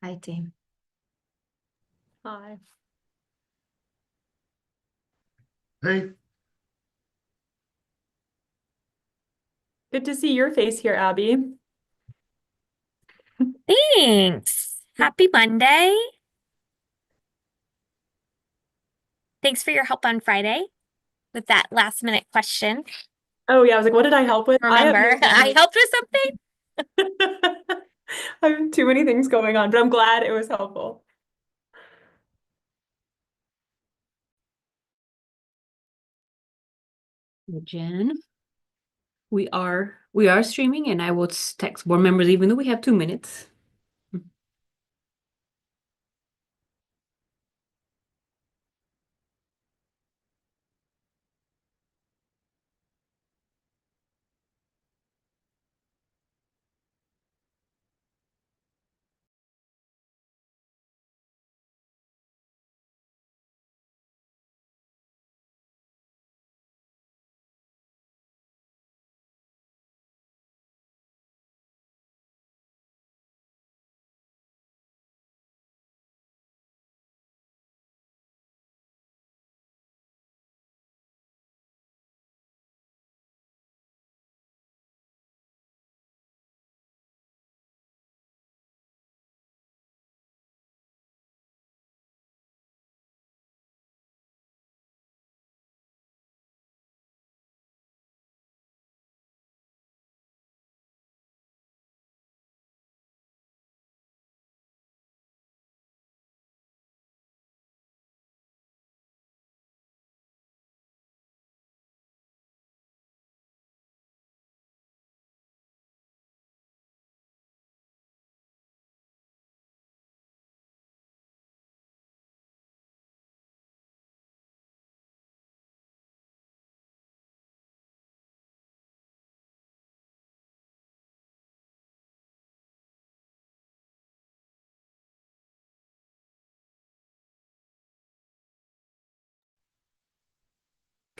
Hi, team. Hi. Hey, Good to see your face here, Abby. Thanks. Happy Monday. Thanks for your help on Friday with that last minute question. Oh yeah, I was like, what did I help with? Remember, I helped with something. I have too many things going on, but I'm glad it was helpful. Jen, we are streaming, and I will text board members even though we have 2 minutes.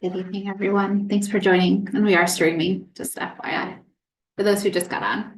Good evening, everyone. Thanks for joining. And we are streaming, just FYI, for those who just got on.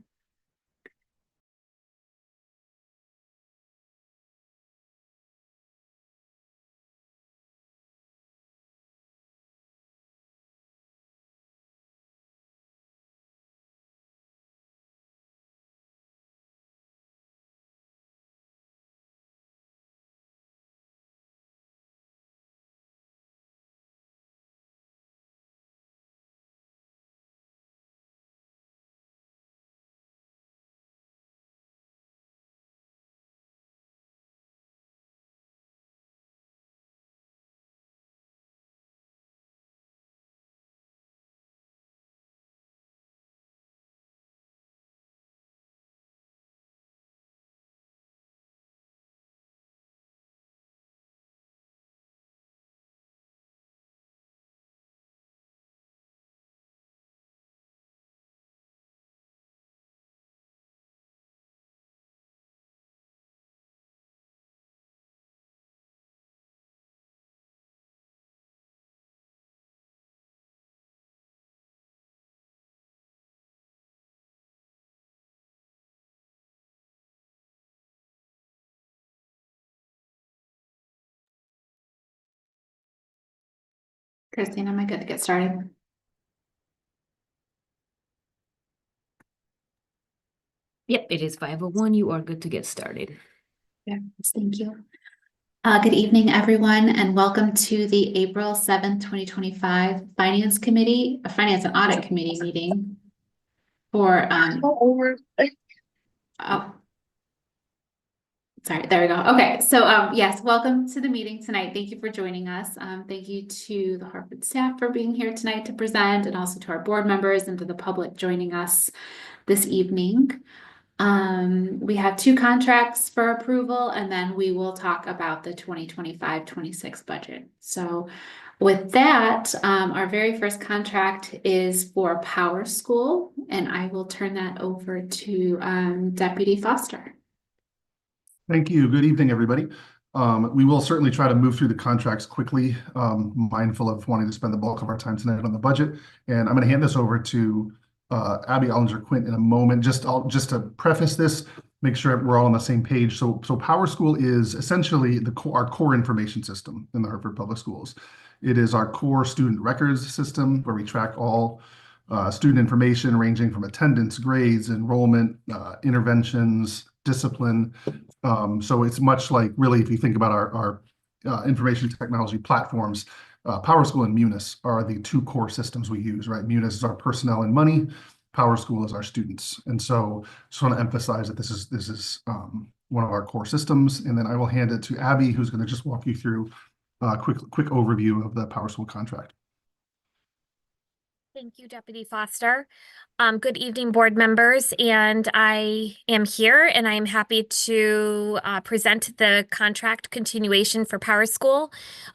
Christine, am I good to get started? Yep, it is 5:01. You are good to get started. Yeah, thank you. Good evening, everyone, and welcome to the April 7th, 2025 Finance and Audit Committee meeting for sorry, there we go. Okay, so yes, welcome to the meeting tonight. Thank you for joining us. Thank you to the Harvard staff for being here tonight to present, and also to our board members and to the public joining us this evening. We have 2 contracts for approval, and then we will talk about the 2025-26 budget. So with that, our very first contract is for Power School, and I will turn that over to Deputy Foster. thank you. Good evening, everybody. We will certainly try to move through the contracts quickly, mindful of wanting to spend the bulk of our time tonight on the budget. And I'm going to hand this over to Abby Ollinger Quint in a moment. Just to preface this, make sure we're all on the same page. So PowerSchool is essentially our core information system in the Hartford Public Schools. It is our core student records system where we track all student information ranging from attendance, grades, enrollment, interventions, discipline. So it's much like, really, if you think about our information technology platforms, PowerSchool and Munis are the two core systems we use, right? Munis is our personnel and money. PowerSchool is our students. And so just want to emphasize that this is one of our core systems. And then I will hand it to Abby, who's going to just walk you through a quick overview of the PowerSchool contract. Thank you, Deputy Foster. Good evening, board members, and I am here and I am happy to present the contract continuation for PowerSchool.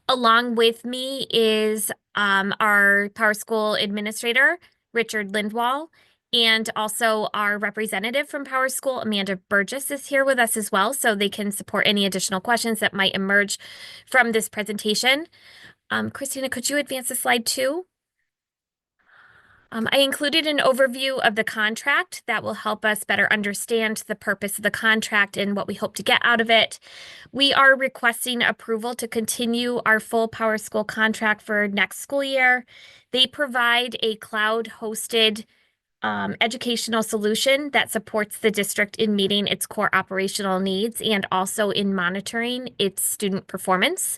Along with me is our PowerSchool administrator, Richard Lindwall, and also our representative from PowerSchool, Amanda Burgess, is here with us as well, so they can support any additional questions that might emerge from this presentation. Christina, could you advance to slide 2? I included an overview of the contract that will help us better understand the purpose of the contract and what we hope to get out of it. We are requesting approval to continue our full PowerSchool contract for next school year. They provide a cloud-hosted educational solution that supports the district in meeting its core operational needs and also in monitoring its student performance.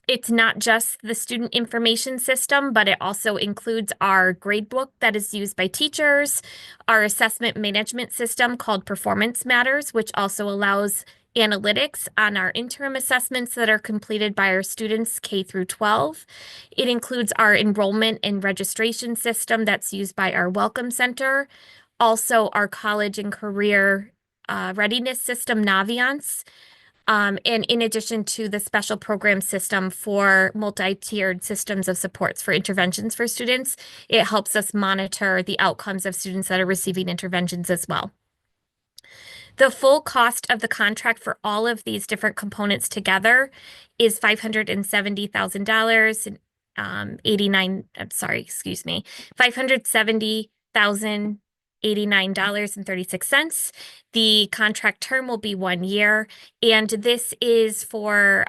It's not just the student information system, but it also includes our gradebook that is used by teachers, our assessment management system called Performance Matters, which also allows analytics on our interim assessments that are completed by our students K through 12. It includes our enrollment and registration system that's used by our Welcome Center, also our college and career readiness system, Naviance, and in addition to the special program system for multi-tiered systems of supports for interventions for students. It helps us monitor the outcomes of students that are receiving interventions as well. The full cost of the contract for all of these different components together is $570,000, $570,089.36. The contract term will be 1 year, and this is for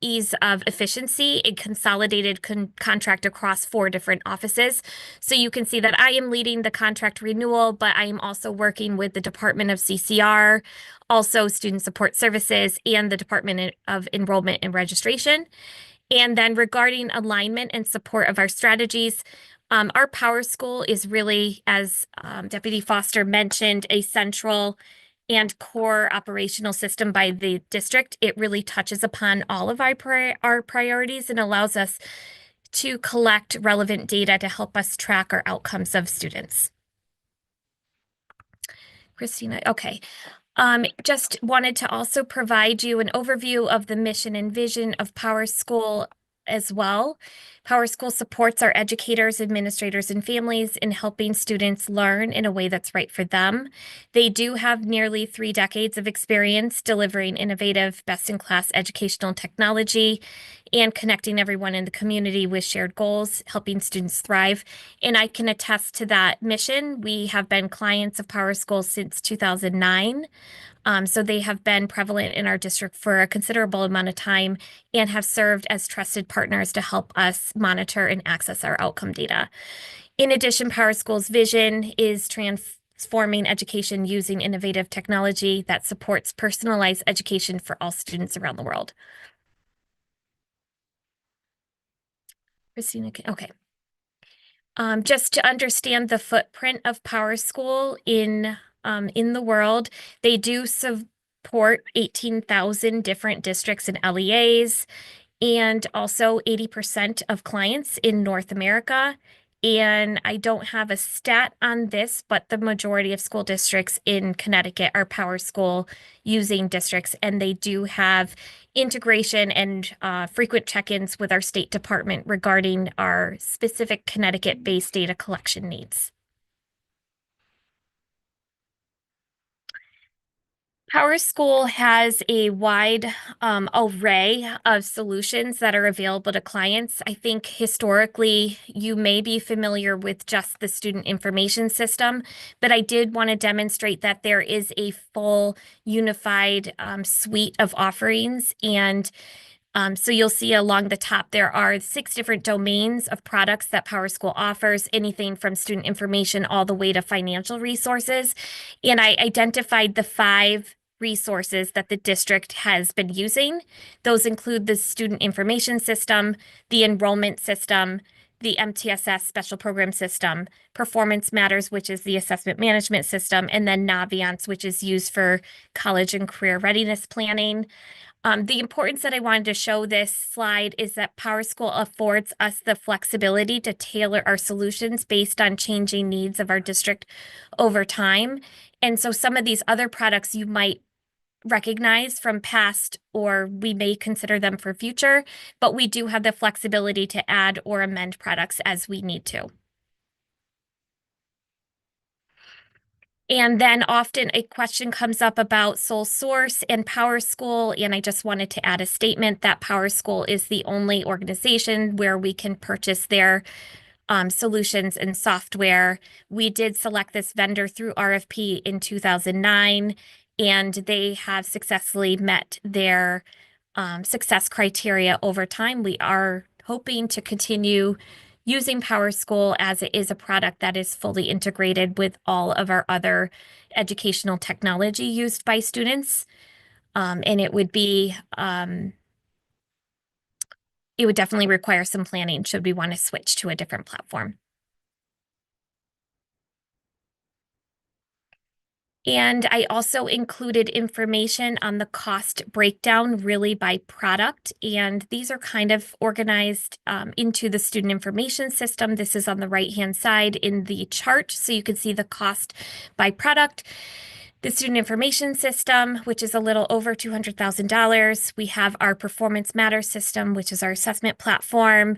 ease of efficiency, a consolidated contract across 4 different offices. So you can see that I am leading the contract renewal, but I am also working with the Department of CCR, also Student Support Services, and the Department of Enrollment and Registration. And then regarding alignment and support of our strategies, our PowerSchool is really, as Deputy Foster mentioned, a central and core operational system by the district. It really touches upon all of our priorities and allows us to collect relevant data to help us track our outcomes of students. Christina, okay. Just wanted to also provide you an overview of the mission and vision of PowerSchool as well. PowerSchool supports our educators, administrators, and families in helping students learn in a way that's right for them. They do have nearly 3 decades of experience delivering innovative, best-in-class educational technology and connecting everyone in the community with shared goals, helping students thrive. And I can attest to that mission. We have been clients of PowerSchool since 2009. So they have been prevalent in our district for a considerable amount of time and have served as trusted partners to help us monitor and access our outcome data. In addition, PowerSchool's vision is transforming education using innovative technology that supports personalized education for all students around the world. Christina, okay. Just to understand the footprint of PowerSchool in the world, they do support 18,000 different districts and LEAs, and also 80% of clients in North America. And I don't have a stat on this, but the majority of school districts in Connecticut are PowerSchool using districts, and they do have integration and frequent check-ins with our state department regarding our specific Connecticut-based data collection needs. Power School has a wide array of solutions that are available to clients. I think historically you may be familiar with just the student information system, but I did want to demonstrate that there is a full unified suite of offerings. And so you'll see along the top, there are 6 different domains of products that Power School offers, anything from student information all the way to financial resources. And I identified the 5 resources that the district has been using. Those include the student information system, the enrollment system, the MTSS special program system, Performance Matters, which is the assessment management system, and then Naviance, which is used for college and career readiness planning. The importance that I wanted to show this slide is that Power School affords us the flexibility to tailor our solutions based on changing needs of our district over time. And so some of these other products you might recognize from past, or we may consider them for future, but we do have the flexibility to add or amend products as we need to. And then often a question comes up about sole source and Power School, and I just wanted to add a statement that Power School is the only organization where we can purchase their solutions and software. We did select this vendor through RFP in 2009, and they have successfully met their success criteria over time. We are hoping to continue using Power School as it is a product that is fully integrated with all of our other educational technology used by students. And it would definitely require some planning should we want to switch to a different platform. And I also included information on the cost breakdown really by product. And these are kind of organized into the student information system. This is on the right-hand side in the chart. So you can see the cost by product. The student information system, which is a little over $200,000. We have our Performance Matters system, which is our assessment platform.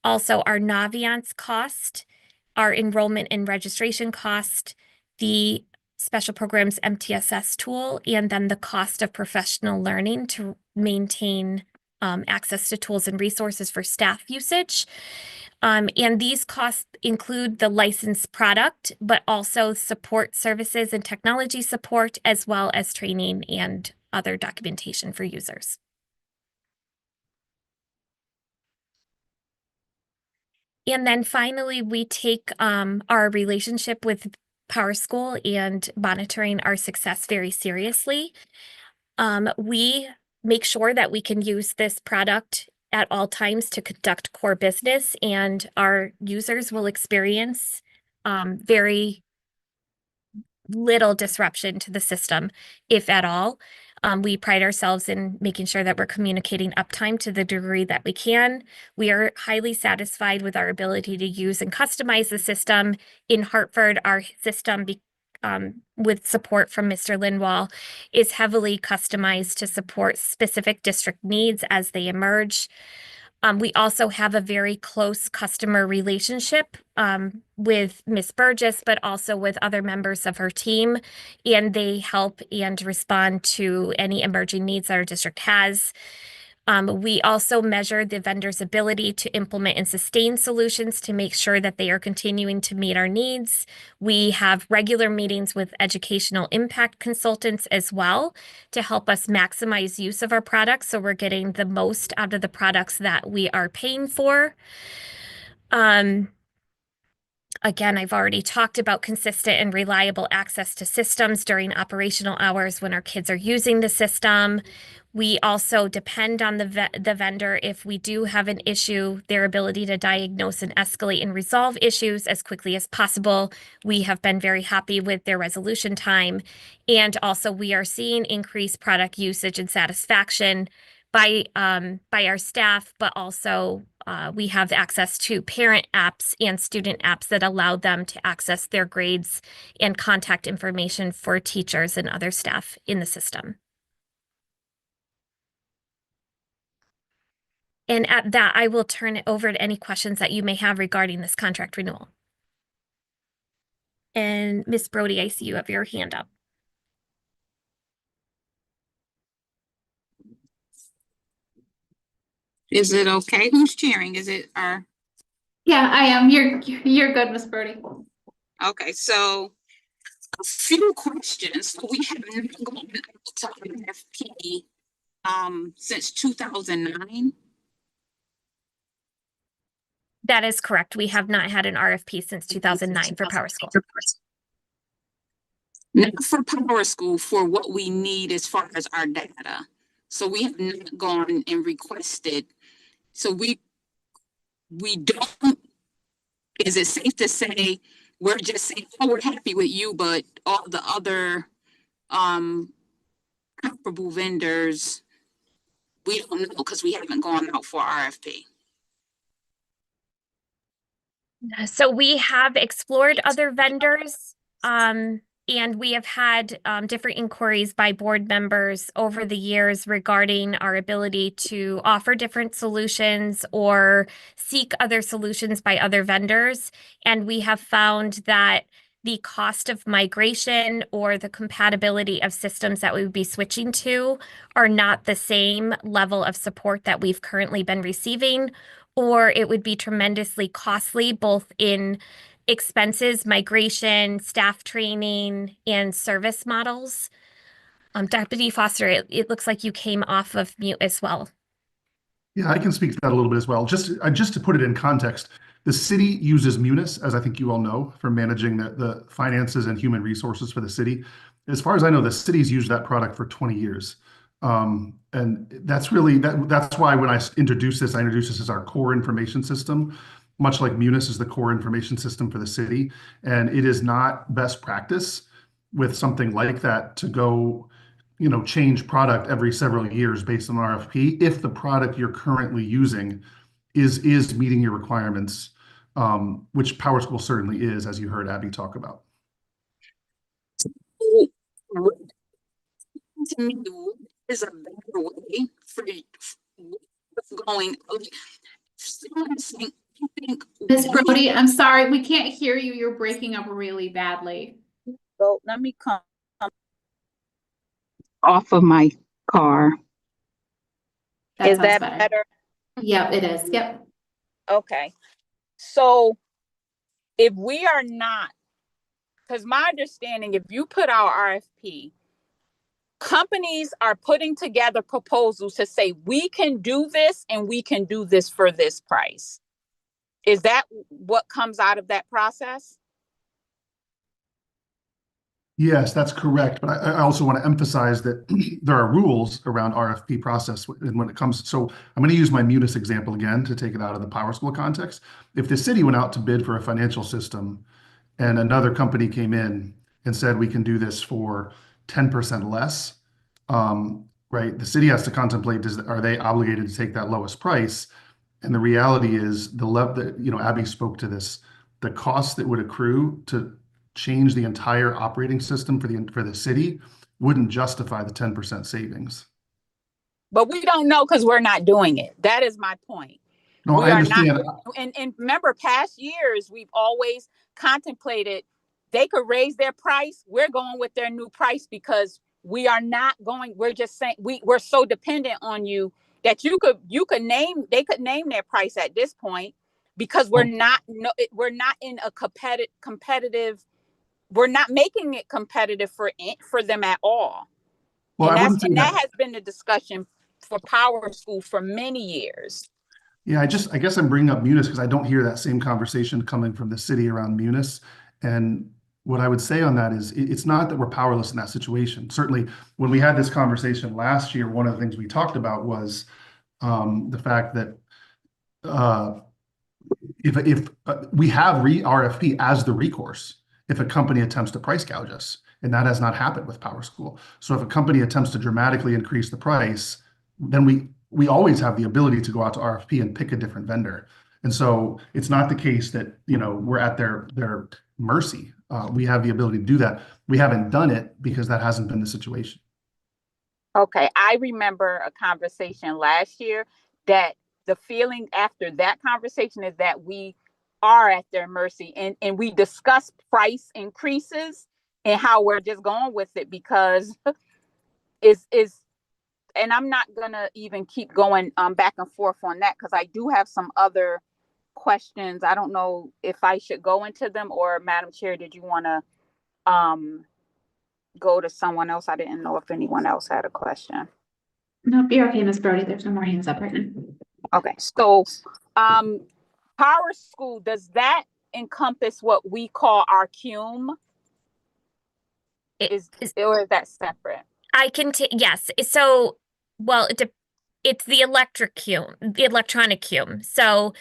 Also our Naviance cost, our enrollment and registration cost, the special programs MTSS tool, and then the cost of professional learning to maintain access to tools and resources for staff usage. And these costs include the licensed product, but also support services and technology support, as well as training and other documentation for users. And then finally, we take our relationship with Power School and monitoring our success very seriously. We make sure that we can use this product at all times to conduct core business, and our users will experience very little disruption to the system, if at all. We pride ourselves in making sure that we're communicating uptime to the degree that we can. We are highly satisfied with our ability to use and customize the system. In Hartford, our system, with support from Mr. Lindwall, is heavily customized to support specific district needs as they emerge. We also have a very close customer relationship with Ms. Burgess, but also with other members of her team, and they help and respond to any emerging needs that our district has. We also measure the vendor's ability to implement and sustain solutions to make sure that they are continuing to meet our needs. We have regular meetings with educational impact consultants as well to help us maximize use of our products, so we're getting the most out of the products that we are paying for. Again, I've already talked about consistent and reliable access to systems during operational hours when our kids are using the system. We also depend on the vendor if we do have an issue, their ability to diagnose and escalate and resolve issues as quickly as possible. We have been very happy with their resolution time. And also we are seeing increased product usage and satisfaction by our staff, but also we have access to parent apps and student apps that allow them to access their grades and contact information for teachers and other staff in the system. And at that, I will turn it over to any questions that you may have regarding this contract renewal. And Ms. Brody, I see you have your hand up. Is it okay? Who's cheering? Is it our, Yeah, I am. You're good, Miss Brody. okay, so a few questions. So we have not gone out to RFP since 2009. That is correct. We have not had an RFP since 2009 for Power School. Not for Power School, for what we need as far as our data. So we have not gone and requested. So we don't, is it safe to say we're just saying, oh, we're happy with you, but all the other comparable vendors, we don't know because we haven't gone out for RFP. So we have explored other vendors, and we have had different inquiries by board members over the years regarding our ability to offer different solutions or seek other solutions by other vendors. And we have found that the cost of migration or the compatibility of systems that we would be switching to are not the same level of support that we've currently been receiving, or it would be tremendously costly, both in expenses, migration, staff training, and service models. Deputy Foster, it looks like you came off of mute as well. Yeah, I can speak to that a little bit as well. Just to put it in context, the city uses Munis, as I think you all know, for managing the finances and human resources for the city. As far as I know, the city's used that product for 20 years. And that's really, that's why when I introduced this as our core information system, much like Munis is the core information system for the city. And it is not best practice with something like that to go, change product every several years based on RFP if the product you're currently using is meeting your requirements, which Power School certainly is, as you heard Abby talk about. To me, what is a better way for going? Miss Brody, I'm sorry, we can't hear you. You're breaking up really badly. So let me come off of my car. Is sounds that better. better? Yep, it is. Yep. Okay. So if we are not, because my understanding, if you put out RFP, companies are putting together proposals to say, we can do this and we can do this for this price. Is that what comes out of that process? Yes, that's correct. But I also want to emphasize that there are rules around RFP process and when it comes. So I'm going to use my Munis example again to take it out of the Power School context. If the city went out to bid for a financial system and another company came in and said, we can do this for 10% less, right? The city has to contemplate, are they obligated to take that lowest price? And the reality is the level that, Abby spoke to this, the cost that would accrue to change the entire operating system for the city wouldn't justify the 10% savings. But we don't know because we're not doing it. That is my point. No, I understand. And remember, past years, we've always contemplated they could raise their price. We're going with their new price because we are not going. We're just saying we're so dependent on you that they could name their price at this point because we're not in a competitive. We're not making it competitive for them at all. Well, and that has been the discussion for Power School for many years. Yeah, I guess I'm bringing up Munis because I don't hear that same conversation coming from the city around Munis. And what I would say on that is it's not that we're powerless in that situation. Certainly, when we had this conversation last year, one of the things we talked about was the fact that if we have RFP as the recourse, if a company attempts to price gouge us, and that has not happened with Power School. So if a company attempts to dramatically increase the price, then we always have the ability to go out to RFP and pick a different vendor. And so it's not the case that, we're at their mercy. We have the ability to do that. We haven't done it because that hasn't been the situation. Okay, I remember a conversation last year that the feeling after that conversation is that we are at their mercy, and we discussed price increases and how we're just going with it because is and I'm not gonna even keep going back and forth on that because I do have some other questions. I don't know if I should go into them, or Madam Chair, did you want to go to someone else? I didn't know if anyone else had a question. No, you're okay, Ms. Brody. There's no more hands up right now. Okay, so Power School, does that encompass what we call our CUME? It Is or is that separate? I can yes. So, well, it's the electronic cume. So,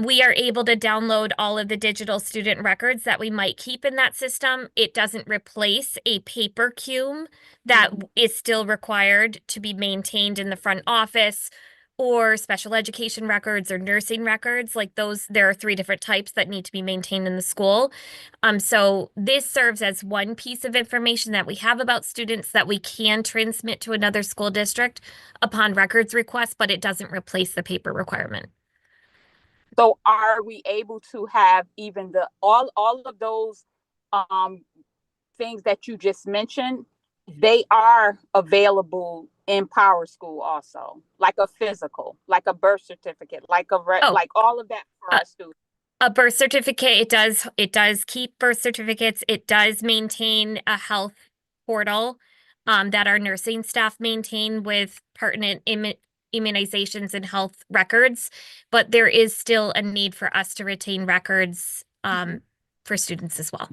we are able to download all of the digital student records that we might keep in that system. It doesn't replace a paper cume that is still required to be maintained in the front office, or special education records or nursing records. Like those, there are 3 different types that need to be maintained in the school. So this serves as one piece of information that we have about students that we can transmit to another school district upon records request, but it doesn't replace the paper requirement. So are we able to have even all of those things that you just mentioned? They are available in Power School also, like a physical, like a birth certificate, like like all of that for our students. A birth certificate, it does keep birth certificates. It does maintain a health portal that our nursing staff maintain with pertinent immunizations and health records, but there is still a need for us to retain records for students as well.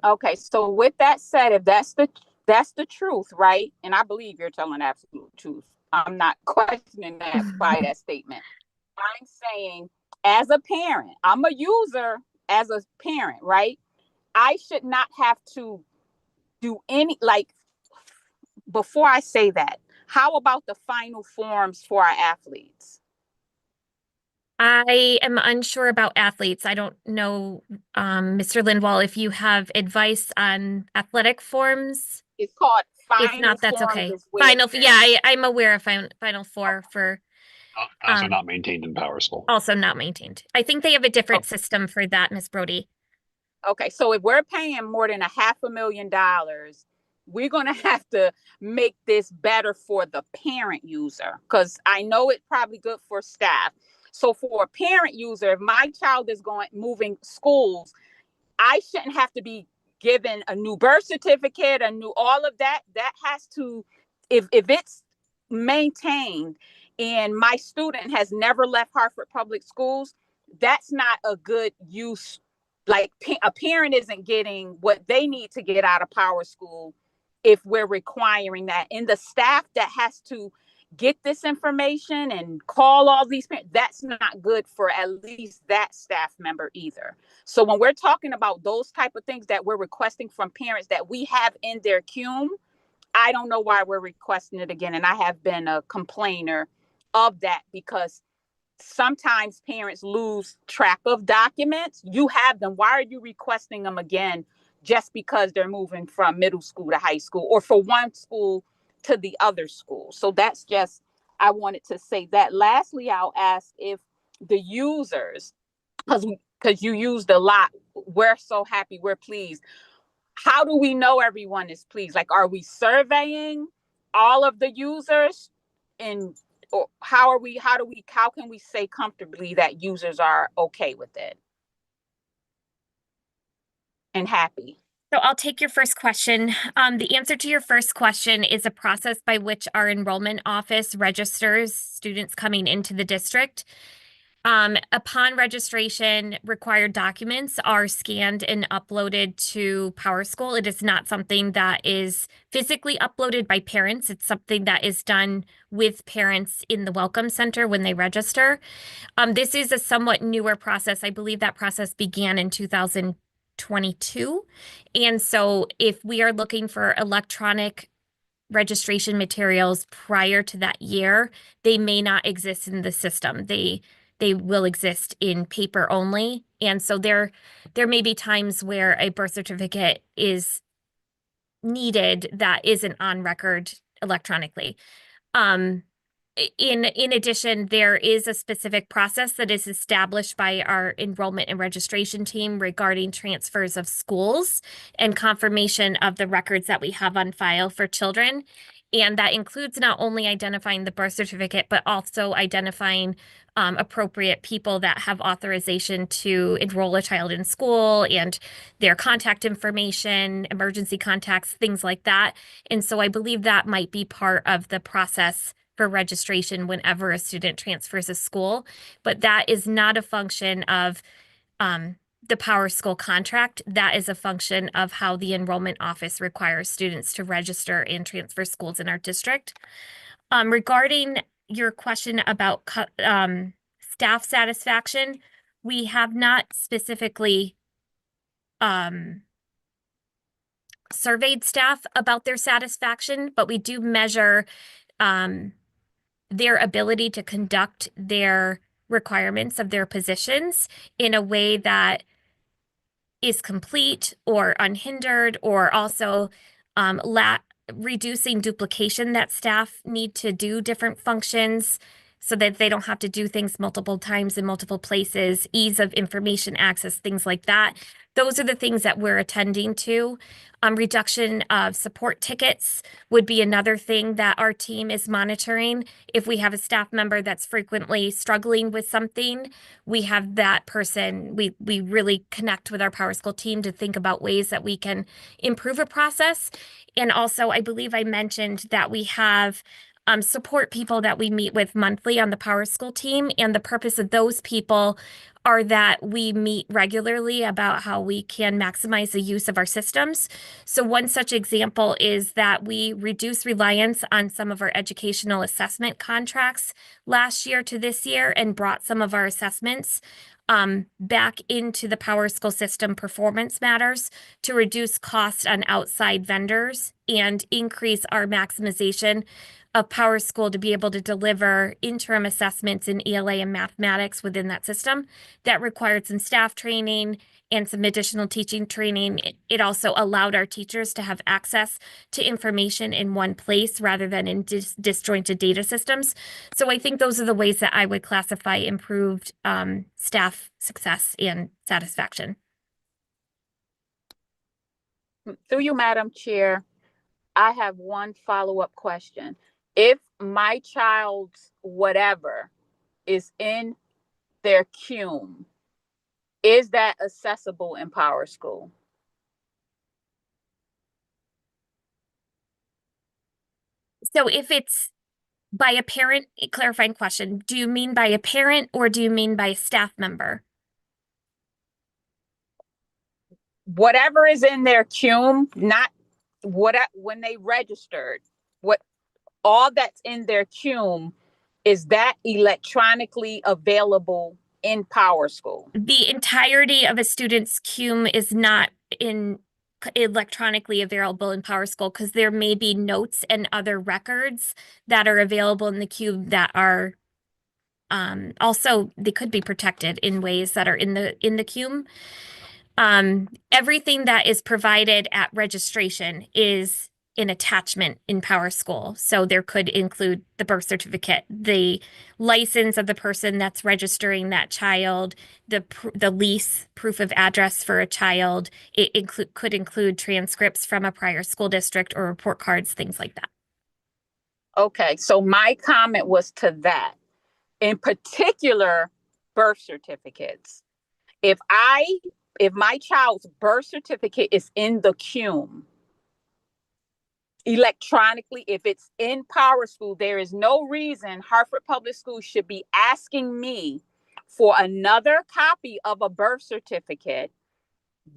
Okay, so with that said, if that's the truth, right? And I believe you're telling absolute truth. I'm not questioning that by that statement. I'm saying, as a parent, I'm a user as a parent, right? I should not have to do any, like, before I say that, how about the final forms for our athletes? I am unsure about athletes. I don't know, Mr. Lindwall, if you have advice on athletic forms. It's called final. If not, that's forms okay. as well. Final, yeah, I'm aware of Final Four for Also not maintained in Power School. also not maintained. I think they have a different system for that, Ms. Brody. Okay, so if we're paying more than $500,000, we're going to have to make this better for the parent user, because I know it's probably good for staff. So for a parent user, if my child is moving schools, I shouldn't have to be given a new birth certificate, all of that. That has to, if it's maintained and my student has never left Hartford Public Schools, that's not a good use. Like a parent isn't getting what they need to get out of Power School if we're requiring that. And the staff that has to get this information and call all these parents, that's not good for at least that staff member either. So when we're talking about those type of things that we're requesting from parents that we have in their CUME, I don't know why we're requesting it again. And I have been a complainer of that, because sometimes parents lose track of documents. You have them. Why are you requesting them again just because they're moving from middle school to high school, or for one school to the other school? So that's just, I wanted to say that. Lastly, I'll ask if the users, because you used a lot, we're so happy, we're pleased. How do we know everyone is pleased? Like, are we surveying all of the users? And or how can we say comfortably that users are okay with it and happy? So I'll take your first question. The answer to your first question is a process by which our enrollment office registers students coming into the district. Upon registration, required documents are scanned and uploaded to Power School. It is not something that is physically uploaded by parents. It's something that is done with parents in the Welcome Center when they register. This is a somewhat newer process. I believe that process began in 2022. And so if we are looking for electronic registration materials prior to that year, they may not exist in the system. They will exist in paper only. And so there may be times where a birth certificate is needed that isn't on record electronically. In addition, there is a specific process that is established by our enrollment and registration team regarding transfers of schools and confirmation of the records that we have on file for children. And that includes not only identifying the birth certificate, but also identifying appropriate people that have authorization to enroll a child in school and their contact information, emergency contacts, things like that. And so I believe that might be part of the process for registration whenever a student transfers a school. But that is not a function of the PowerSchool contract. That is a function of how the enrollment office requires students to register and transfer schools in our district. Regarding your question about staff satisfaction, we have not specifically surveyed staff about their satisfaction, but we do measure their ability to conduct their requirements of their positions in a way that is complete or unhindered, or also reducing duplication that staff need to do different functions so that they don't have to do things multiple times in multiple places, ease of information access, things like that. Those are the things that we're attending to. Reduction of support tickets would be another thing that our team is monitoring. If we have a staff member that's frequently struggling with something, we have that person, we really connect with our PowerSchool team to think about ways that we can improve a process. And also, I believe I mentioned that we have support people that we meet with monthly on the PowerSchool team. And the purpose of those people are that we meet regularly about how we can maximize the use of our systems. So one such example is that we reduce reliance on some of our educational assessment contracts last year to this year and brought some of our assessments back into the PowerSchool system Performance Matters to reduce costs on outside vendors and increase our maximization of PowerSchool to be able to deliver interim assessments in ELA and mathematics within that system. That required some staff training and some additional teaching training. It also allowed our teachers to have access to information in one place rather than in disjointed data systems. So I think those are the ways that I would classify improved staff success and satisfaction. Through you, Madam Chair, I have one follow-up question. If my child's whatever is in their CUME, is that accessible in PowerSchool? So if it's by a parent, clarifying question, do you mean by a parent or do you mean by a staff member? Whatever is in their CUME, not what when they registered, what all that's in their CUME, is that electronically available in PowerSchool? The entirety of a student's CUME is not electronically available in PowerSchool because there may be notes and other records that are available in the CUME that are also, they could be protected in ways that are in the CUME. Everything that is provided at registration is an attachment in PowerSchool. So there could include the birth certificate, the license of the person that's registering that child, the lease, proof of address for a child. It could include transcripts from a prior school district or report cards, things like that. Okay, so my comment was to that. In particular, birth certificates. If my child's birth certificate is in the CUME, electronically, if it's in PowerSchool, there is no reason Hartford Public Schools should be asking me for another copy of a birth certificate.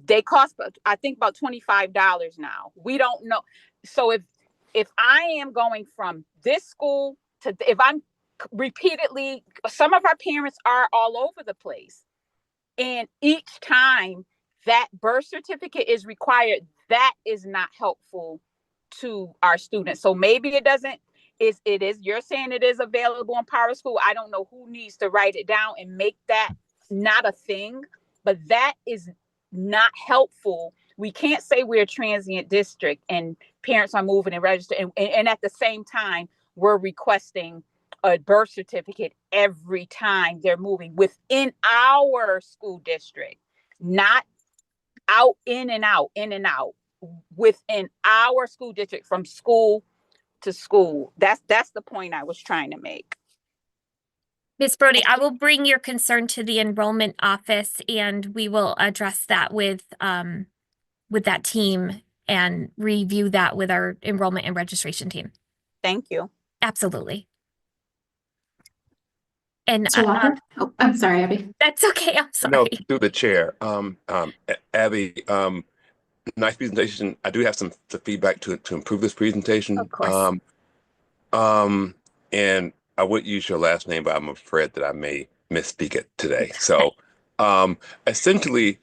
They cost, I think, about $25 now. We don't know. So if I am going from this school to, if I'm repeatedly, some of our parents are all over the place, and each time that birth certificate is required, that is not helpful to our students. So maybe it is, you're saying it is available in PowerSchool. I don't know who needs to write it down and make that not a thing, but that is not helpful. We can't say we're a transient district and parents are moving and registering, and at the same time, we're requesting a birth certificate every time they're moving within our school district, not out, in and out, within our school district, from school to school. That's the point I was trying to make. Ms. Brody, I will bring your concern to the enrollment office and we will address that with that team and review that with our enrollment and registration team. Thank you. Absolutely. And Mr. Walker? Oh, I'm sorry, Abby. that's okay. I'm sorry. No, through the chair. Abby, nice presentation. I do have some feedback to improve this presentation. Of course. And I would use your last name, but I'm afraid that I may misspeak it today. So, essentially,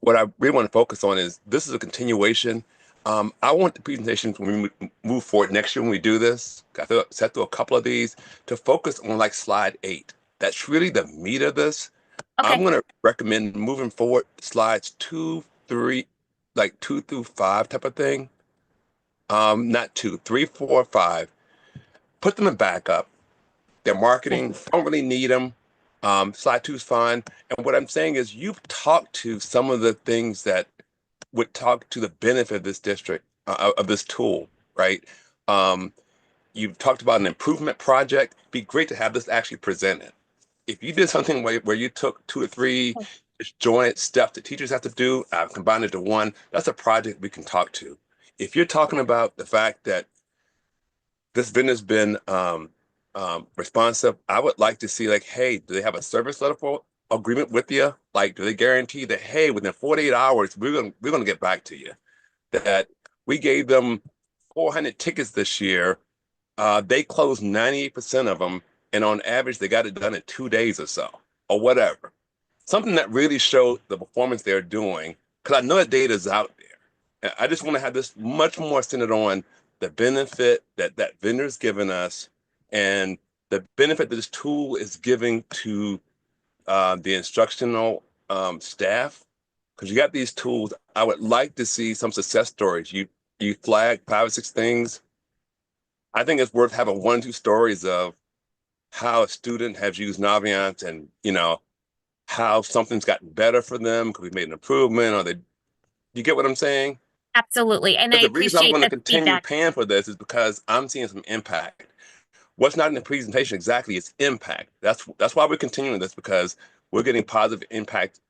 what I really want to focus on is this is a continuation. I want the presentation when we move forward next year when we do this, I sat through a couple of these, to focus on like slide 8. That's really the meat of this. Okay. I'm going to recommend moving forward slides 2, 3, like 2 through 5 type of thing. Not 2, 3, 4, 5. Put them in backup. They're marketing, don't really need them. Slide 2 is fine. And what I'm saying is you've talked to some of the things that would talk to the benefit of this district, of this tool, right? You've talked about an improvement project. It'd be great to have this actually presented. If you did something where you took 2 or 3 joint steps that teachers have to do, combined into one, that's a project we can talk to. If you're talking about the fact that this vendor's been responsive, I would like to see like, hey, do they have a service letter for agreement with you? Like, do they guarantee that, hey, within 48 hours, we're gonna get back to you? That we gave them 400 tickets this year. They closed 98% of them, and on average, they got it done in 2 days or so, or whatever. Something that really showed the performance they're doing, because I know that data is out there. I just want to have this much more centered on the benefit that vendor's given us and the benefit that this tool is giving to the instructional staff. Because you got these tools, I would like to see some success stories. You flag 5 or 6 things. I think it's worth having 1 or 2 stories of how a student has used Naviance and, you know, how something's gotten better for them because we've made an improvement, or you get what I'm saying? Absolutely. And I The reason I'm appreciate going to the continue feedback. paying for this is because I'm seeing some impact. What's not in the presentation exactly is impact. That's why we're continuing this, because we're getting positive impact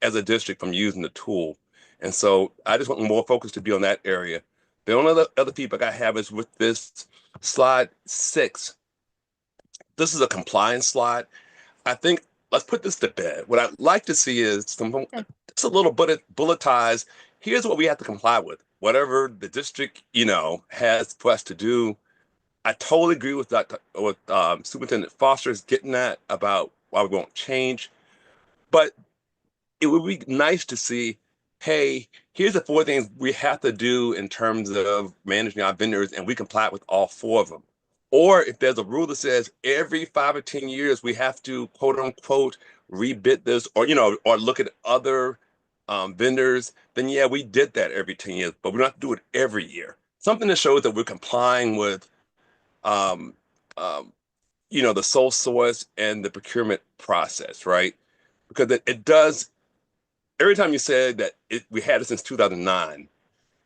as a district from using the tool. And so I just want more focus to be on that area. The only other feedback I have is with this slide 6. This is a compliance slide. I think let's put this to bed. What I'd like to see is just a little bulletized. Here's what we have to comply with. Whatever the district, you know, has for us to do. I totally agree with that. With Superintendent Foster's getting that about why we won't change. But it would be nice to see, hey, here's the 4 things we have to do in terms of managing our vendors, and we comply with all 4 of them. Or if there's a rule that says every 5 or 10 years we have to quote unquote rebid this, or you know, or look at other vendors, then yeah, we did that every 10 years, but we don't have to do it every year. Something that shows that we're complying with you know, the sole source and the procurement process, right? Because it does, every time you said that we had it since 2009,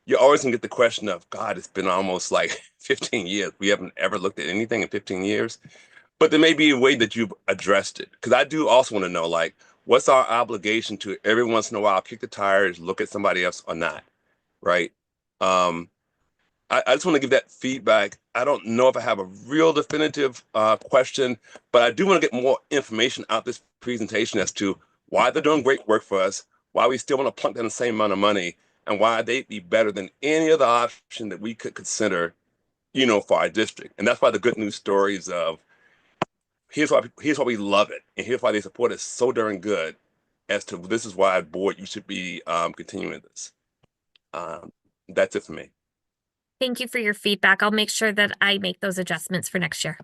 you're always gonna get the question of, God, it's been almost like 15 years. We haven't ever looked at anything in 15 years. But there may be a way that you've addressed it. Because I do also want to know, like, what's our obligation to every once in a while kick the tires, look at somebody else or not, right? I just want to give that feedback. I don't know if I have a real definitive question, but I do want to get more information out this presentation as to why they're doing great work for us, why we still want to plunk down the same amount of money, and why they'd be better than any other option that we could consider, you know, for our district. And that's why the good news stories of here's why we love it, and here's why they support us so darn good, as to this is why, board, you should be continuing this. That's it for me. Thank you for your feedback. I'll make sure that I make those adjustments for next year.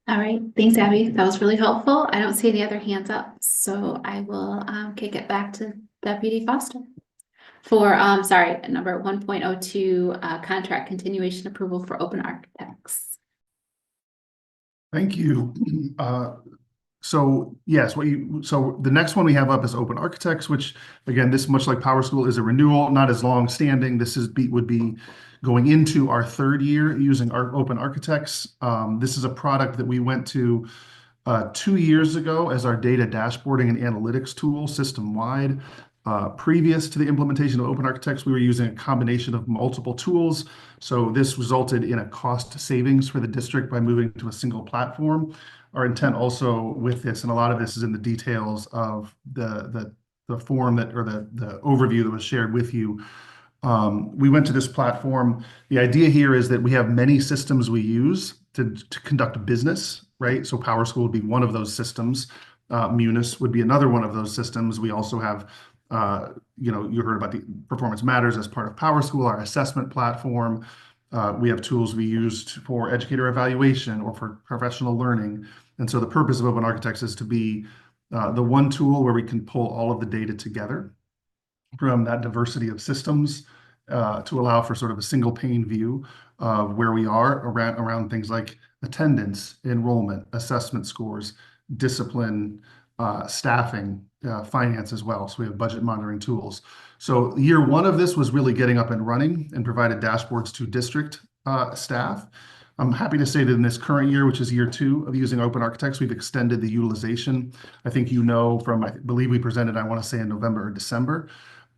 All right, thanks, Abby. That was really helpful. I don't see any other hands up, so I will kick it back to Deputy Foster for number 1.02 contract continuation approval for Open Architects. Thank you. So yes, so the next one we have up is Open Architects, which again, this much like PowerSchool is a renewal, not as long standing. This would be going into our third year using our Open Architects. This is a product that we went to 2 years ago as our data dashboarding and analytics tool system-wide. Previous to the implementation of Open Architects, we were using a combination of multiple tools. So this resulted in a cost savings for the district by moving to a single platform. Our intent also with this, and a lot of this is in the details of the form that, or the overview that was shared with you. We went to this platform. The idea here is that we have many systems we use to conduct business, right? So PowerSchool would be one of those systems. Munis would be another one of those systems. We also have, you heard about the Performance Matters as part of PowerSchool, our assessment platform. We have tools we used for educator evaluation or for professional learning. And so the purpose of Open Architects is to be the one tool where we can pull all of the data together from that diversity of systems to allow for sort of a single pane view of where we are around things like attendance, enrollment, assessment scores, discipline, staffing, finance as well. So we have budget monitoring tools. So year one of this was really getting up and running and provided dashboards to district staff. I'm happy to say that in this current year, which is year 2 of using Open Architects, we've extended the utilization. I think from, I believe we presented, I want to say in November or December.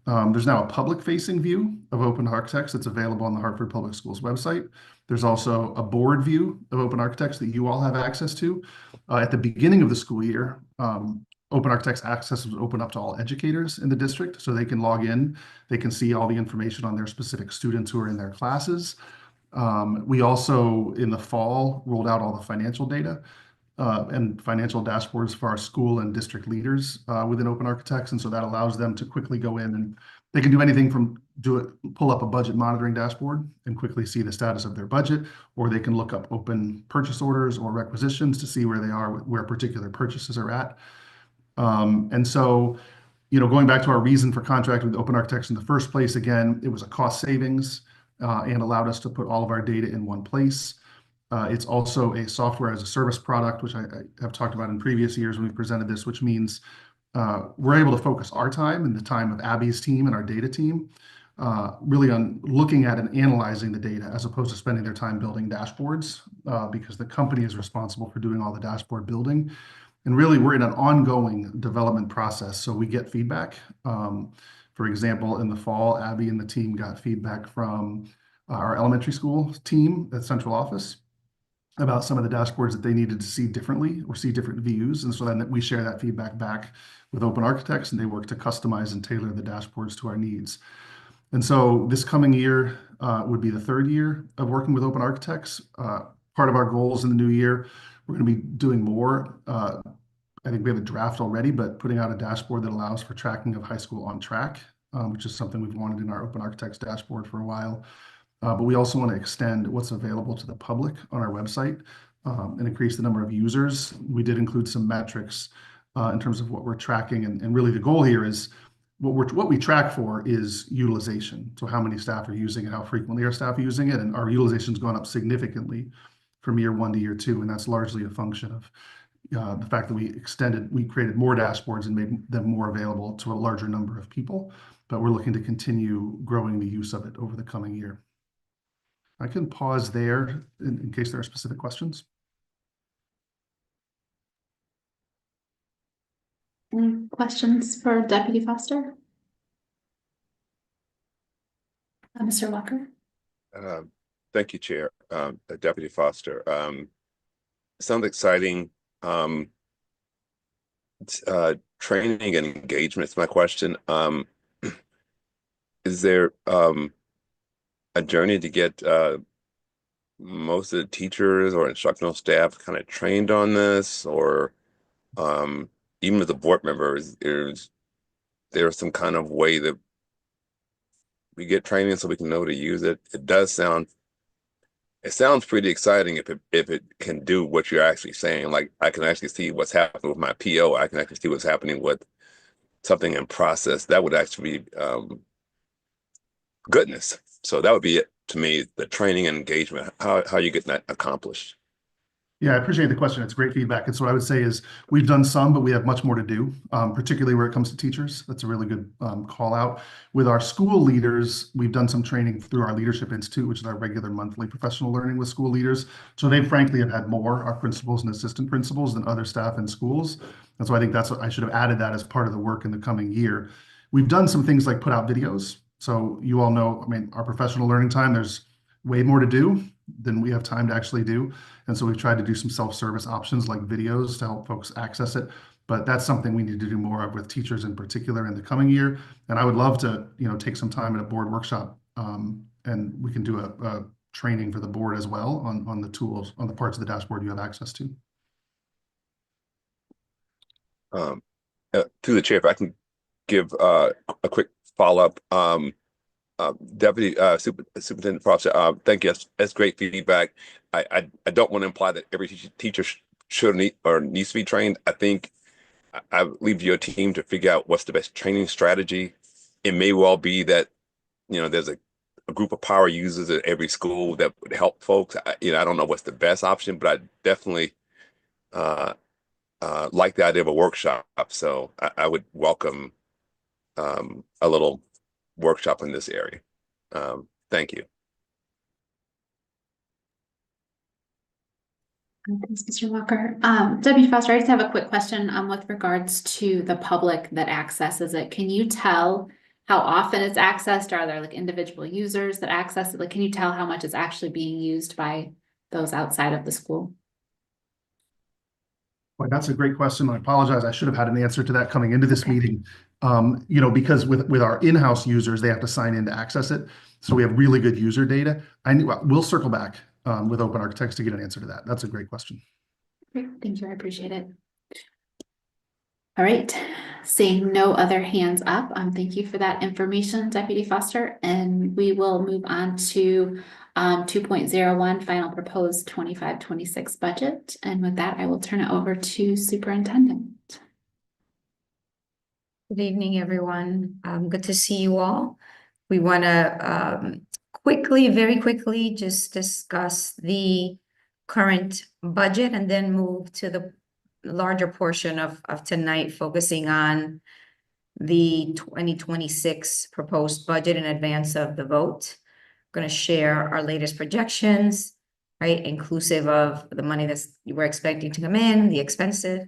There's now a public-facing view of Open Architects that's available on the Hartford Public Schools website. There's also a board view of Open Architects that you all have access to. At the beginning of the school year, Open Architects access was open up to all educators in the district, so they can log in. They can see all the information on their specific students who are in their classes. We also, in the fall, rolled out all the financial data and financial dashboards for our school and district leaders within Open Architects. And so that allows them to quickly go in and they can do anything from pull up a budget monitoring dashboard and quickly see the status of their budget, or they can look up open purchase orders or requisitions to see where they are, where particular purchases are at. And so, going back to our reason for contracting with Open Architects in the first place, again, it was a cost savings and allowed us to put all of our data in one place. It's also a software as a service product, which I have talked about in previous years when we presented this, which means we're able to focus our time and the time of Abby's team and our data team really on looking at and analyzing the data as opposed to spending their time building dashboards because the company is responsible for doing all the dashboard building. And really, we're in an ongoing development process, so we get feedback. For example, in the fall, Abby and the team got feedback from our elementary school team at central office about some of the dashboards that they needed to see differently or see different views. And so then we share that feedback back with Open Architects, and they work to customize and tailor the dashboards to our needs. And so this coming year would be the third year of working with Open Architects. Part of our goals in the new year, we're going to be doing more. I think we have a draft already, but putting out a dashboard that allows for tracking of high school on track, which is something we've wanted in our Open Architects dashboard for a while. But we also want to extend what's available to the public on our website and increase the number of users. We did include some metrics in terms of what we're tracking. And really the goal here is what we track for is utilization. So how many staff are using it, how frequently are staff using it, and our utilization's gone up significantly from year 1 to year 2. And that's largely a function of the fact that we created more dashboards and made them more available to a larger number of people. But we're looking to continue growing the use of it over the coming year. I can pause there in case there are specific questions. Any questions for Deputy Foster? Mr. Walker? Thank you, Chair. Deputy Foster. Sounds exciting. Training and engagement is my question. Is there a journey to get most of the teachers or instructional staff kind of trained on this, or even as a board member, is there some kind of way that we get training so we can know to use it? It sounds pretty exciting if it can do what you're actually saying. Like I can actually see what's happening with my PO. I can actually see what's happening with something in process. That would actually be goodness. So that would be it to me, the training and engagement. How are you getting that accomplished? Yeah, I appreciate the question. It's great feedback. And so what I would say is we've done some, but we have much more to do, particularly where it comes to teachers. That's a really good call out. With our school leaders, we've done some training through our Leadership Institute, which is our regular monthly professional learning with school leaders. So they frankly have had more, our principals and assistant principals, than other staff in schools. And so I think that's what I should have added that as part of the work in the coming year. We've done some things like put out videos. So you all know, I mean, our professional learning time, there's way more to do than we have time to actually do. And so we've tried to do some self-service options like videos to help folks access it. But that's something we need to do more of with teachers in particular in the coming year. And I would love to, take some time at a board workshop, and we can do a training for the board as well on the tools, on the parts of the dashboard you have access to. Through the chair, if I can give a quick follow-up. Deputy Superintendent Professor, thank you. That's great feedback. I don't want to imply that every teacher should need or needs to be trained. I think I leave your team to figure out what's the best training strategy. It may well be that there's a group of power users at every school that would help folks. I don't know what's the best option, but I definitely like the idea of a workshop. So I would welcome a little workshop in this area. Thank you. Thanks, Mr. Walker. Deputy Foster, I just have a quick question with regards to the public that accesses it. Can you tell how often it's accessed? Are there like individual users that access it? Like, can you tell how much is actually being used by those outside of the school? Well, that's a great question. I apologize. I should have had an answer to that coming into this meeting. Because with our in-house users, they have to sign in to access it. So we have really good user data. We'll circle back with Open Architects to get an answer to that. That's a great question. Great, thank you. I appreciate it. All right, seeing no other hands up, thank you for that information, Deputy Foster. And we will move on to 2.01 final proposed 25-26 budget. And with that, I will turn it over to Superintendent. Good evening, everyone. Good to see you all. We want to very quickly, just discuss the current budget and then move to the larger portion of tonight, focusing on the 2026 proposed budget in advance of the vote. Going to share our latest projections, right, inclusive of the money we're expecting to come in, the expenses,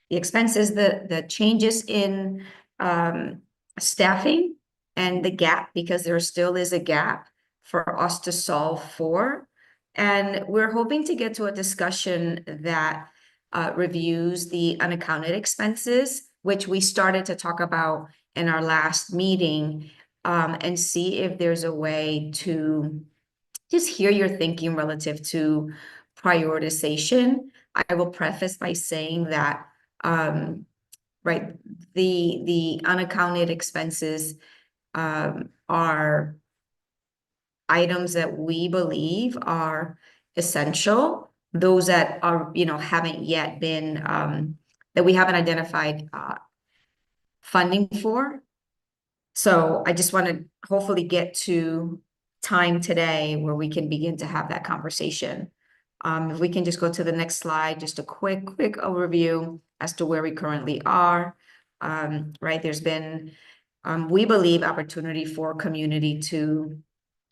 the changes in staffing and the gap, because there still is a gap for us to solve for. And we're hoping to get to a discussion that reviews the unaccounted expenses, which we started to talk about in our last meeting, and see if there's a way to just hear your thinking relative to prioritization. I will preface by saying that right, the unaccounted expenses are items that we believe are essential. Those that are, haven't yet been, that we haven't identified funding for. So I just want to hopefully get to time today where we can begin to have that conversation. If we can just go to the next slide, just a quick overview as to where we currently are. Right, there's been, we believe, opportunity for community to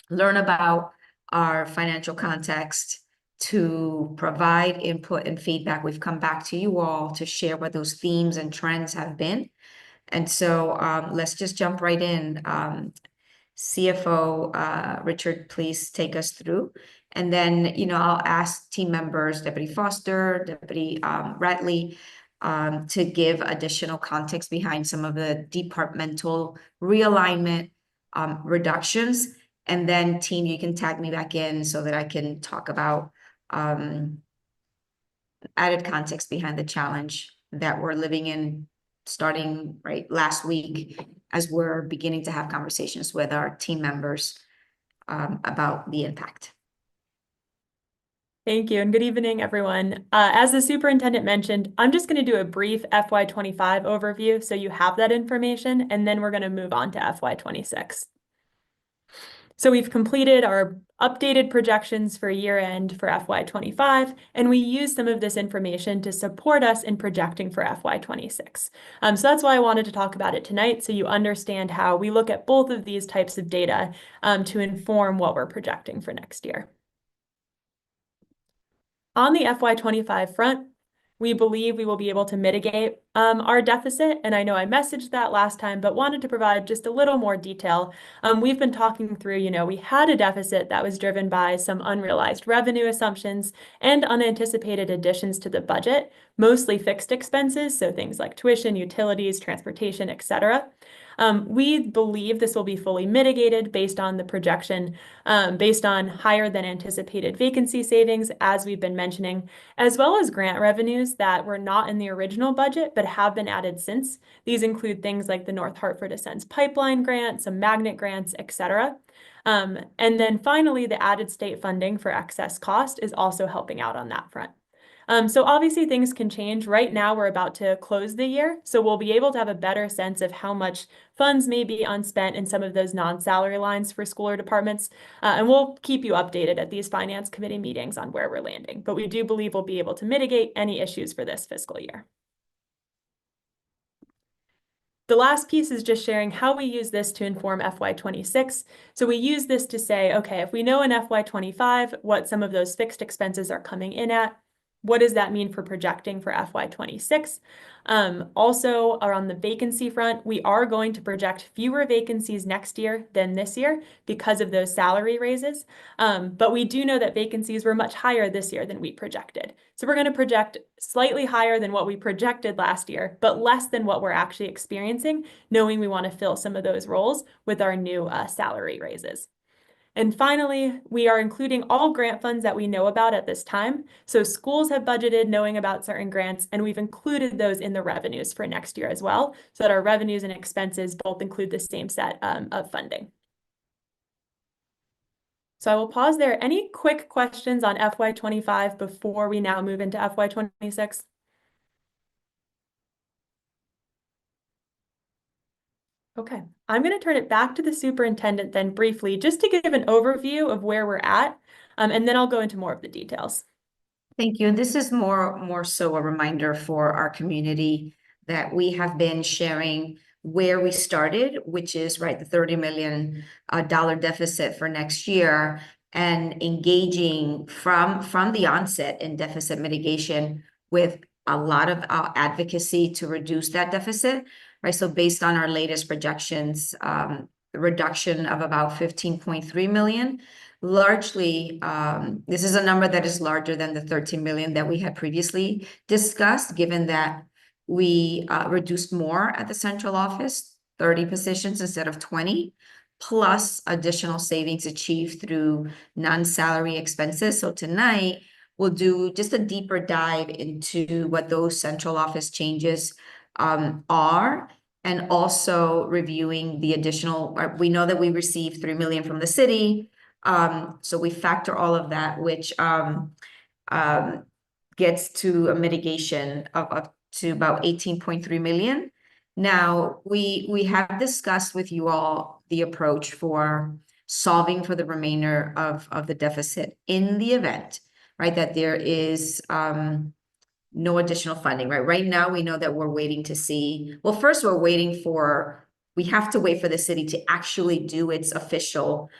learn about our financial context, to provide input and feedback. We've come back to you all to share what those themes and trends have been. And so let's just jump right in. CFO Richard, please take us through. And then, I'll ask team members, Deputy Foster, Deputy Ratley, to give additional context behind some of the departmental realignment reductions. And then team, you can tag me back in so that I can talk about added context behind the challenge that we're living in, starting right last week, as we're beginning to have conversations with our team members about the impact. Thank you, and good evening, everyone. As the superintendent mentioned, I'm just going to do a brief FY25 overview so you have that information, and then we're going to move on to FY26. So we've completed our updated projections for year end for FY25, and we use some of this information to support us in projecting for FY26. So that's why I wanted to talk about it tonight, so you understand how we look at both of these types of data to inform what we're projecting for next year. On the FY25 front, we believe we will be able to mitigate our deficit, and I know I messaged that last time, but wanted to provide just a little more detail. We've been talking through, we had a deficit that was driven by some unrealized revenue assumptions and unanticipated additions to the budget, mostly fixed expenses, so things like tuition, utilities, transportation, etc. We believe this will be fully mitigated based on the projection, based on higher than anticipated vacancy savings, as we've been mentioning, as well as grant revenues that were not in the original budget, but have been added since. These include things like the North Hartford Ascends Pipeline grant, some magnet grants, etc. And then finally, the added state funding for excess cost is also helping out on that front. So obviously things can change. Right now, we're about to close the year, so we'll be able to have a better sense of how much funds may be unspent in some of those non-salary lines for school or departments. And we'll keep you updated at these finance committee meetings on where we're landing. But we do believe we'll be able to mitigate any issues for this fiscal year. The last piece is just sharing how we use this to inform FY26. So we use this to say, okay, if we know in FY25 what some of those fixed expenses are coming in at, what does that mean for projecting for FY26? Also, on the vacancy front, we are going to project fewer vacancies next year than this year because of those salary raises. But we do know that vacancies were much higher this year than we projected. So we're going to project slightly higher than what we projected last year, but less than what we're actually experiencing, knowing we want to fill some of those roles with our new salary raises. And finally, we are including all grant funds that we know about at this time. So schools have budgeted knowing about certain grants, and we've included those in the revenues for next year as well, so that our revenues and expenses both include the same set of funding. So I will pause there. Any quick questions on FY25 before we now move into FY26? Okay, I'm going to turn it back to the superintendent then briefly, just to give an overview of where we're at, and then I'll go into more of the details. Thank you. And this is more so a reminder for our community that we have been sharing where we started, which is the $30 million deficit for next year, and engaging from the onset in deficit mitigation with a lot of advocacy to reduce that deficit. So based on our latest projections, the reduction of about 15.3 million, largely, this is a number that is larger than the 13 million that we had previously discussed, given that we reduced more at the central office, 30 positions instead of 20, plus additional savings achieved through non-salary expenses. So tonight, we'll do just a deeper dive into what those central office changes are, and also reviewing the additional, we know that we received 3 million from the city. So we factor all of that, which gets to a mitigation of up to about 18.3 million. Now, we have discussed with you all the approach for solving for the remainder of the deficit in the event, that there is no additional funding, Right now, we know that we're waiting to see, well, first we have to wait for the city to actually do its official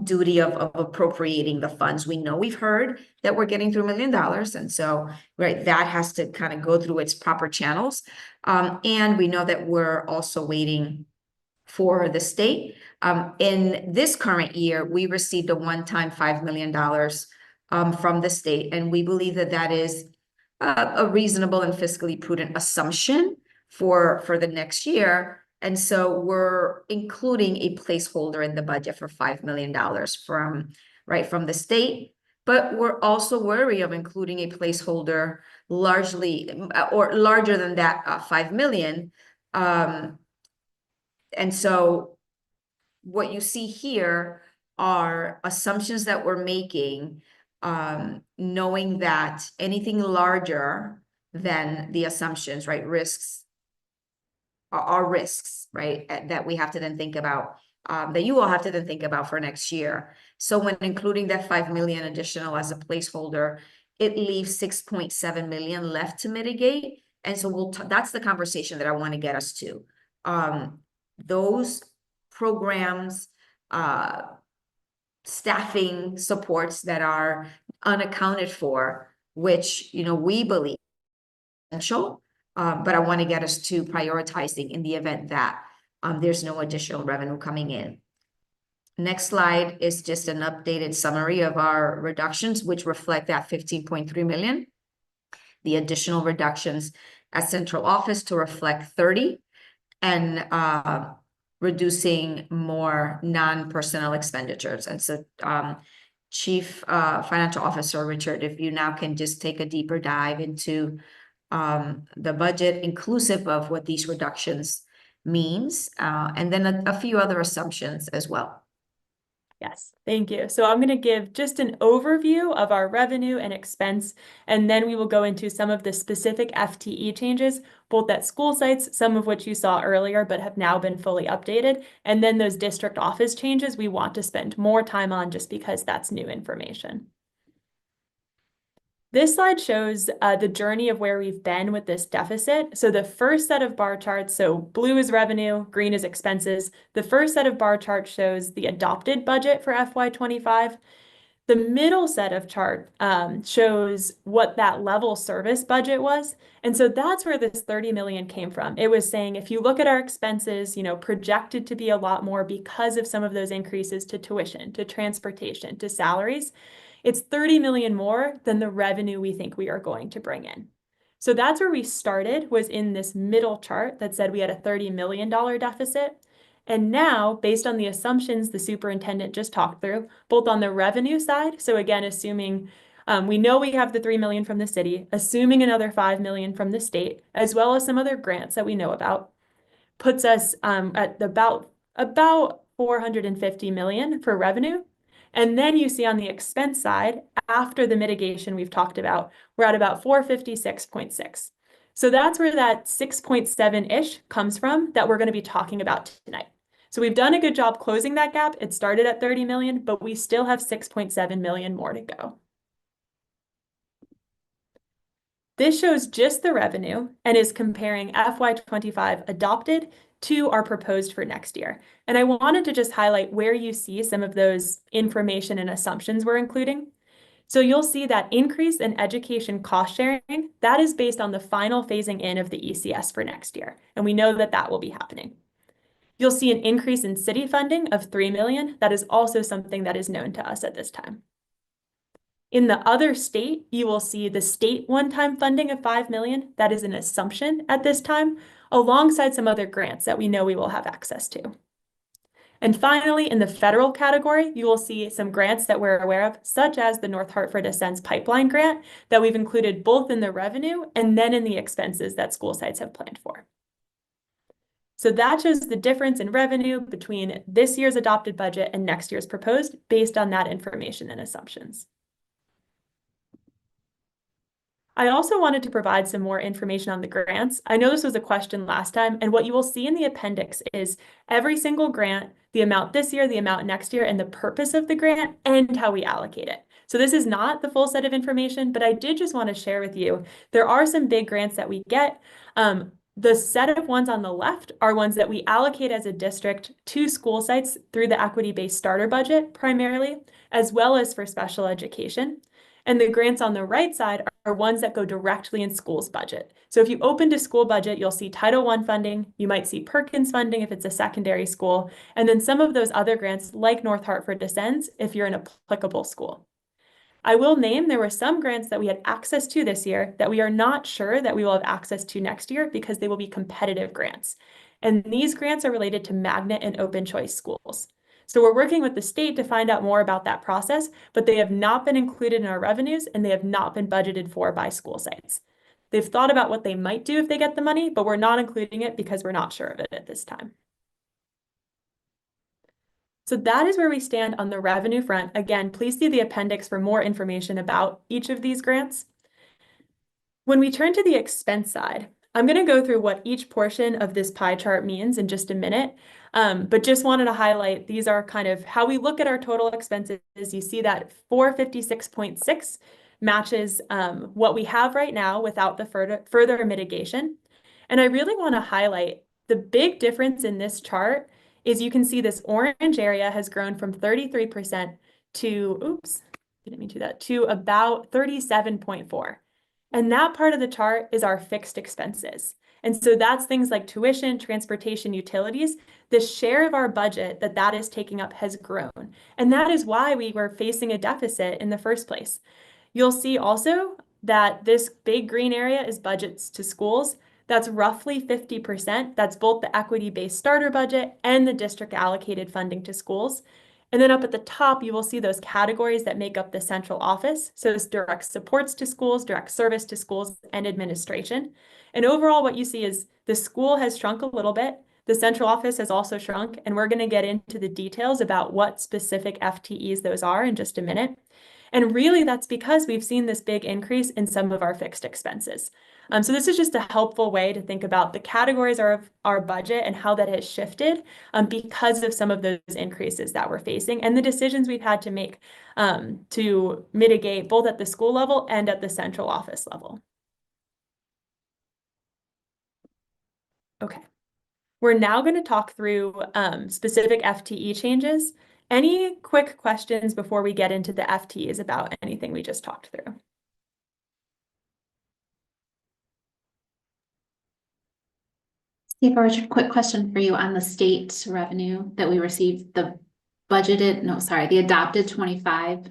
duty of appropriating the funds. We know we've heard that we're getting $3 million. And so, that has to kind of go through its proper channels. And we know that we're also waiting for the state. In this current year, we received a one-time $5 million from the state. And we believe that that is a reasonable and fiscally prudent assumption for the next year. And so we're including a placeholder in the budget for $5 million from the state. But we're also wary of including a placeholder largely or larger than that 5 million. And so what you see here are assumptions that we're making, knowing that anything larger than the assumptions, risks are risks, that we have to then think about that you all have to then think about for next year. So when including that 5 million additional as a placeholder, it leaves 6.7 million left to mitigate. And so that's the conversation that I want to get us to. Those programs, staffing supports that are unaccounted for, which, you know, we believe essential, but I want to get us to prioritizing in the event that there's no additional revenue coming in. Next slide is just an updated summary of our reductions, which reflect that 15.3 million. The additional reductions at central office to reflect 30, and reducing more non-personnel expenditures. And so Chief Financial Officer Richard, if you now can just take a deeper dive into the budget inclusive of what these reductions means, and then a few other assumptions as well. Yes, thank you. So I'm going to give just an overview of our revenue and expense, and then we will go into some of the specific FTE changes, both at school sites, some of which you saw earlier but have now been fully updated, and then those district office changes we want to spend more time on just because that's new information. This slide shows the journey of where we've been with this deficit. So the first set of bar charts, so blue is revenue, green is expenses. The first set of bar charts shows the adopted budget for FY25. The middle set of chart shows what that level service budget was. And so that's where this 30 million came from. It was saying, if you look at our expenses, you know, projected to be a lot more because of some of those increases to tuition, to transportation, to salaries, it's 30 million more than the revenue we think we are going to bring in. So that's where we started, was in this middle chart that said we had a $30 million deficit. And now, based on the assumptions the superintendent just talked through, both on the revenue side, so again, assuming we know we have the 3 million from the city, assuming another 5 million from the state, as well as some other grants that we know about, puts us at about 450 million for revenue. And then you see on the expense side, after the mitigation we've talked about, we're at about 456.6. So that's where that 6.7-ish comes from that we're going to be talking about tonight. So we've done a good job closing that gap. It started at 30 million, but we still have 6.7 million more to go. This shows just the revenue and is comparing FY25 adopted to our proposed for next year. And I wanted to just highlight where you see some of those information and assumptions we're including. So you'll see that increase in education cost sharing, that is based on the final phasing in of the ECS for next year. And we know that that will be happening. You'll see an increase in city funding of 3 million. That is also something that is known to us at this time. In the other state, you will see the state one-time funding of 5 million. That is an assumption at this time, alongside some other grants that we know we will have access to. And finally, in the federal category, you will see some grants that we're aware of, such as the North Hartford Ascends Pipeline Grant that we've included both in the revenue and then in the expenses that school sites have planned for. So that shows the difference in revenue between this year's adopted budget and next year's proposed based on that information and assumptions. I also wanted to provide some more information on the grants. I know this was a question last time, and what you will see in the appendix is every single grant, the amount this year, the amount next year, and the purpose of the grant and how we allocate it. So this is not the full set of information, but I did just want to share with you, there are some big grants that we get. The set of ones on the left are ones that we allocate as a district to school sites through the equity-based starter budget primarily, as well as for special education. And the grants on the right side are ones that go directly in school's budget. So if you open to school budget, you'll see Title I funding, you might see Perkins funding if it's a secondary school, and then some of those other grants like North Hartford Ascends if you're an applicable school. I will name there were some grants that we had access to this year that we are not sure that we will have access to next year because they will be competitive grants. And these grants are related to magnet and open choice schools. So we're working with the state to find out more about that process, but they have not been included in our revenues and they have not been budgeted for by school sites. They've thought about what they might do if they get the money, but we're not including it because we're not sure of it at this time. So that is where we stand on the revenue front. Again, please see the appendix for more information about each of these grants. When we turn to the expense side, I'm going to go through what each portion of this pie chart means in just a minute, but just wanted to highlight these are kind of how we look at our total expenses. You see that 456.6 matches what we have right now without the further mitigation. And I really want to highlight the big difference in this chart is you can see this orange area has grown from 33% to, oops, didn't mean to do that, to about 37.4. And that part of the chart is our fixed expenses. And so that's things like tuition, transportation, utilities. The share of our budget that is taking up has grown. And that is why we were facing a deficit in the first place. You'll see also that this big green area is budgets to schools. That's roughly 50%. That's both the equity-based starter budget and the district allocated funding to schools. And then up at the top, you will see those categories that make up the central office. So it's direct supports to schools, direct service to schools, and administration. And overall, what you see is the school has shrunk a little bit. The central office has also shrunk, and we're going to get into the details about what specific FTEs those are in just a minute. And really, that's because we've seen this big increase in some of our fixed expenses. So this is just a helpful way to think about the categories of our budget and how that has shifted because of some of those increases that we're facing and the decisions we've had to make to mitigate both at the school level and at the central office level. Okay, we're now going to talk through specific FTE changes. Any quick questions before we get into the FTEs about anything we just talked through? Steve, Richard, quick question for you on the state revenue that we received, the adopted 25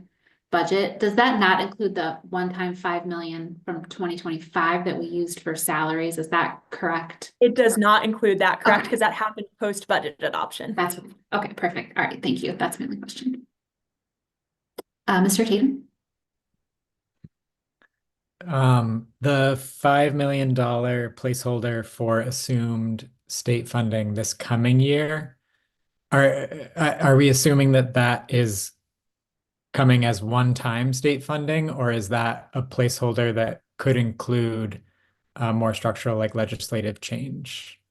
budget. Does that not include the one-time 5 million from 2025 that we used for salaries? Is that correct? It does not include that, correct? Because that happened post-budget adoption. That's okay, perfect. All right, thank you. That's my only question. Mr. Tatum? The $5 million placeholder for assumed state funding this coming year, are we assuming that is coming as one-time state funding, or is that a placeholder that could include more structural, like legislative change?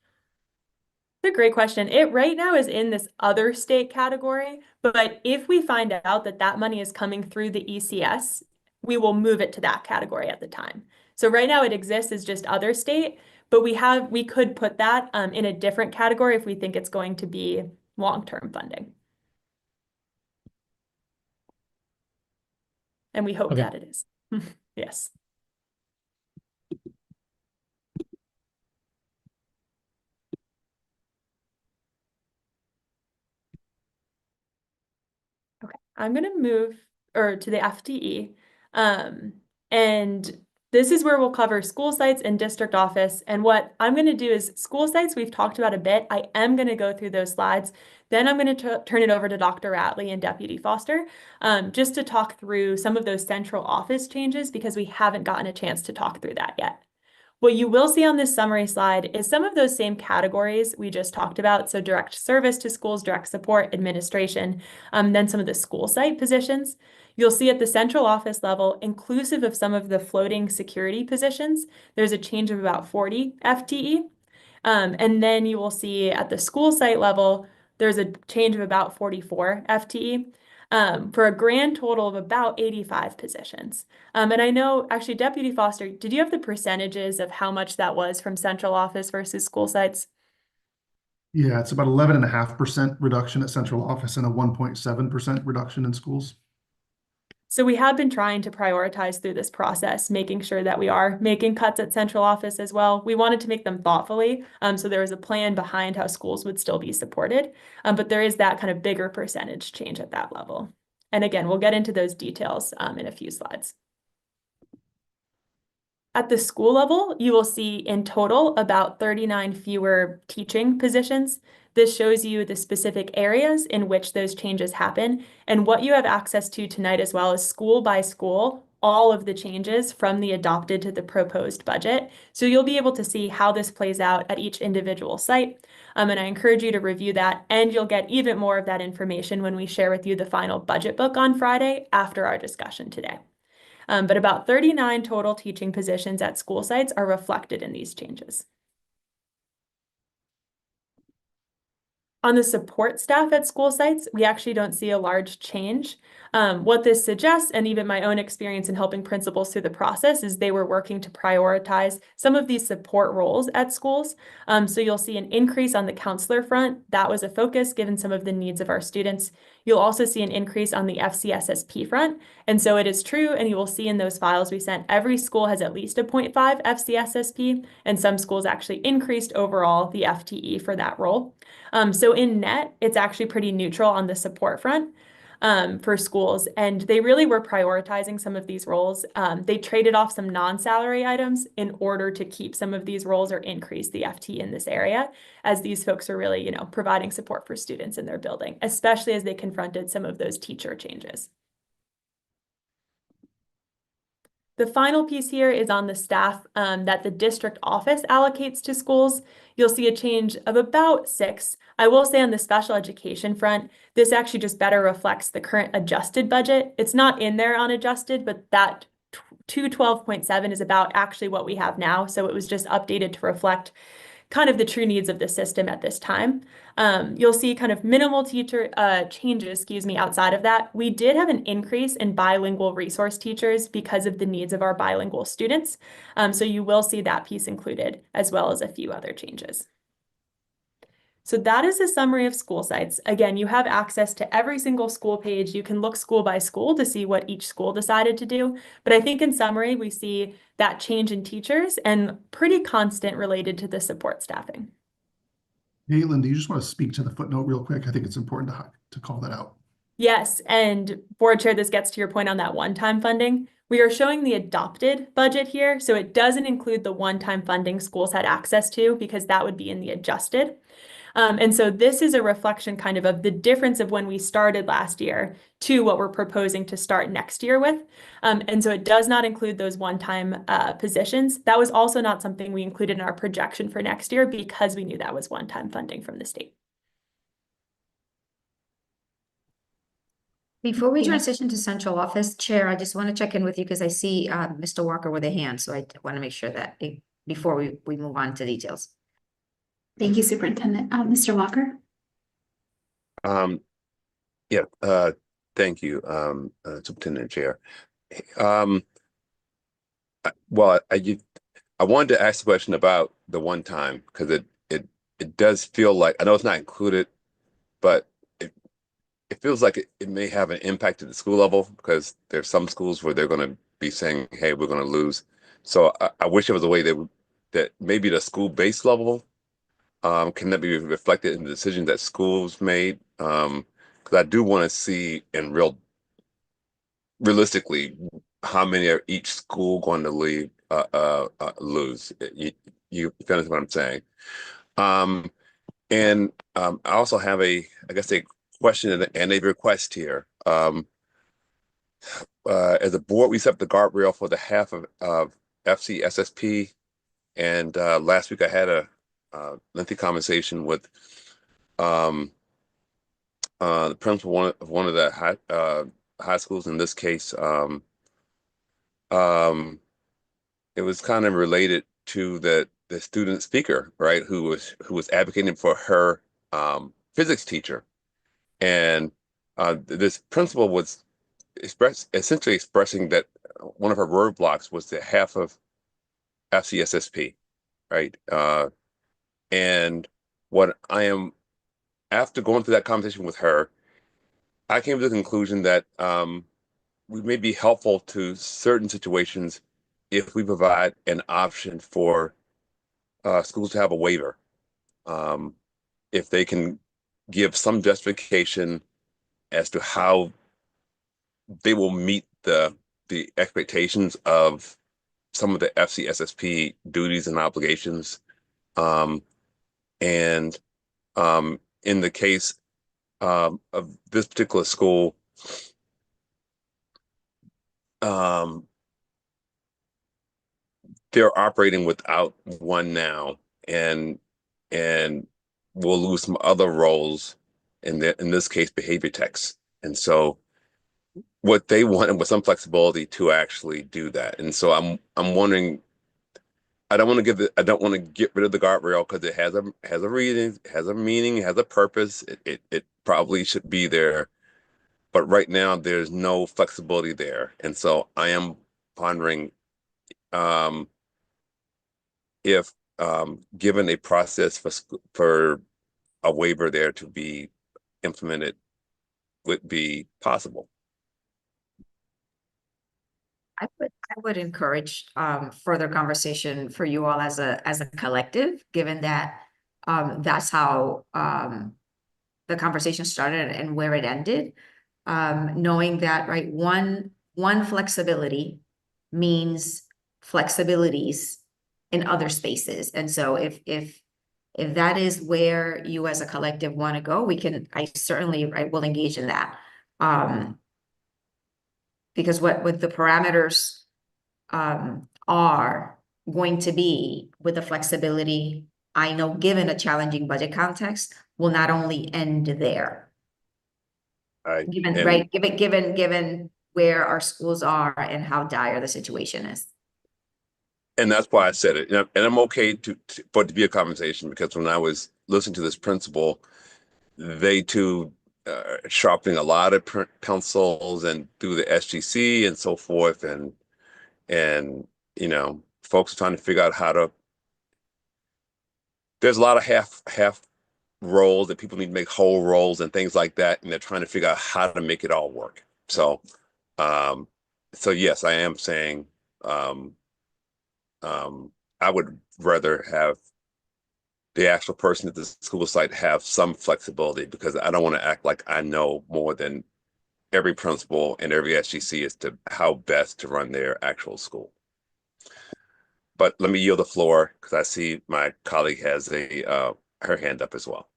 It's a great question. It right now is in this other state category, but if we find out that money is coming through the ECS, we will move it to that category at the time. So right now it exists as just other state, but we could put that in a different category if we think it's going to be long-term funding. And we hope that it is. Yes. Okay, I'm going to move to the FTE. And this is where we'll cover school sites and district office. And what I'm going to do is school sites we've talked about a bit. I am going to go through those slides. Then I'm going to turn it over to Dr. Ratley and Deputy Foster just to talk through some of those central office changes because we haven't gotten a chance to talk through that yet. What you will see on this summary slide is some of those same categories we just talked about. So direct service to schools, direct support, administration, then some of the school site positions. You'll see at the central office level, inclusive of some of the floating security positions, there's a change of about 40 FTE. And then you will see at the school site level, there's a change of about 44 FTE. For a grand total of about 85 positions. And I know, actually, Deputy Foster, did you have the percentages of how much that was from central office versus school sites? Yeah, it's about 11.5% reduction at central office and a 1.7% reduction in schools. So we have been trying to prioritize through this process, making sure that we are making cuts at central office as well. We wanted to make them thoughtfully. So there was a plan behind how schools would still be supported. But there is that kind of bigger percentage change at that level. And again, we'll get into those details in a few slides. At the school level, you will see in total about 39 fewer teaching positions. This shows you the specific areas in which those changes happen. And what you have access to tonight as well is school by school, all of the changes from the adopted to the proposed budget. So you'll be able to see how this plays out at each individual site. And I encourage you to review that, and you'll get even more of that information when we share with you the final budget book on Friday after our discussion today. but about 39 total teaching positions at school sites are reflected in these changes. On the support staff at school sites, we actually don't see a large change. What this suggests, and even my own experience in helping principals through the process, is they were working to prioritize some of these support roles at schools. So you'll see an increase on the counselor front. That was a focus given some of the needs of our students. You'll also see an increase on the FCSSP front. And so it is true, and you will see in those files we sent, every school has at least a 0.5 FCSSP, and some schools actually increased overall the FTE for that role. So in net, it's actually pretty neutral on the support front for schools, and they really were prioritizing some of these roles. They traded off some non-salary items in order to keep some of these roles or increase the FTE in this area, as these folks are really, providing support for students in their building, especially as they confronted some of those teacher changes. The final piece here is on the staff that the district office allocates to schools. You'll see a change of about 6. I will say on the special education front, this actually just better reflects the current adjusted budget. It's not in there unadjusted, but that 212.7 is about actually what we have now. So it was just updated to reflect kind of the true needs of the system at this time. You'll see kind of minimal teacher changes, outside of that. We did have an increase in bilingual resource teachers because of the needs of our bilingual students. So you will see that piece included, as well as a few other changes. So that is a summary of school sites. Again, you have access to every single school page. You can look school by school to see what each school decided to do. But I think in summary, we see that change in teachers and pretty constant related to the support staffing. Caitlin, do you just want to speak to the footnote real quick? I think it's important to call that out. Yes, and board chair, this gets to your point on that one-time funding. We are showing the adopted budget here, so it doesn't include the one-time funding schools had access to, because that would be in the adjusted. And so this is a reflection kind of the difference of when we started last year to what we're proposing to start next year with. And so it does not include those one-time positions. That was also not something we included in our projection for next year because we knew that was one-time funding from the state. Before we transition to central office, Chair, I just want to check in with you because I see Mr. Walker with a hand. So I want to make sure that before we move on to details. Thank you, Superintendent. Mr. Walker? Thank you, Superintendent Chair. Well, I wanted to ask a question about the one time, because it does feel like, I know it's not included, but it feels like it may have an impact at the school level, because there's some schools where they're going to be saying, hey, we're going to lose. So I wish there was a way that maybe the school-based level can that be reflected in the decision that schools made? Because I do want to see realistically, how many are each school going to lose? You understand what I'm saying? And I also have a question and a request here. As a board, we set up the guardrail for the half of FCSSP, and last week I had a lengthy conversation with the principal of one of the high schools. In this case, it was kind of related to the student speaker, right, who was advocating for her physics teacher, and this principal was essentially expressing that one of her roadblocks was the half of FCSSP, right? And after going through that conversation with her, I came to the conclusion that we may be helpful to certain situations if we provide an option for schools to have a waiver. If they can give some justification as to how they will meet the expectations of some of the FCSSP duties and obligations. And in the case of this particular school, they're operating without one now, and we'll lose some other roles, in this case, behavior techs. And so what they wanted was some flexibility to actually do that. And so I'm wondering, I don't want to get rid of the guardrail because it has a reason, has a meaning, has a purpose. It probably should be there. But right now there's no flexibility there. And so I am pondering if given a process for a waiver there to be implemented would be possible. I would encourage further conversation for you all as a collective, given that that's how the conversation started and where it ended. Knowing that, right, one flexibility means flexibilities in other spaces. And so if that is where you as a collective want to go, I certainly will engage in that. Because what the parameters are going to be with the flexibility, I know given a challenging budget context, will not only end there. Given where our schools are and how dire the situation is. And that's why I said it. And I'm okay for it to be a conversation, because when I was listening to this principal, they too sharpening a lot of pencils and through the SGC and so forth, and you know, folks trying to figure out how to. There's a lot of half roles that people need to make whole roles and things like that, and they're trying to figure out how to make it all work. So, so yes, I am saying, I would rather have the actual person at the school site have some flexibility, because I don't want to act like I know more than every principal and every SGC as to how best to run their actual school. But let me yield the floor, because I see my colleague has her hand up as well.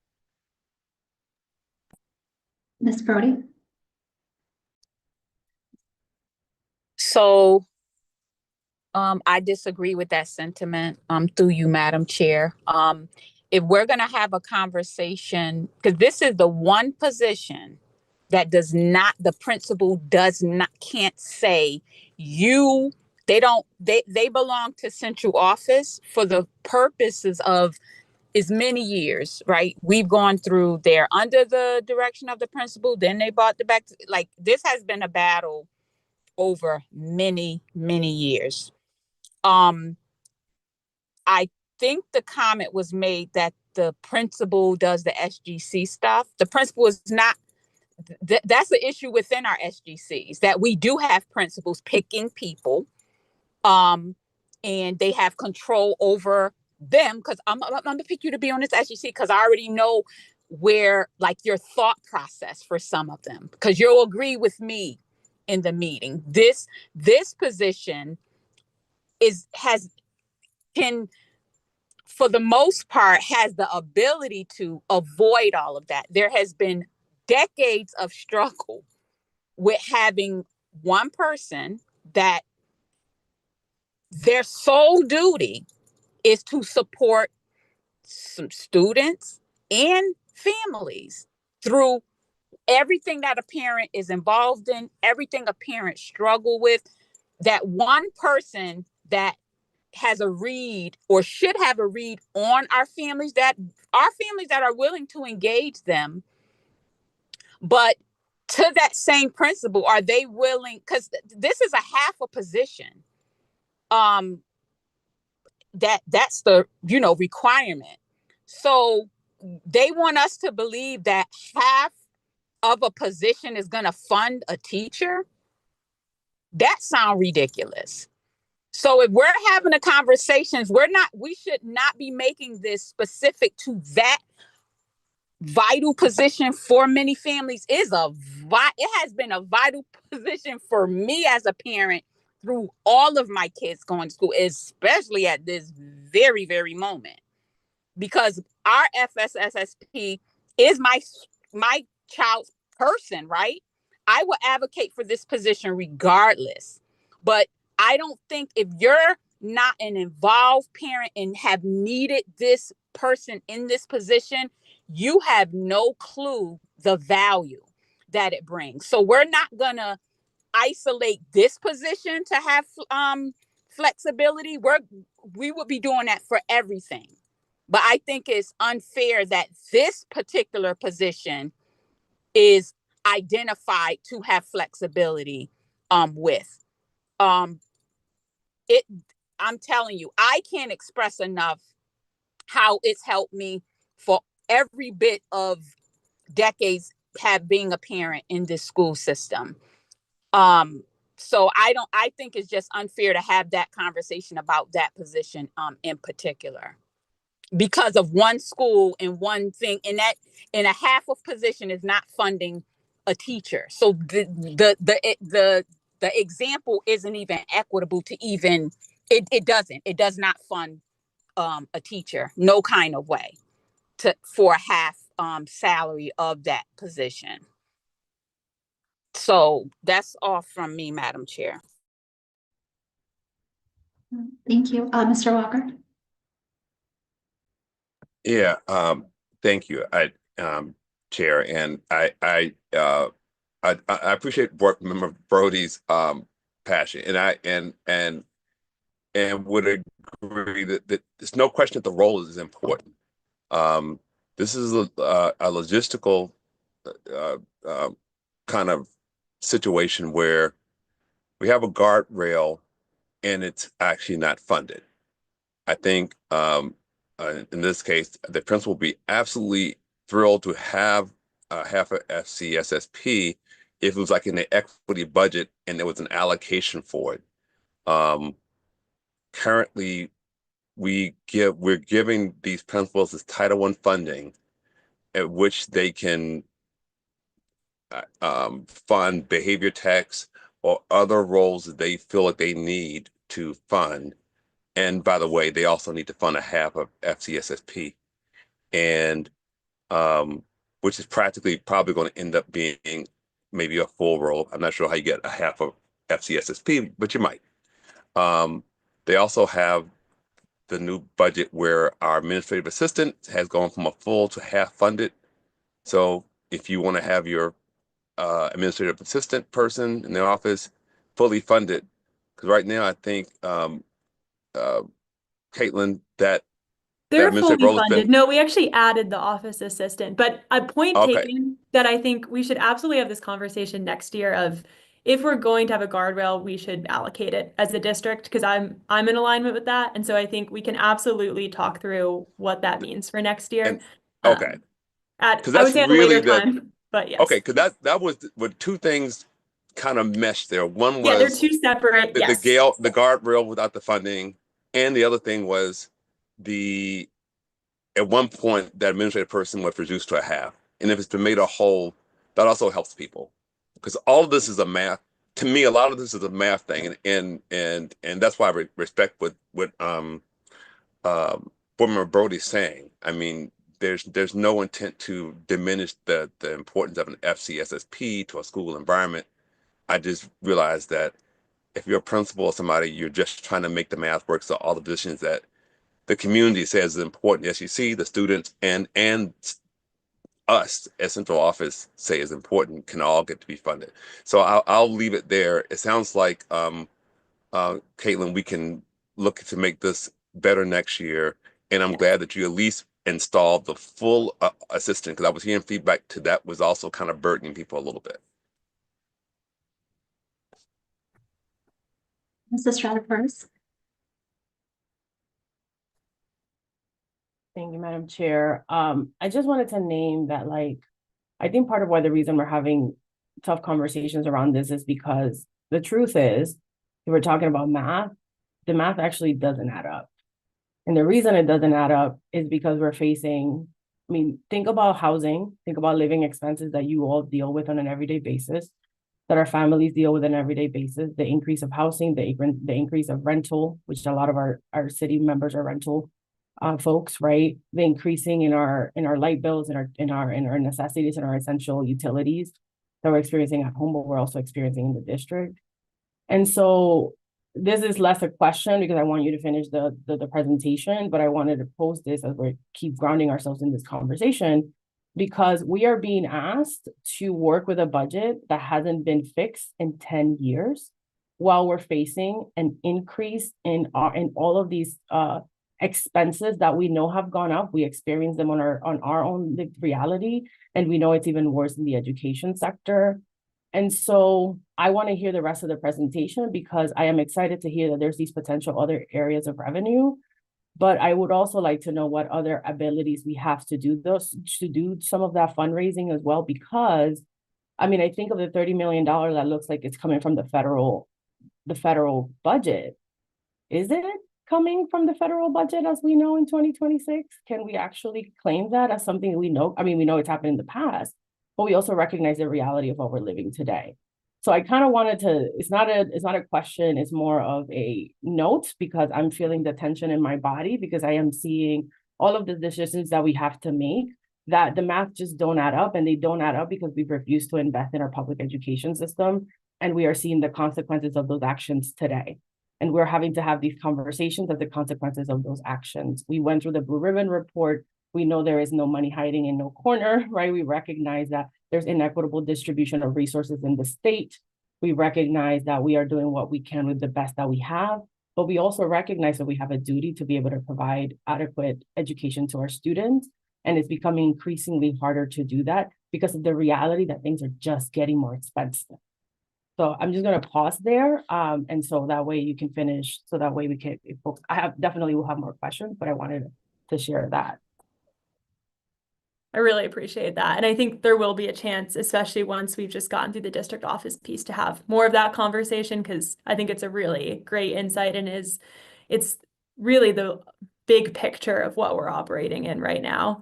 Ms. Brody? So I disagree with that sentiment through you, Madam Chair. If we're going to have a conversation, because this is the one position that the principal can't say they belong to central office for the purposes of is many years, right? We've gone through there under the direction of the principal, then they brought it back. Like, this has been a battle over many, many years. I think the comment was made that the principal does the SGC stuff. The principal is not, that's the issue within our SGCs, that we do have principals picking people, and they have control over them. Because I'm gonna pick you to be on this SGC because I already know where, like, your thought process for some of them, because you'll agree with me in the meeting. This position can, for the most part, has the ability to avoid all of that. There has been decades of struggle with having one person that their sole duty is to support some students and families through everything that a parent is involved in, everything a parent struggle with. That one person that has a read, or should have a read, on our families that are willing to engage them. But to that same principle, are they willing? Because this is a half a position. That's the requirement. So they want us to believe that half of a position is going to fund a teacher. That sounds ridiculous. So if we're having a conversations, we should not be making this specific to that vital position for many families. It has been a vital position for me as a parent through all of my kids going to school, especially at this very, very moment, because our FSSSP is my child's person, right? I will advocate for this position regardless, but I don't think, if you're not an involved parent and have needed this person in this position, you have no clue the value that it brings. So we're not gonna isolate this position to have flexibility, we would be doing that for everything. But I think it's unfair that this particular position is identified to have flexibility with. I'm telling you, I can't express enough how it's helped me for every bit of decades have being a parent in this school system. So I think it's just unfair to have that conversation about that position in particular, because of one school and one thing, and that in a half of position is not funding a teacher. So the example isn't even equitable to even, it does not fund a teacher, no kind of way, for a half salary of that position. So that's all from me, Madam Chair. Thank you. Mr. Walker? Yeah, thank you, Chair, and I appreciate Board Member Brody's passion, and would agree that there's no question that the role is important. This is a logistical kind of situation where we have a guardrail and it's actually not funded. I think in this case, the principal will be absolutely thrilled to have half a FCSSP if it was like in the equity budget and there was an allocation for it. Currently, we're giving these principals this Title I funding at which they can fund behavior techs or other roles that they feel like they need to fund. And by the way, they also need to fund a half of FCSSP, and which is practically probably going to end up being maybe a full role. I'm not sure how you get a half of FCSSP, but you might. They also have the new budget where our administrative assistant has gone from a full to half funded. So if you want to have your administrative assistant person in the office fully funded, because right now I think Caitlin, that They're administrative fully role has funded. been No, we actually added the office assistant, but a point okay. taken that I think we should absolutely have this conversation next year of if we're going to have a guardrail, we should allocate it as a district, because I'm in alignment with that. And so I think we can absolutely talk through what that means for next year. And okay, I because would that's say at a really later time, but yes. okay, because that was with two things kind of meshed there. One Yeah, they're was two separate. the Yes. the guardrail without the funding, and the other thing was at one point that administrative person was reduced to a half, and if it's been made a whole, that also helps people, because all of this is a math. To me, a lot of this is a math thing, and that's why I respect what Board Member Brody's saying. I mean, there's no intent to diminish the importance of an FCSSP to a school environment. I just realized that if you're a principal or somebody, you're just trying to make the math work. So all the positions that the community says is important, the SEC, the students, and us as central office say is important, can all get to be funded. So I'll leave it there. It sounds like Caitlin, we can look to make this better next year, and I'm glad that you at least installed the full assistant, because I was hearing feedback to that was also kind of burdening people a little bit. Mrs. Strader first. Thank you, Madam Chair. I just wanted to name that, like, I think part of why the reason we're having tough conversations around this is because the truth is, if we're talking about math, the math actually doesn't add up. And the reason it doesn't add up is because we're facing, I mean, think about housing, think about living expenses that you all deal with on an everyday basis, that our families deal with on an everyday basis, the increase of housing, the increase of rental, which a lot of our city members are rental folks, right? The increasing in our light bills, in our necessities and our essential utilities that we're experiencing at home, but we're also experiencing in the district. And so this is less a question because I want you to finish the presentation, but I wanted to pose this as we keep grounding ourselves in this conversation, because we are being asked to work with a budget that hasn't been fixed in 10 years while we're facing an increase in all of these expenses that we know have gone up. We experience them on our own lived reality, and we know it's even worse in the education sector. And so I want to hear the rest of the presentation because I am excited to hear that there's these potential other areas of revenue. But I would also like to know what other abilities we have to do some of that fundraising as well, because I mean, I think of the $30 million that looks like it's coming from the federal budget. Is it coming from the federal budget as we know in 2026? Can we actually claim that as something we know? I mean, we know it's happened in the past, but we also recognize the reality of what we're living today. So I kind of wanted to, it's not a question, it's more of a note, because I'm feeling the tension in my body because I am seeing all of the decisions that we have to make, that the math just don't add up, and they don't add up because we've refused to invest in our public education system. And we are seeing the consequences of those actions today. And we're having to have these conversations of the consequences of those actions. We went through the Blue Ribbon report. We know there is no money hiding in no corner, right? We recognize that there's inequitable distribution of resources in the state. We recognize that we are doing what we can with the best that we have, but we also recognize that we have a duty to be able to provide adequate education to our students. And it's becoming increasingly harder to do that because of the reality that things are just getting more expensive. So I'm just going to pause there. And so that way you can finish. So that way we can, definitely will have more questions, but I wanted to share that. I really appreciate that. And I think there will be a chance, especially once we've just gotten through the district office piece, to have more of that conversation, because I think it's a really great insight and it's really the big picture of what we're operating in right now.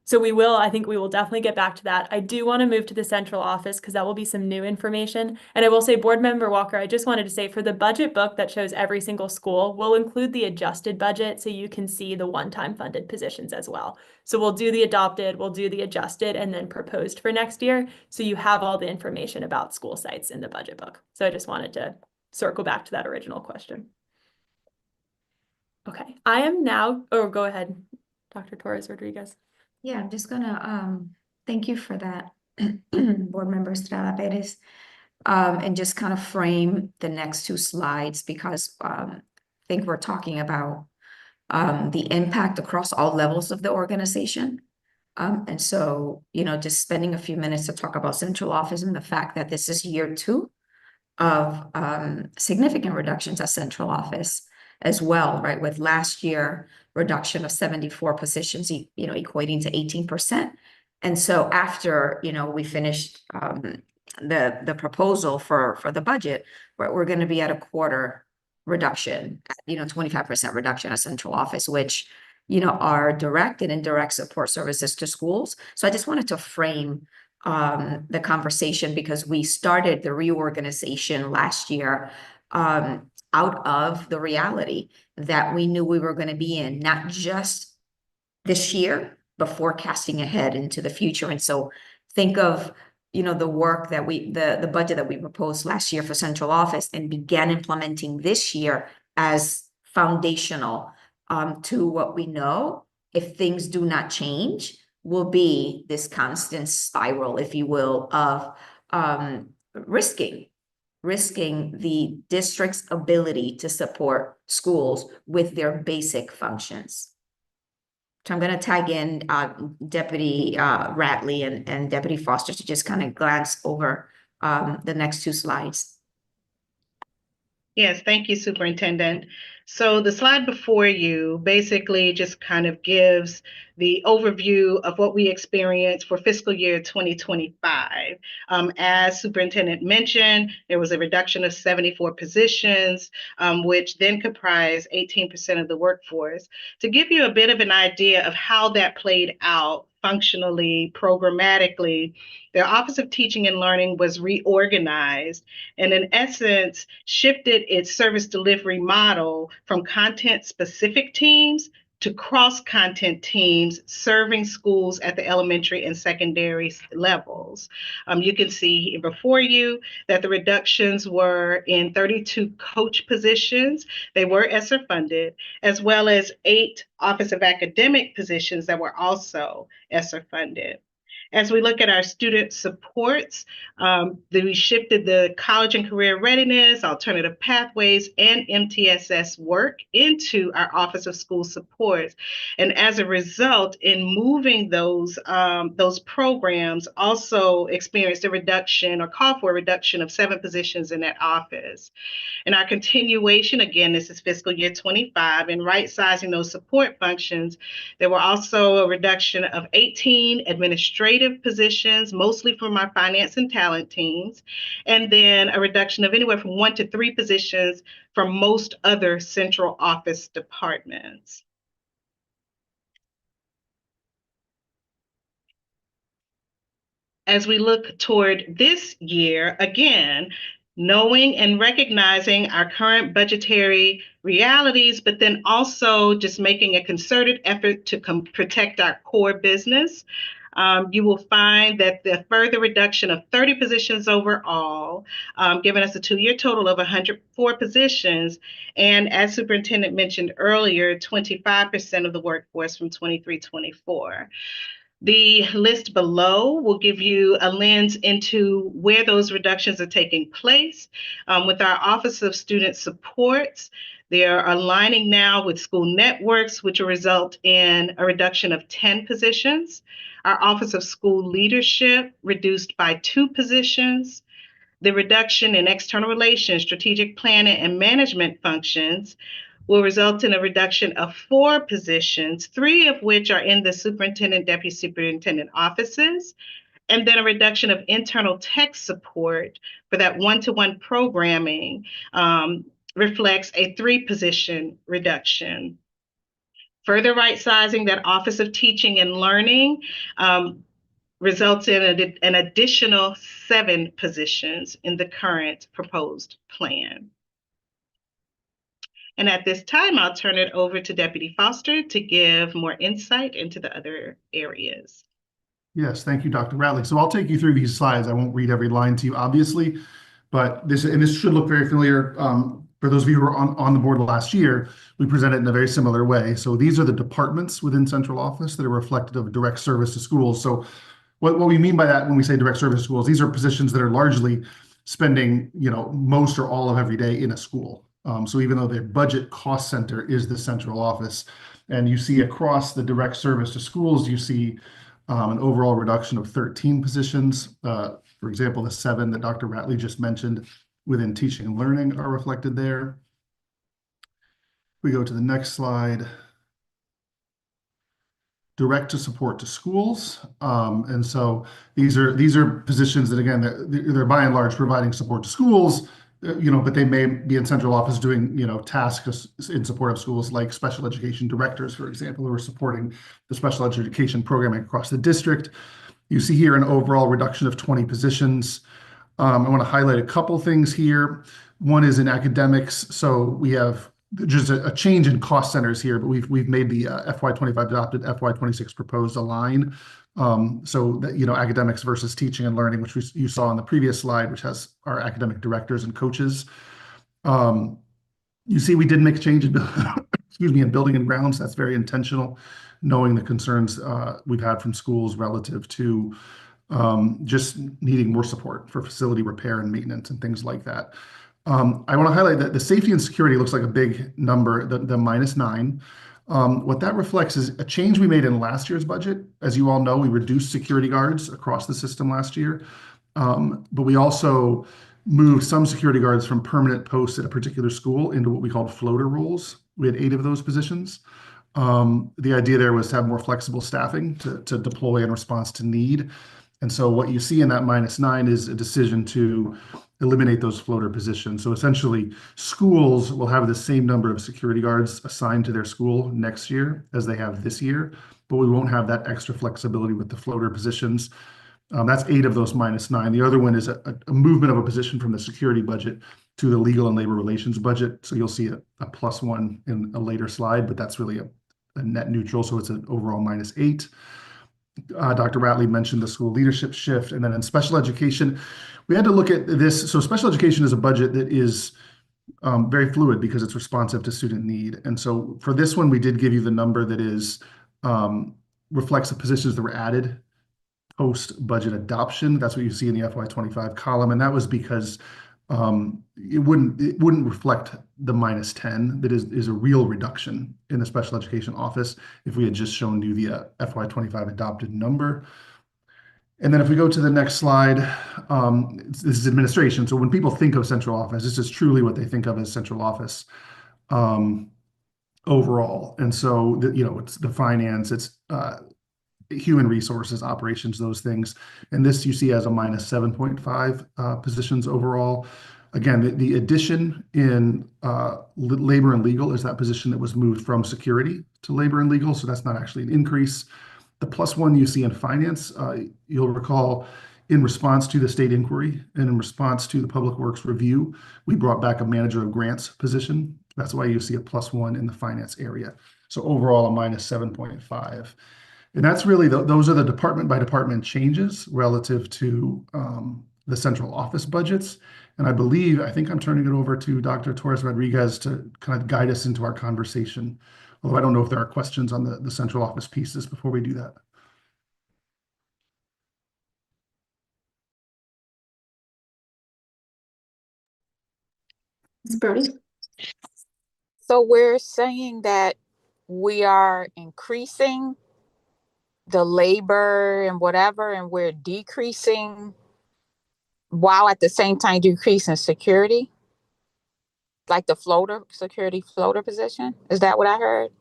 So I think we will definitely get back to that. I do want to move to the central office because that will be some new information. And I will say, Board Member Walker, I just wanted to say for the budget book that shows every single school, we'll include the adjusted budget so you can see the one-time funded positions as well. So we'll do the adopted, we'll do the adjusted, and then proposed for next year. So you have all the information about school sites in the budget book. So I just wanted to circle back to that original question. Okay, I am now, go ahead, Dr. Torres Rodriguez. Yeah, I'm just gonna thank you for that, Board Member Estrada Perez, and just kind of frame the next two slides because I think we're talking about the impact across all levels of the organization. And so, just spending a few minutes to talk about central office and the fact that this is year 2 of significant reductions at central office as well, right? With last year reduction of 74 positions, equating to 18%. And so after, we finished the proposal for the budget, we're going to be at a quarter reduction, 25% reduction at central office, which, are direct and indirect support services to schools. So I just wanted to frame the conversation because we started the reorganization last year out of the reality that we knew we were going to be in, not just this year, but forecasting ahead into the future. And so think of, the work that the budget that we proposed last year for central office and began implementing this year as foundational to what we know, if things do not change, will be this constant spiral, if you will, of risking the district's ability to support schools with their basic functions. So I'm going to tag in Deputy Ratley and Deputy Foster to just kind of glance over the next two slides. Yes, thank you, Superintendent. So the slide before you basically just kind of gives the overview of what we experienced for fiscal year 2025. As Superintendent mentioned, there was a reduction of 74 positions, which then comprised 18% of the workforce. To give you a bit of an idea of how that played out functionally, programmatically, their Office of Teaching and Learning was reorganized and in essence shifted its service delivery model from content-specific teams to cross-content teams serving schools at the elementary and secondary levels. You can see here before you that the reductions were in 32 coach positions. They were ESSER funded, as well as 8 Office of Academic positions that were also ESSER funded. As we look at our student supports, we shifted the college and career readiness, alternative pathways, and MTSS work into our Office of School Supports. And as a result, in moving those programs, also experienced a reduction or called for a reduction of 7 positions in that office. In our continuation, again, this is fiscal year 25, and right-sizing those support functions, there were also a reduction of 18 administrative positions, mostly from our finance and talent teams, and then a reduction of anywhere from 1 to 3 positions from most other central office departments. As we look toward this year, again, knowing and recognizing our current budgetary realities, but then also just making a concerted effort to protect our core business. You will find that the further reduction of 30 positions overall, giving us a 2-year total of 104 positions. And as Superintendent mentioned earlier, 25% of the workforce from 23-24. The list below will give you a lens into where those reductions are taking place. With our Office of Student Supports, they are aligning now with school networks, which will result in a reduction of 10 positions. Our Office of School Leadership reduced by 2 positions. The reduction in external relations, strategic planning, and management functions will result in a reduction of 4 positions, 3 of which are in the superintendent, deputy superintendent offices, and then a reduction of internal tech support for that one-to-one programming reflects a 3-position reduction. Further right-sizing that Office of Teaching and Learning results in an additional 7 positions in the current proposed plan. And at this time, I'll turn it over to Deputy Foster to give more insight into the other areas. Yes, thank you, Dr. Ratliff. So I'll take you through these slides. I won't read every line to you, obviously, but this should look very familiar. For those of you who were on the board last year, we presented in a very similar way. So these are the departments within central office that are reflective of direct service to schools. So what we mean by that when we say direct service to schools, these are positions that are largely spending, most or all of every day in a school. So even though their budget cost center is the central office, and you see across the direct service to schools, you see an overall reduction of 13 positions. For example, the 7 that Dr. Ratliff just mentioned within teaching and learning are reflected there. We go to the next slide. Direct to support to schools. And so these are positions that, again, they're by and large providing support to schools, but they may be in central office doing, tasks in support of schools, like special education directors, for example, who are supporting the special education programming across the district. You see here an overall reduction of 20 positions. I want to highlight a couple things here. One is in academics. So we have just a change in cost centers here, but we've made the FY25 adopted, FY26 proposed align. So that, academics versus teaching and learning, which you saw on the previous slide, which has our academic directors and coaches. You see, we did make a change in, in building and grounds. That's very intentional, knowing the concerns we've had from schools relative to just needing more support for facility repair and maintenance and things like that. I want to highlight that the safety and security looks like a big number, the -9. What that reflects is a change we made in last year's budget. As you all know, we reduced security guards across the system last year, but we also moved some security guards from permanent posts at a particular school into what we called floater roles. We had 8 of those positions. The idea there was to have more flexible staffing to deploy in response to need. And so what you see in that -9 is a decision to eliminate those floater positions. So essentially, schools will have the same number of security guards assigned to their school next year as they have this year, but we won't have that extra flexibility with the floater positions. That's 8 of those -9. The other one is a movement of a position from the security budget to the legal and labor relations budget. So you'll see a +1 in a later slide, but that's really a net neutral, so it's an overall -8. Dr. Ratley mentioned the school leadership shift, and then in special education, we had to look at this. So special education is a budget that is very fluid because it's responsive to student need. And so for this one, we did give you the number that is reflects the positions that were added post-budget adoption. That's what you see in the FY25 column, and that was because it wouldn't reflect the -10 that is a real reduction in the special education office if we had just shown you the FY25 adopted number. And then if we go to the next slide, this is administration. So when people think of central office, this is truly what they think of as central office overall. And so it's the finance, it's human resources, operations, those things. And this you see as a -7.5 positions overall. Again, the addition in labor and legal is that position that was moved from security to labor and legal. So that's not actually an increase. The +1 you see in finance, you'll recall in response to the state inquiry and in response to the public works review, we brought back a manager of grants position. That's why you see a +1 in the finance area. So overall, a -7.5. And that's really, those are the department by department changes relative to the central office budgets. And I think I'm turning it over to Dr. Torres Rodriguez to kind of guide us into our conversation. Although I don't know if there are questions on the central office pieces before we do that. Ms. Brody? So we're saying that we are increasing the labor and whatever, and we're decreasing while at the same time decreasing security, like the security floater position. Is that what I heard?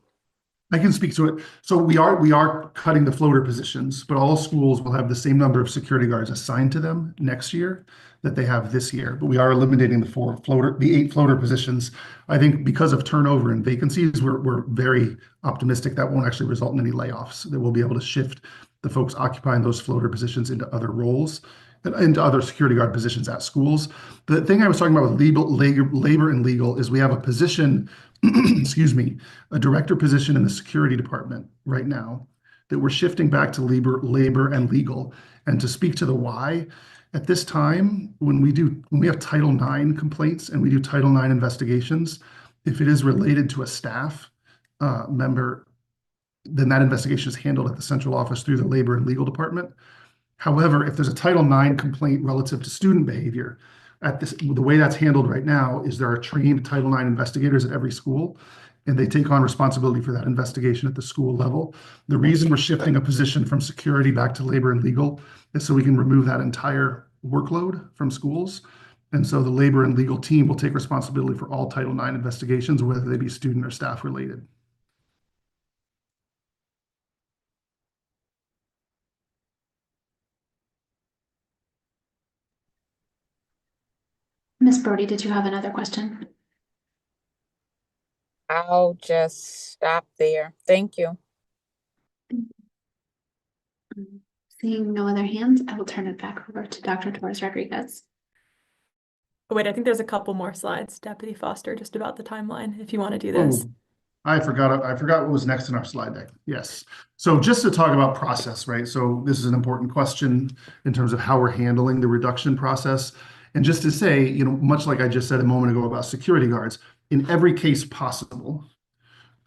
I can speak to it. So we are cutting the floater positions, but all schools will have the same number of security guards assigned to them next year that they have this year. But we are eliminating the 8 floater positions. I think because of turnover and vacancies, we're very optimistic that won't actually result in any layoffs. That we'll be able to shift the folks occupying those floater positions into other roles and into other security guard positions at schools. The thing I was talking about with labor and legal is we have a position, excuse me, a director position in the security department right now that we're shifting back to labor and legal. And to speak to the why, at this time, when we have Title IX complaints and we do Title IX investigations, if it is related to a staff member, then that investigation is handled at the central office through the labor and legal department. However, if there's a Title IX complaint relative to student behavior, the way that's handled right now is there are trained Title IX investigators at every school, and they take on responsibility for that investigation at the school level. The reason we're shifting a position from security back to labor and legal is so we can remove that entire workload from schools. And so the labor and legal team will take responsibility for all Title IX investigations, whether they be student or staff related. Ms. Brody, did you have another question? I'll just stop there. Thank you. Seeing no other hands, I will turn it back over to Dr. Torres Rodriguez. Oh, wait, I think there's a couple more slides, Deputy Foster, just about the timeline, if you want to do this. Oh, I forgot what was next in our slide deck. Yes. So just to talk about process, right? So this is an important question in terms of how we're handling the reduction process. And just to say, much like I just said a moment ago about security guards, in every case possible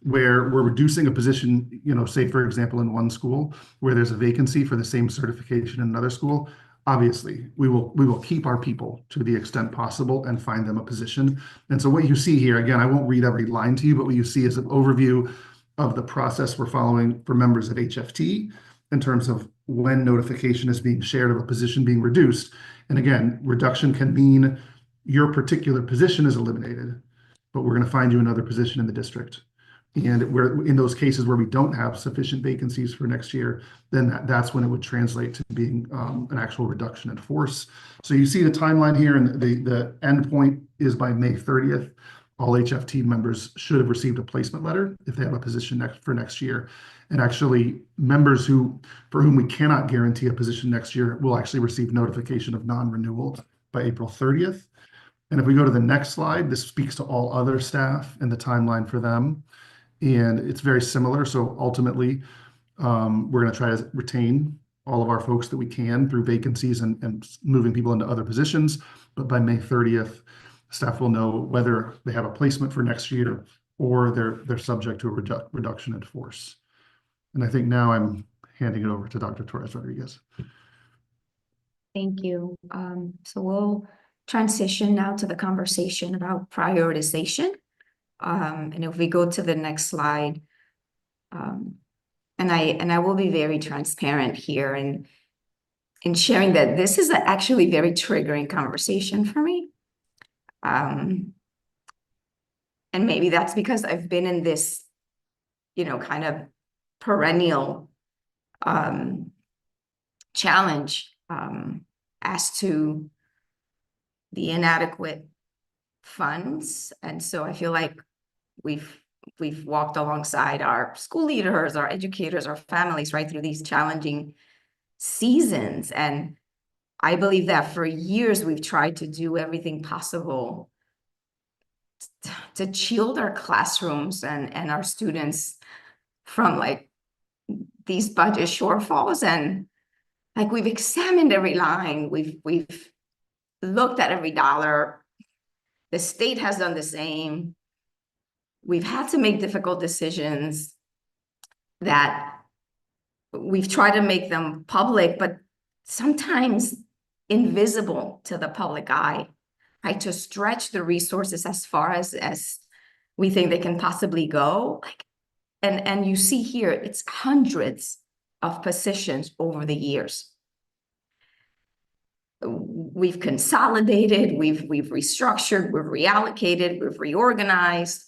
where we're reducing a position, say, for example, in one school where there's a vacancy for the same certification in another school, obviously we will keep our people to the extent possible and find them a position. And so what you see here, again, I won't read every line to you, but what you see is an overview of the process we're following for members of HFT in terms of when notification is being shared of a position being reduced. And again, reduction can mean your particular position is eliminated, but we're going to find you another position in the district. And we're in those cases where we don't have sufficient vacancies for next year, then that's when it would translate to being an actual reduction in force. So you see the timeline here, and the end point is by May 30th. All HFT members should have received a placement letter if they have a position for next year. And actually, members for whom we cannot guarantee a position next year will actually receive notification of non-renewal by April 30th. And if we go to the next slide, this speaks to all other staff and the timeline for them. And it's very similar. So ultimately, we're going to try to retain all of our folks that we can through vacancies and moving people into other positions. But by May 30th, staff will know whether they have a placement for next year or they're subject to a reduction in force. And I think now I'm handing it over to Dr. Torres Rodriguez. Thank you. So we'll transition now to the conversation about prioritization. And if we go to the next slide, and I will be very transparent here in sharing that this is actually very triggering conversation for me. And maybe that's because I've been in this, kind of perennial challenge as to the inadequate funds. And so I feel like we've walked alongside our school leaders, our educators, our families, right through these challenging seasons. And I believe that for years we've tried to do everything possible to shield our classrooms and our students from like these budget shortfalls. And like we've examined every line, we've looked at every dollar. The state has done the same. We've had to make difficult decisions that we've tried to make them public, but sometimes invisible to the public eye, right? To stretch the resources as far as we think they can possibly go. And you see here, it's hundreds of positions over the years. We've consolidated, we've restructured, we've reallocated, we've reorganized.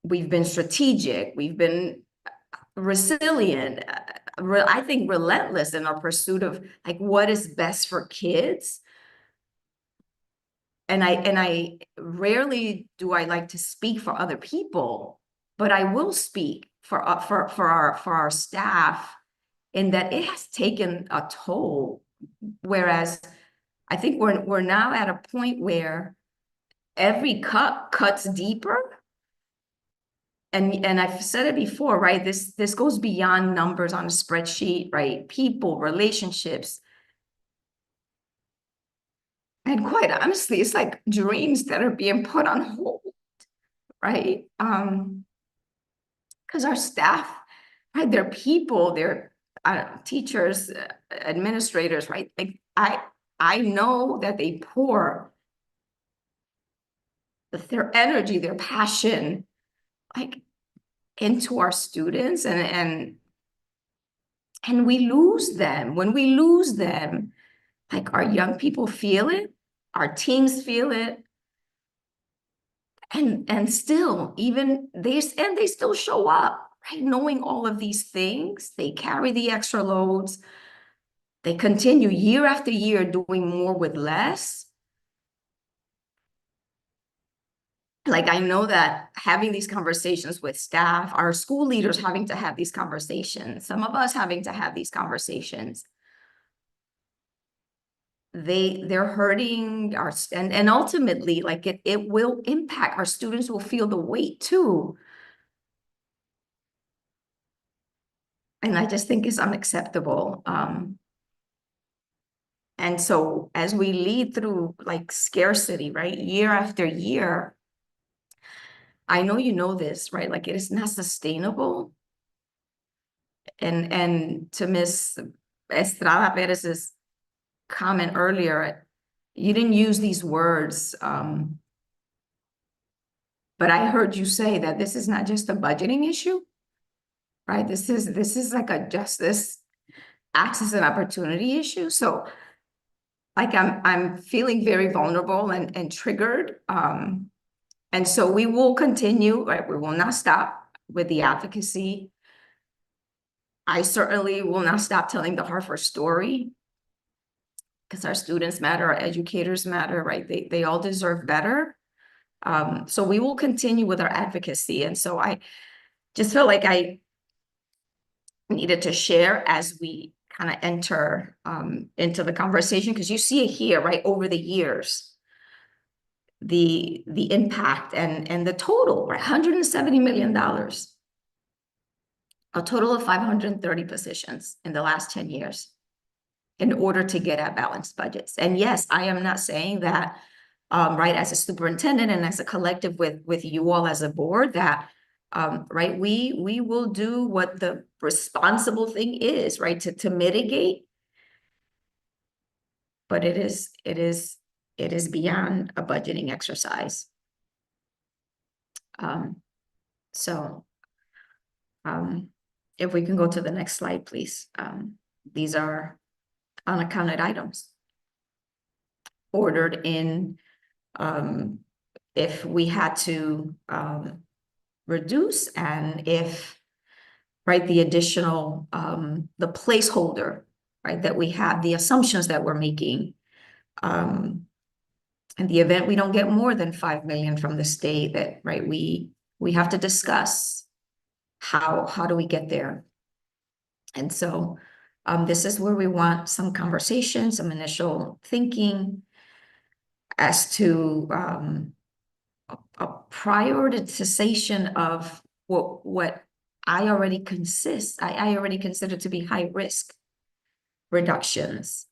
We've been strategic, we've been resilient, I think relentless in our pursuit of like what is best for kids. And I rarely do I like to speak for other people, but I will speak for our staff in that it has taken a toll. Whereas I think we're now at a point where every cut cuts deeper. And I've said it before, right? This goes beyond numbers on a spreadsheet, right? People, relationships. And quite honestly, it's like dreams that are being put on hold, right? Because our staff, right? They're people, they're teachers, administrators, right? Like I know that they pour their energy, their passion, like into our students, and we lose them. When we lose them, like our young people feel it, our teams feel it, and still even they still show up, right? Knowing all of these things, they carry the extra loads, they continue year after year doing more with less. Like, I know that having these conversations with staff, our school leaders having to have these conversations, some of us having to have these conversations, they're hurting our, and ultimately, like it will impact, our students will feel the weight too. And I just think it's unacceptable. And so as we lead through like scarcity, right, year after year, I know you know this, right? Like it is not sustainable. And to Miss Estrada Perez's comment earlier, you didn't use these words, but I heard you say that this is not just a budgeting issue, right? This is like a justice, access, and opportunity issue. So like I'm feeling very vulnerable and triggered. And so we will continue, right? We will not stop with the advocacy. I certainly will not stop telling the Hartford story, because our students matter, our educators matter, right? They all deserve better. So we will continue with our advocacy. And so I just felt like I needed to share as we kind of enter into the conversation, because you see it here, right? Over the years, the impact and the total, right? $170 million. A total of 530 positions in the last 10 years in order to get at balanced budgets. And yes, I am not saying that, right, as a superintendent and as a collective with you all as a board, that, right, we will do what the responsible thing is, right, to mitigate. But it is beyond a budgeting exercise. If we can go to the next slide, please. These are unaccounted items ordered in, if we had to reduce, and if, right, the additional, the placeholder, right, that we have, the assumptions that we're making, in the event we don't get more than 5 million from the state, that, right, we have to discuss how do we get there. And so this is where we want some conversation, some initial thinking as to a prioritization of what I already consider to be high risk reductions.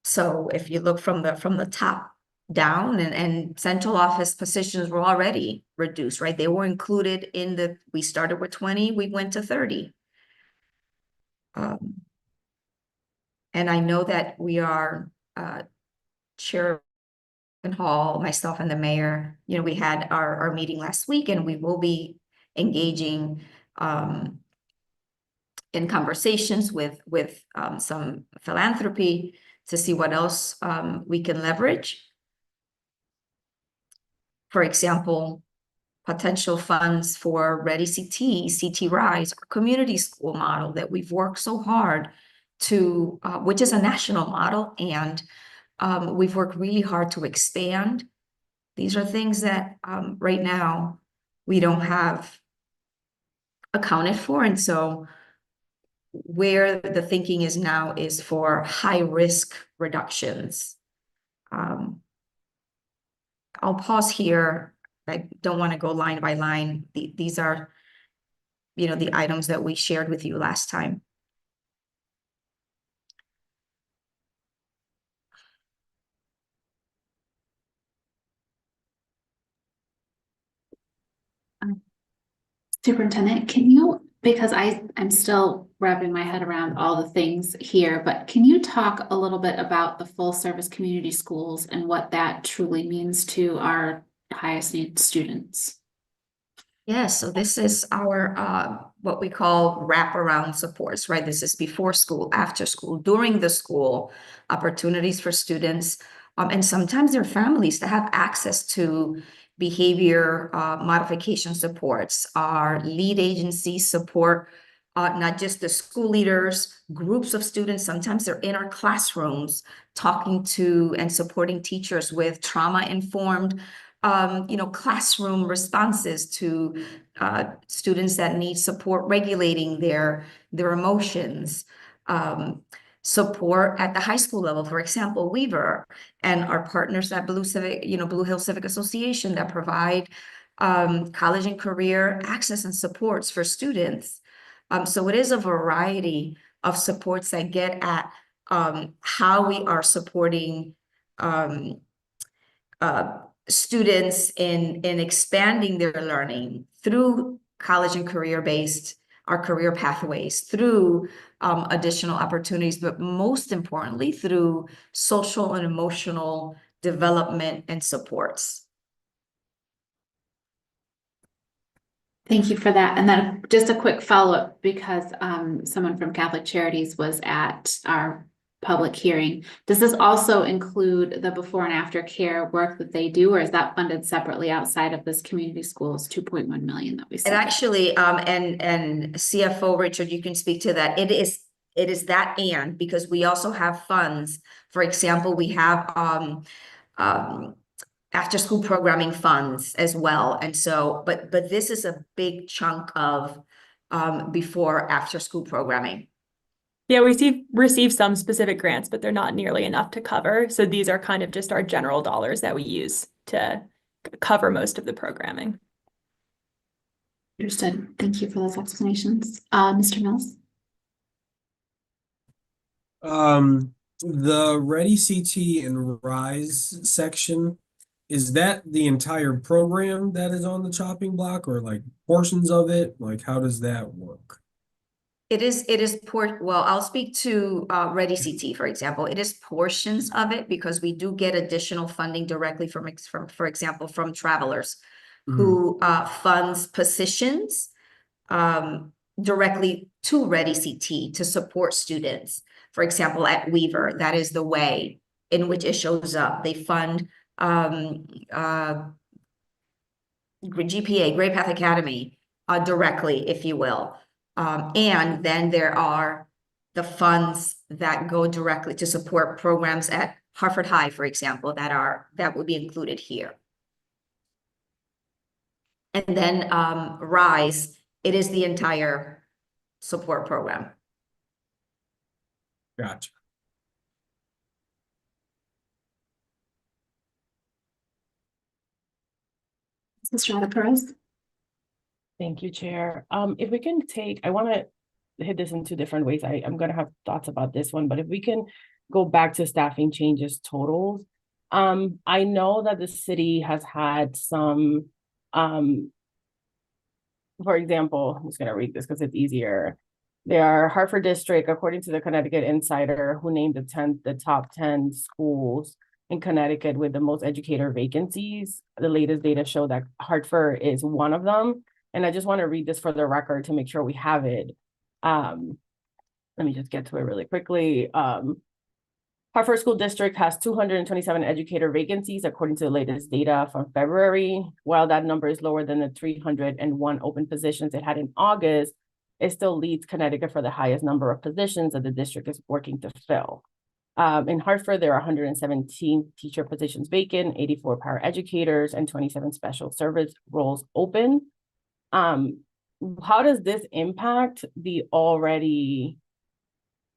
So if you look from the top down, and central office positions were already reduced, right? They were included in we started with 20, we went to 30. And I know that we are, Chair Hall, myself and the mayor, we had our meeting last week, and we will be engaging in conversations with some philanthropy to see what else we can leverage. For example, potential funds for Ready CT, CT Rise, our community school model that we've worked so hard to, which is a national model, and we've worked really hard to expand. These are things that right now we don't have accounted for. And so where the thinking is now is for high risk reductions. I'll pause here. I don't want to go line by line. These are, the items that we shared with you last time. Superintendent, can you, because I'm still wrapping my head around all the things here, but can you talk a little bit about the full service community schools and what that truly means to our highest need students? Yes, so this is our what we call wraparound supports, right? This is before school, after school, during the school, opportunities for students, and sometimes their families to have access to behavior modification supports. Our lead agency support, not just the school leaders, groups of students. Sometimes they're in our classrooms talking to and supporting teachers with trauma-informed classroom responses to students that need support regulating their emotions. Support at the high school level, for example, Weaver and our partners at Blue Hill Civic Association that provide college and career access and supports for students. So it is a variety of supports that get at how we are supporting students in expanding their learning through college and career-based, our career pathways, through additional opportunities, but most importantly, through social and emotional development and supports. Thank you for that. And then just a quick follow-up, because someone from Catholic Charities was at our public hearing. Does this also include the before and after care work that they do, or is that funded separately outside of this community schools 2.1 million that we see? And actually, and CFO Richard, you can speak to that. It is that, and because we also have funds. For example, we have after school programming funds as well. And so, but this is a big chunk of before after school programming. Yeah, we receive some specific grants, but they're not nearly enough to cover. So these are kind of just our general dollars that we use to cover most of the programming. Understood. Thank you for those explanations. Mr. Mills? The Ready CT and Rise section, is that the entire program that is on the chopping block, or like portions of it? Like, how does that work? Well, I'll speak to Ready CT, for example. It is portions of it because we do get additional funding directly from for example, from Travelers, who funds positions directly to Ready CT to support students. For example, at Weaver, that is the way in which it shows up. They fund GPA, Great Path Academy, directly, if you will. And then there are the funds that go directly to support programs at Hartford High, for example, that would be included here. And then Rise, it is the entire support program. Gotcha. Mr. Perez? Thank you, Chair. If we can take, I want to hit this in two different ways. I'm going to have thoughts about this one, but if we can go back to staffing changes totals. I know that the city has had some, for example, I'm just going to read this because it's easier. There are Hartford District, according to the Connecticut Insider, who named the top 10 schools in Connecticut with the most educator vacancies. The latest data show that Hartford is one of them. And I just want to read this for the record to make sure we have it. Let me just get to it really quickly. Hartford School District has 227 educator vacancies, according to the latest data from February. While that number is lower than the 301 open positions it had in August, it still leads Connecticut for the highest number of positions that the district is working to fill. In Hartford, there are 117 teacher positions vacant, 84 paraeducators, and 27 special service roles open. How does this impact the already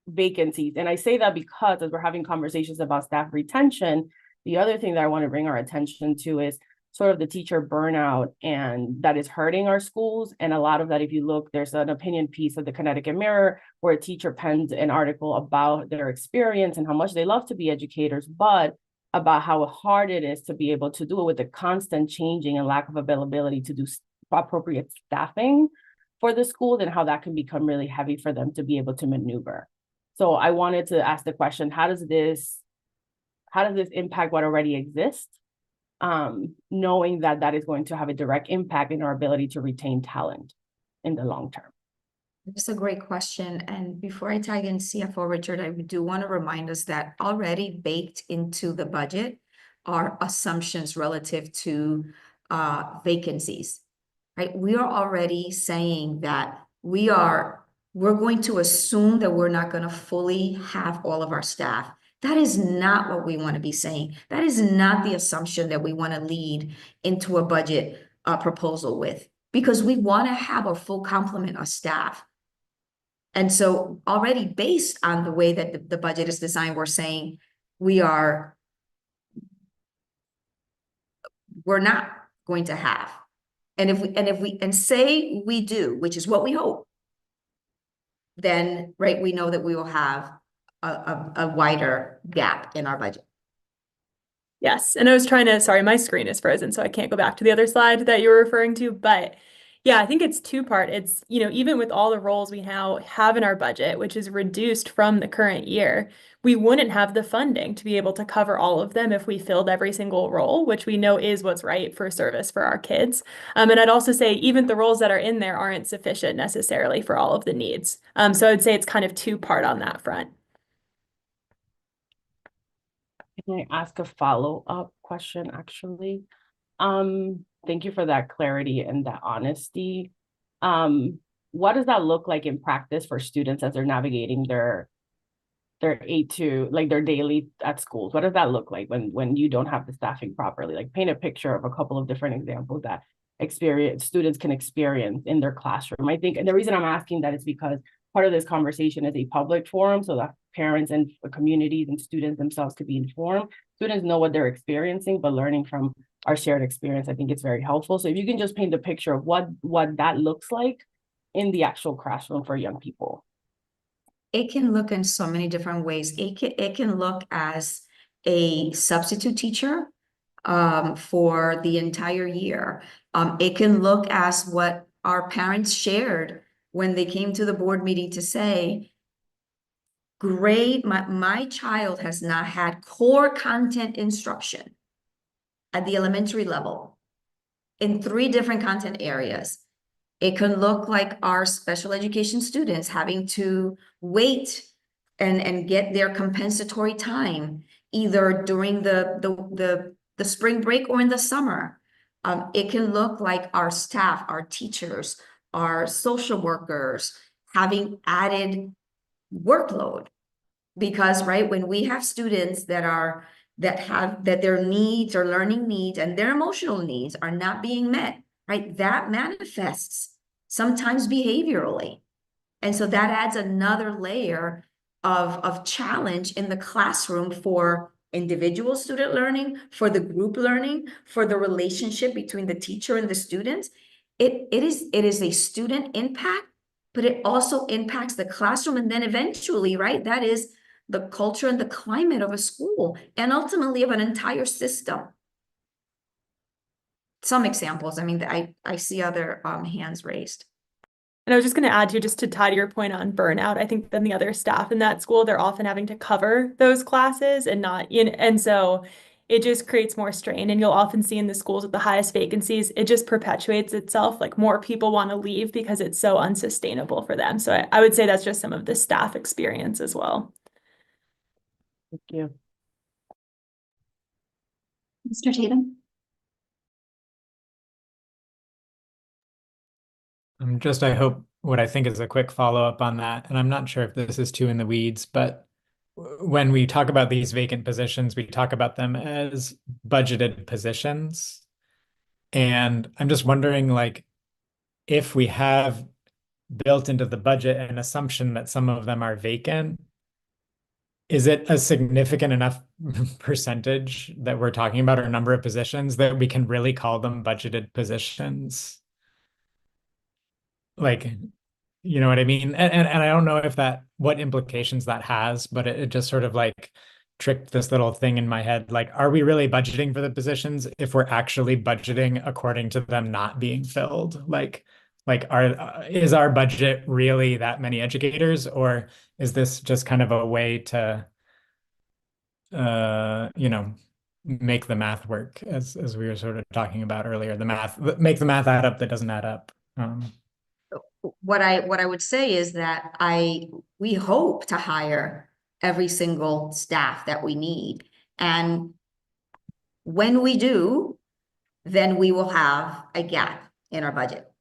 vacancies? And I say that because as we're having conversations about staff retention, the other thing that I want to bring our attention to is sort of the teacher burnout, and that is hurting our schools. And a lot of that, if you look, there's an opinion piece of the Connecticut Mirror where a teacher penned an article about their experience and how much they love to be educators, but about how hard it is to be able to do it with the constant changing and lack of availability to do appropriate staffing for the schools, and how that can become really heavy for them to be able to maneuver. So I wanted to ask the question, how does this impact what already exists? Knowing that that is going to have a direct impact in our ability to retain talent in the long term. It's a great question. And before I tag in CFO Richard, I do want to remind us that already baked into the budget are assumptions relative to vacancies, right? We are already saying that we're going to assume that we're not going to fully have all of our staff. That is not what we want to be saying. That is not the assumption that we want to lead into a budget proposal with, because we want to have a full complement of staff. And so already based on the way that the budget is designed, we're saying we're not going to have. And if we say we do, which is what we hope, then right, we know that we will have a wider gap in our budget. Yes, and I was sorry, my screen is frozen, so I can't go back to the other slide that you were referring to, but yeah, I think it's two-part. It's, even with all the roles we now have in our budget, which is reduced from the current year, we wouldn't have the funding to be able to cover all of them if we filled every single role, which we know is what's right for service for our kids. And I'd also say even the roles that are in there aren't sufficient necessarily for all of the needs. So I'd say it's kind of two-part on that front. Can I ask a follow-up question, actually? Thank you for that clarity and that honesty. What does that look like in practice for students as they're navigating their their daily at schools? What does that look like when you don't have the staffing properly? Like, paint a picture of a couple of different examples that students can experience in their classroom. I think, and the reason I'm asking that is because part of this conversation is a public forum so that parents and communities and students themselves could be informed. Students know what they're experiencing, but learning from our shared experience, I think it's very helpful. So if you can just paint a picture of what that looks like in the actual classroom for young people. It can look in so many different ways. It can look as a substitute teacher for the entire year. It can look as what our parents shared when they came to the board meeting to say, great, my child has not had core content instruction at the elementary level in 3 different content areas. It can look like our special education students having to wait and get their compensatory time either during the spring break or in the summer. It can look like our staff, our teachers, our social workers having added workload. Because, right, when we have students that their needs or learning needs and their emotional needs are not being met, right, that manifests sometimes behaviorally. And so that adds another layer of challenge in the classroom for individual student learning, for the group learning, for the relationship between the teacher and the students. It is a student impact, but it also impacts the classroom. And then eventually, right, that is the culture and the climate of a school and ultimately of an entire system. Some examples, I mean, I see other hands raised. And I was just going to add just to tie to your point on burnout, I think then the other staff in that school, they're often having to cover those classes and not, and so it just creates more strain. And you'll often see in the schools with the highest vacancies, it just perpetuates itself. Like more people want to leave because it's so unsustainable for them. So I would say that's just some of the staff experience as well. Thank you. Mr. Tatum? I hope what I think is a quick follow-up on that, and I'm not sure if this is too in the weeds, but when we talk about these vacant positions, we talk about them as budgeted positions. And I'm just wondering, like, if we have built into the budget an assumption that some of them are vacant, is it a significant enough percentage that we're talking about, or number of positions, that we can really call them budgeted positions? Like, you know what I mean? And I don't know if what implications that has, but it just sort of like tricked this little thing in my head. Like, are we really budgeting for the positions if we're actually budgeting according to them not being filled? Is our budget really that many educators, or is this just kind of a way to, make the math work, as we were sort of talking about earlier, make the math add up that doesn't add up? What I would say is that we hope to hire every single staff that we need. And when we do, then we will have a gap in our budget.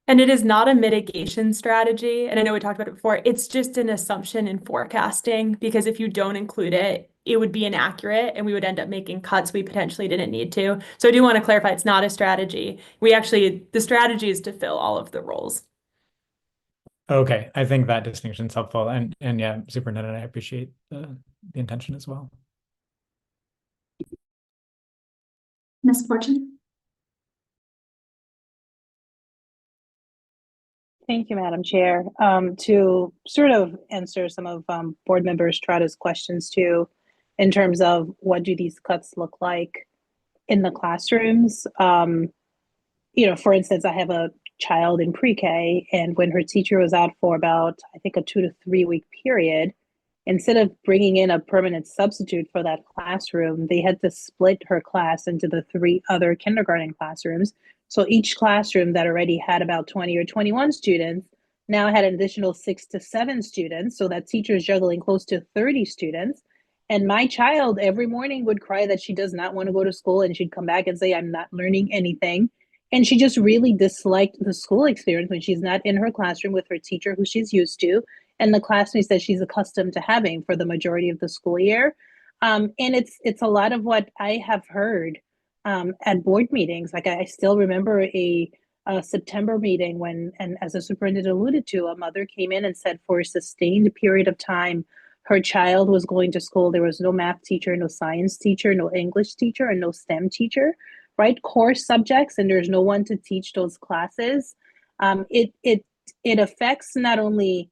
And it is not a mitigation strategy. And I know we talked about it before. It's just an assumption in forecasting, because if you don't include it, it would be inaccurate and we would end up making cuts we potentially didn't need to. So I do want to clarify, it's not a strategy. The strategy is to fill all of the roles. Okay, I think that distinction is helpful. And yeah, Superintendent, I appreciate the intention as well. Ms. Fortune? Thank you, Madam Chair. To sort of answer some of Board Member Strada's questions too, in terms of what do these cuts look like in the classrooms. For instance, I have a child in pre-K, and when her teacher was out for about, I think, a 2 to 3 week period, instead of bringing in a permanent substitute for that classroom, they had to split her class into the 3 other kindergarten classrooms. So each classroom that already had about 20 or 21 students now had an additional 6 to 7 students. So that teacher is juggling close to 30 students. And my child every morning would cry that she does not want to go to school, and she'd come back and say, I'm not learning anything. And she just really disliked the school experience when she's not in her classroom with her teacher who she's used to, and the classmates that she's accustomed to having for the majority of the school year. And it's a lot of what I have heard at board meetings. Like I still remember a September meeting when, and as the superintendent alluded to, a mother came in and said for a sustained period of time, her child was going to school. There was no math teacher, no science teacher, no English teacher, and no STEM teacher, right? Core subjects, and there's no one to teach those classes. It affects not only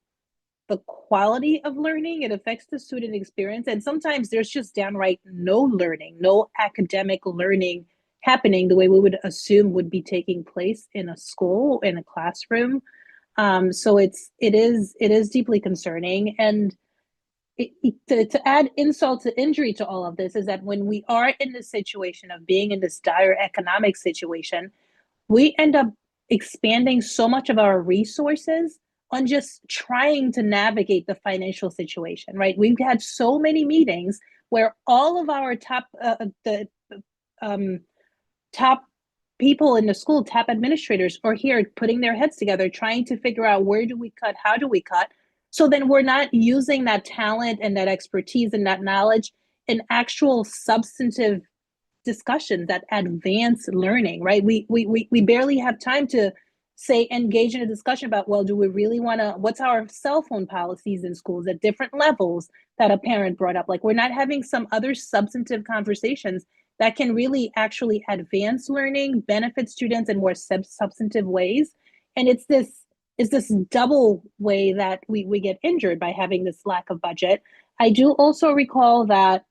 the quality of learning, it affects the student experience. And sometimes there's just downright no learning, no academic learning happening the way we would assume would be taking place in a school, in a classroom. So it is deeply concerning. And to add insult to injury to all of this is that when we are in this situation of being in this dire economic situation, we end up expanding so much of our resources on just trying to navigate the financial situation, right? We've had so many meetings where all of our top people in the school, top administrators, are here putting their heads together, trying to figure out where do we cut, how do we cut. So then we're not using that talent and that expertise and that knowledge in actual substantive discussion that advance learning, right? We barely have time to say engage in a discussion about, well, do we really want to, what's our cell phone policies in schools at different levels that a parent brought up? Like, we're not having some other substantive conversations that can really actually advance learning, benefit students in more substantive ways. And it's this double way that we get injured by having this lack of budget. I do also recall that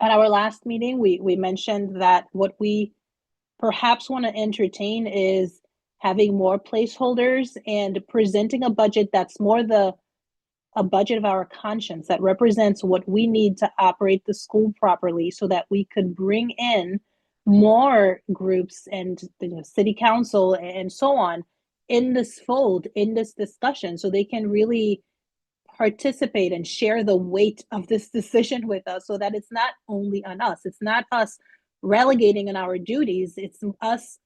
at our last meeting, we mentioned that what we perhaps want to entertain is having more placeholders and presenting a budget that's more a budget of our conscience that represents what we need to operate the school properly, so that we could bring in more groups and the city council and so on in this fold, in this discussion, so they can really participate and share the weight of this decision with us, so that it's not only on us. It's not us relegating on our duties. It's us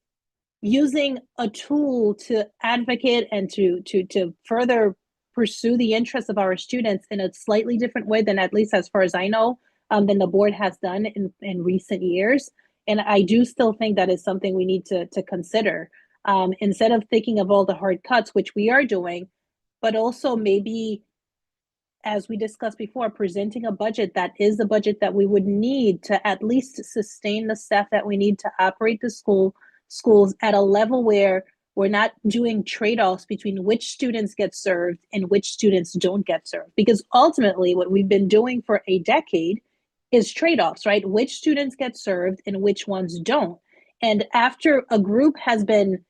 using a tool to advocate and to further pursue the interests of our students in a slightly different way than, at least as far as I know, than the board has done in recent years. And I do still think that is something we need to consider, instead of thinking of all the hard cuts, which we are doing, but also maybe, as we discussed before, presenting a budget that is the budget that we would need to at least sustain the staff that we need to operate the schools at a level where we're not doing trade-offs between which students get served and which students don't get served. Because ultimately, what we've been doing for a decade is trade-offs, right? Which students get served and which ones don't. And after a group has been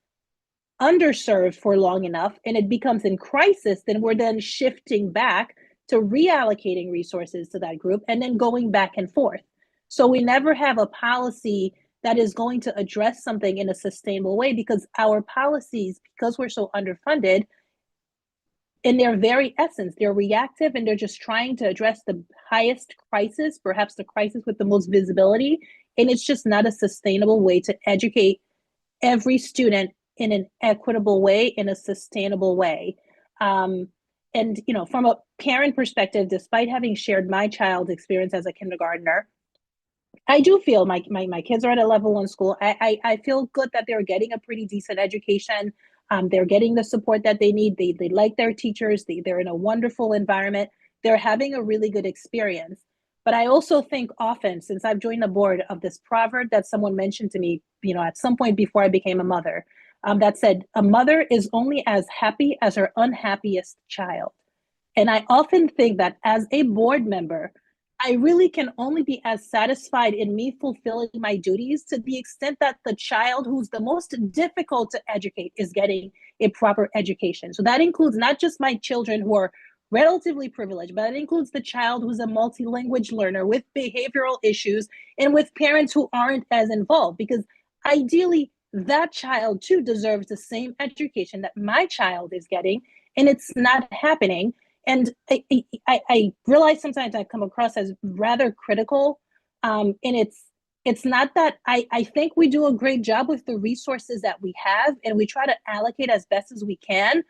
underserved for long enough and it becomes in crisis, then we're then shifting back to reallocating resources to that group and then going back and forth. So we never have a policy that is going to address something in a sustainable way, because our policies, because we're so underfunded, in their very essence, they're reactive and they're just trying to address the highest crisis, perhaps the crisis with the most visibility. And it's just not a sustainable way to educate every student in an equitable way, in a sustainable way. And, you know, from a parent perspective, despite having shared my child's experience as a kindergartner, I do feel my kids are at a level 1 school. I feel good that they're getting a pretty decent education. They're getting the support that they need. They like their teachers. They're in a wonderful environment. They're having a really good experience. But I also think often, since I've joined the board, of this proverb that someone mentioned to me, you know, at some point before I became a mother, that said, a mother is only as happy as her unhappiest child. And I often think that as a board member, I really can only be as satisfied in me fulfilling my duties to the extent that the child who's the most difficult to educate is getting a proper education. So that includes not just my children who are relatively privileged, but it includes the child who's a multi-language learner with behavioral issues and with parents who aren't as involved, because ideally that child too deserves the same education that my child is getting, and it's not happening. And I realize sometimes I come across as rather critical, and it's not that. I think we do a great job with the resources that we have, and we try to allocate as best as we can.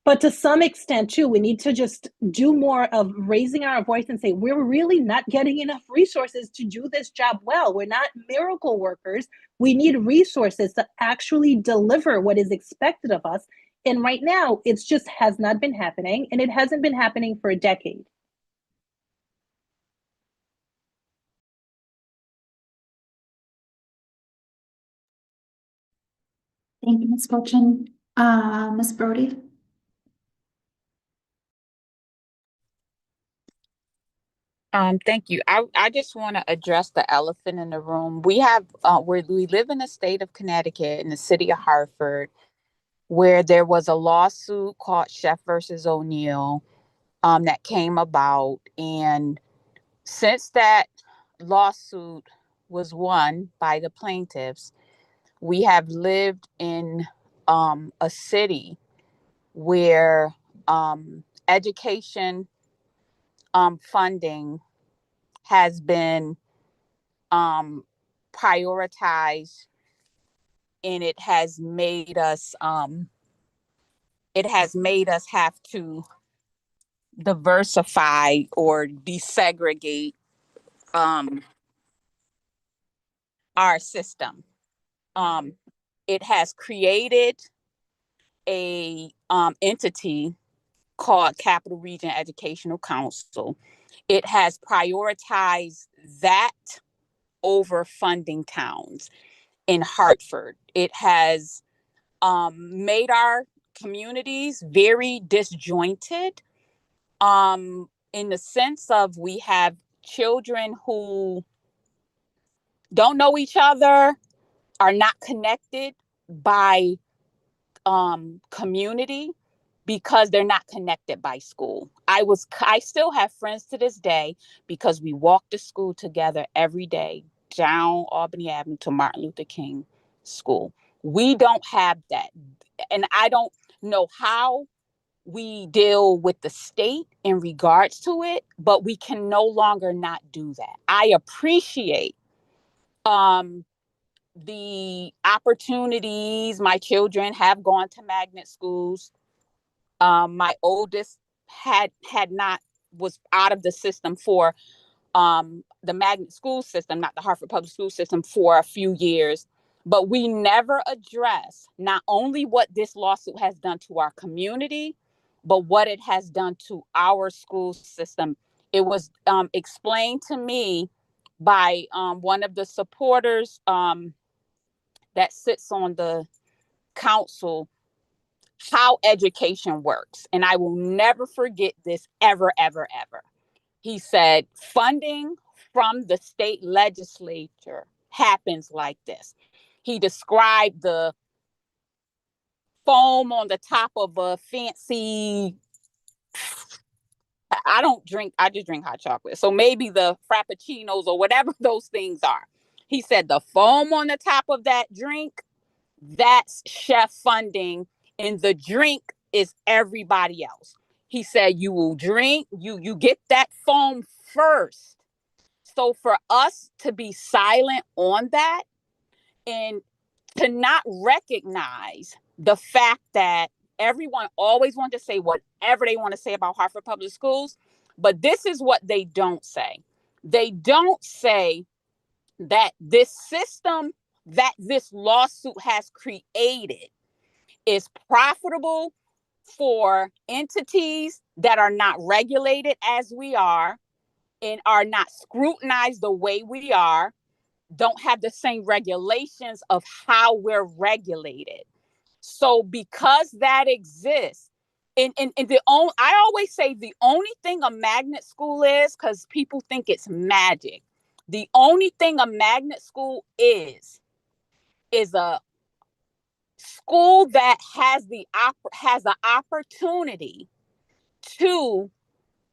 But to some extent too, we need to just do more of raising our voice and say, we're really not getting enough resources to do this job well. We're not miracle workers. We need resources to actually deliver what is expected of us. And right now, it's just has not been happening, and it hasn't been happening for a decade. Thank you, Ms. Fortune. Ms. Brody? Thank you. I just want to address the elephant in the room. We have we live in the state of Connecticut, in the city of Hartford, where there was a lawsuit called Sheff versus O'Neill that came about. And since that lawsuit was won by the plaintiffs, we have lived in a city where education funding has been prioritized, and it has made us have to diversify or desegregate our system. It has created a entity called Capital Region Educational Council. It has prioritized that over funding towns in Hartford. It has made our communities very disjointed in the sense of we have children who don't know each other, are not connected by community because they're not connected by school. I still have friends to this day because we walk to school together every day down Albany Avenue to Martin Luther King School. We don't have that. And I don't know how we deal with the state in regards to it, but we can no longer not do that. I appreciate the opportunities. My children have gone to magnet schools. My oldest was out of the system for the magnet school system, not the Hartford Public School System, for a few years. But we never address not only what this lawsuit has done to our community, but what it has done to our school system. It was explained to me by one of the supporters that sits on the council how education works. And I will never forget this ever, ever, ever. He said, funding from the state legislature happens like this. He described the foam on the top of a fancy, I just drink hot chocolate. So maybe the Frappuccinos or whatever those things are. He said the foam on the top of that drink, that's Sheff funding, and the drink is everybody else. He said you will drink, you get that foam first. So for us to be silent on that and to not recognize the fact that everyone always wanted to say whatever they want to say about Hartford Public Schools, but this is what they don't say. They don't say that this system that this lawsuit has created is profitable for entities that are not regulated as we are and are not scrutinized the way we are, don't have the same regulations of how we're regulated. So because that exists, I always say the only thing a magnet school is, because people think it's magic, the only thing a magnet school is a school that has the opportunity to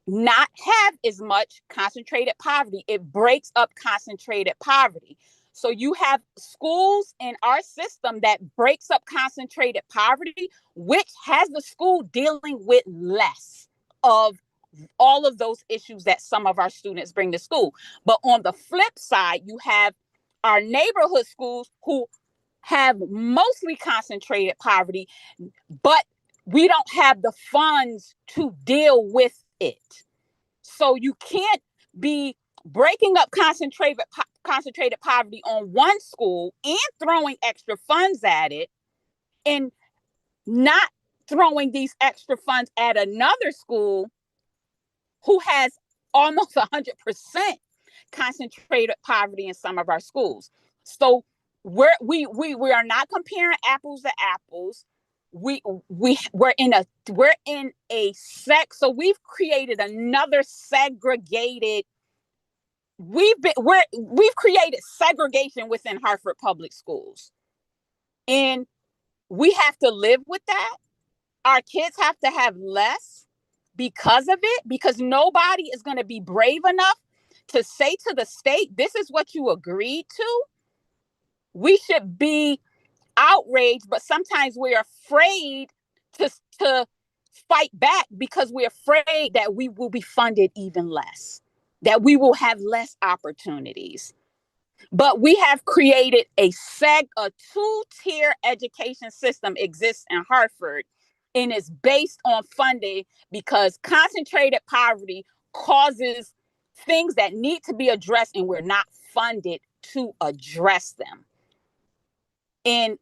not have as much concentrated poverty. It breaks up concentrated poverty. So you have schools in our system that breaks up concentrated poverty, which has the school dealing with less of all of those issues that some of our students bring to school. But on the flip side, you have our neighborhood schools who have mostly concentrated poverty, but we don't have the funds to deal with it. So you can't be breaking up concentrated poverty on one school and throwing extra funds at it, and not throwing these extra funds at another school who has almost 100% concentrated poverty in some of our schools. So we are not comparing apples to apples. We're in a so we've created another segregated. We've created segregation within Hartford Public Schools, and we have to live with that. Our kids have to have less because of it, because nobody is going to be brave enough to say to the state, this is what you agreed to. We should be outraged, but sometimes we're afraid to fight back because we're afraid that we will be funded even less, that we will have less opportunities. But we have created a two-tier education system exists in Hartford, and it's based on funding because concentrated poverty causes things that need to be addressed, and we're not funded to address them. And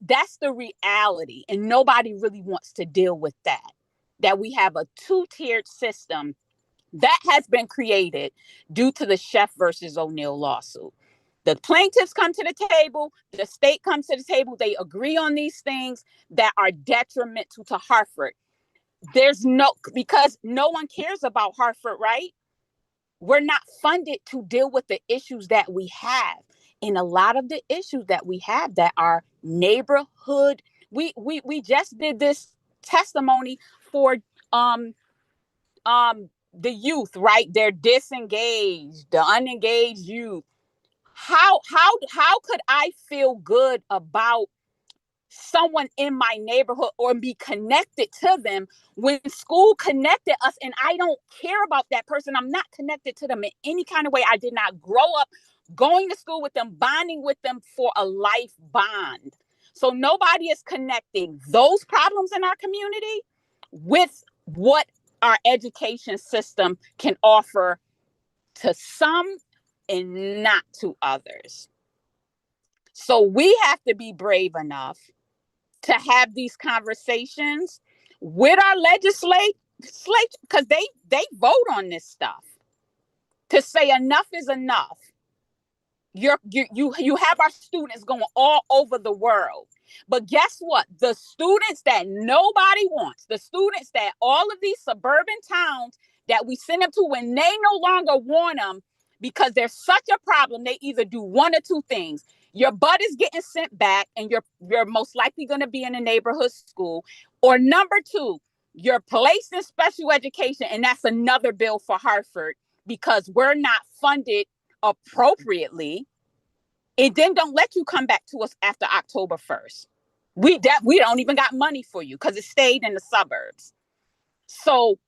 that's the reality, and nobody really wants to deal with that we have a two-tiered system that has been created due to the Sheff versus O'Neill lawsuit. The plaintiffs come to the table, the state comes to the table, they agree on these things that are detrimental to Hartford. Because no one cares about Hartford, right? We're not funded to deal with the issues that we have. And a lot of the issues that we have that are neighborhood, we just did this testimony for the youth, right? They're disengaged, the unengaged youth. How could I feel good about someone in my neighborhood or be connected to them when school connected us and I don't care about that person? I'm not connected to them in any kind of way. I did not grow up going to school with them, bonding with them for a life bond. So nobody is connecting those problems in our community with what our education system can offer to some and not to others. So we have to be brave enough to have these conversations with our legislature, because they vote on this stuff, to say enough is enough. You have our students going all over the world. But guess what? The students that nobody wants, the students that all of these suburban towns that we send them to when they no longer want them because there's such a problem, they either do one or two things. Your butt is getting sent back and you're most likely going to be in a neighborhood school. Or number two, you're placed in special education, and that's another bill for Hartford because we're not funded appropriately. And then don't let you come back to us after October 1st. We don't even got money for you because it stayed in the suburbs. So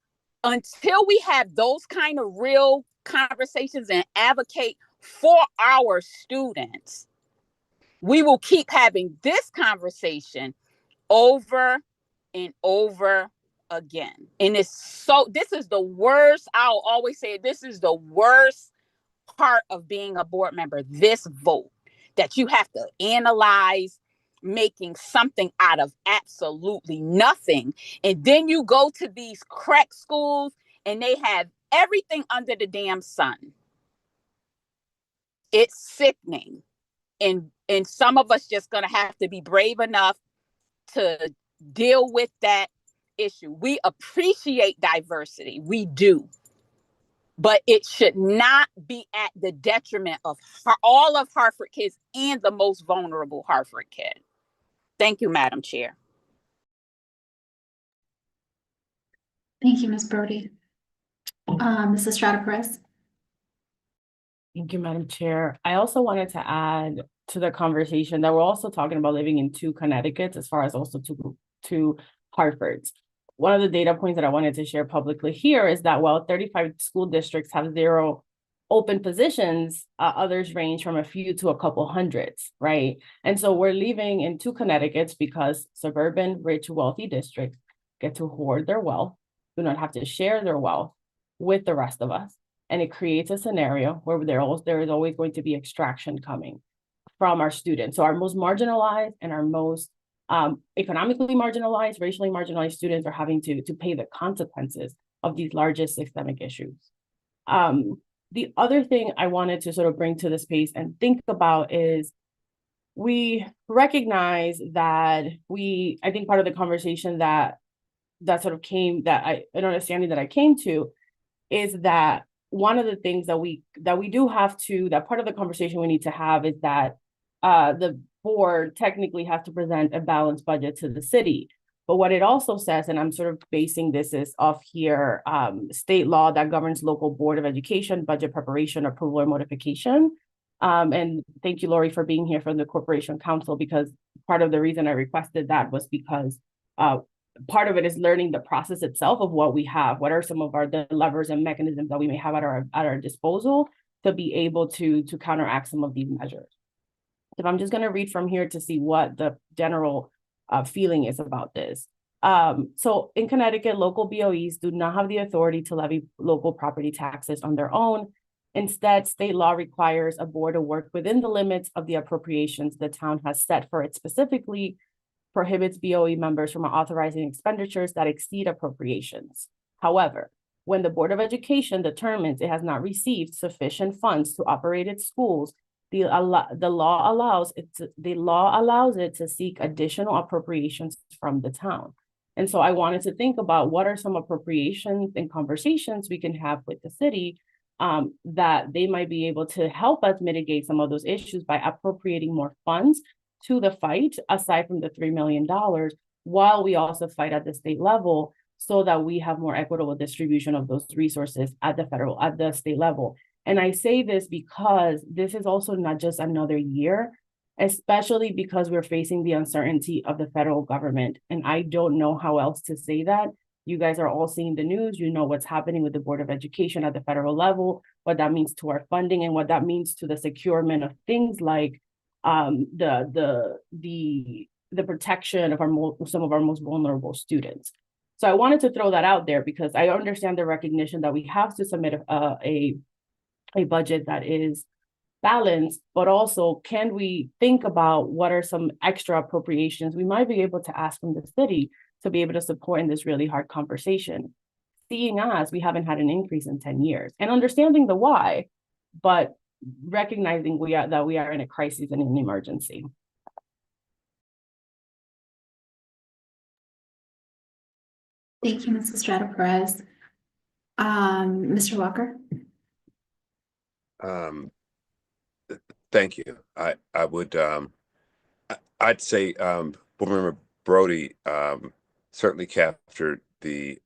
until we have those kind of real conversations and advocate for our students, we will keep having this conversation over and over again. And this is the worst. I'll always say this is the worst part of being a board member, this vote that you have to analyze, making something out of absolutely nothing. And then you go to these crack schools and they have everything under the damn sun. It's sickening. And some of us just going to have to be brave enough to deal with that issue. We appreciate diversity. We do. But it should not be at the detriment of all of Hartford kids and the most vulnerable Hartford kid. Thank you, Madam Chair. Thank you, Ms. Brody. Mrs. Estrada Perez. Thank you, Madam Chair. I also wanted to add to the conversation that we're also talking about living in two Connecticut's as far as also two Hartford's. One of the data points that I wanted to share publicly here is that while 35 school districts have zero open positions, others range from a few to a couple hundreds, right? And so we're leaving in 2 Connecticut's because suburban, rich, wealthy districts get to hoard their wealth, do not have to share their wealth with the rest of us. And it creates a scenario where there is always going to be extraction coming from our students. So our most marginalized and our most economically marginalized, racially marginalized students are having to pay the consequences of these largest systemic issues. The other thing I wanted to sort of bring to the space and think about is we recognize that I think part of the conversation that sort of came, an understanding that I came to is that one of the things that we do have to, that part of the conversation we need to have is that the board technically has to present a balanced budget to the city. But what it also says, and I'm sort of basing this is off here, state law that governs local board of education, budget preparation, approval, or modification. And thank you, Lori, for being here from the Corporation Council, because part of the reason I requested that was because part of it is learning the process itself of what we have. What are some of the levers and mechanisms that we may have at our disposal to be able to counteract some of these measures. So I'm just going to read from here to see what the general feeling is about this. So in Connecticut, local BOEs do not have the authority to levy local property taxes on their own. Instead, state law requires a board to work within the limits of the appropriations the town has set for it, specifically prohibits BOE members from authorizing expenditures that exceed appropriations. However, when the Board of Education determines it has not received sufficient funds to operate its schools, the law allows it to seek additional appropriations from the town. And so I wanted to think about what are some appropriations and conversations we can have with the city that they might be able to help us mitigate some of those issues by appropriating more funds to the fight, aside from the $3 million, while we also fight at the state level so that we have more equitable distribution of those resources at the state level. And I say this because this is also not just another year, especially because we're facing the uncertainty of the federal government. And I don't know how else to say that. You guys are all seeing the news. You know what's happening with the Board of Education at the federal level, what that means to our funding and what that means to the securement of things like the protection of some of our most vulnerable students. So I wanted to throw that out there because I understand the recognition that we have to submit a budget that is balanced, but also can we think about what are some extra appropriations we might be able to ask from the city to be able to support in this really hard conversation, seeing as we haven't had an increase in 10 years and understanding the why, but recognizing that we are in a crisis and an emergency. Thank you, Mrs. Estrada Perez. Mr. Walker. Thank you. I would I'd say Board Member Brody certainly captured the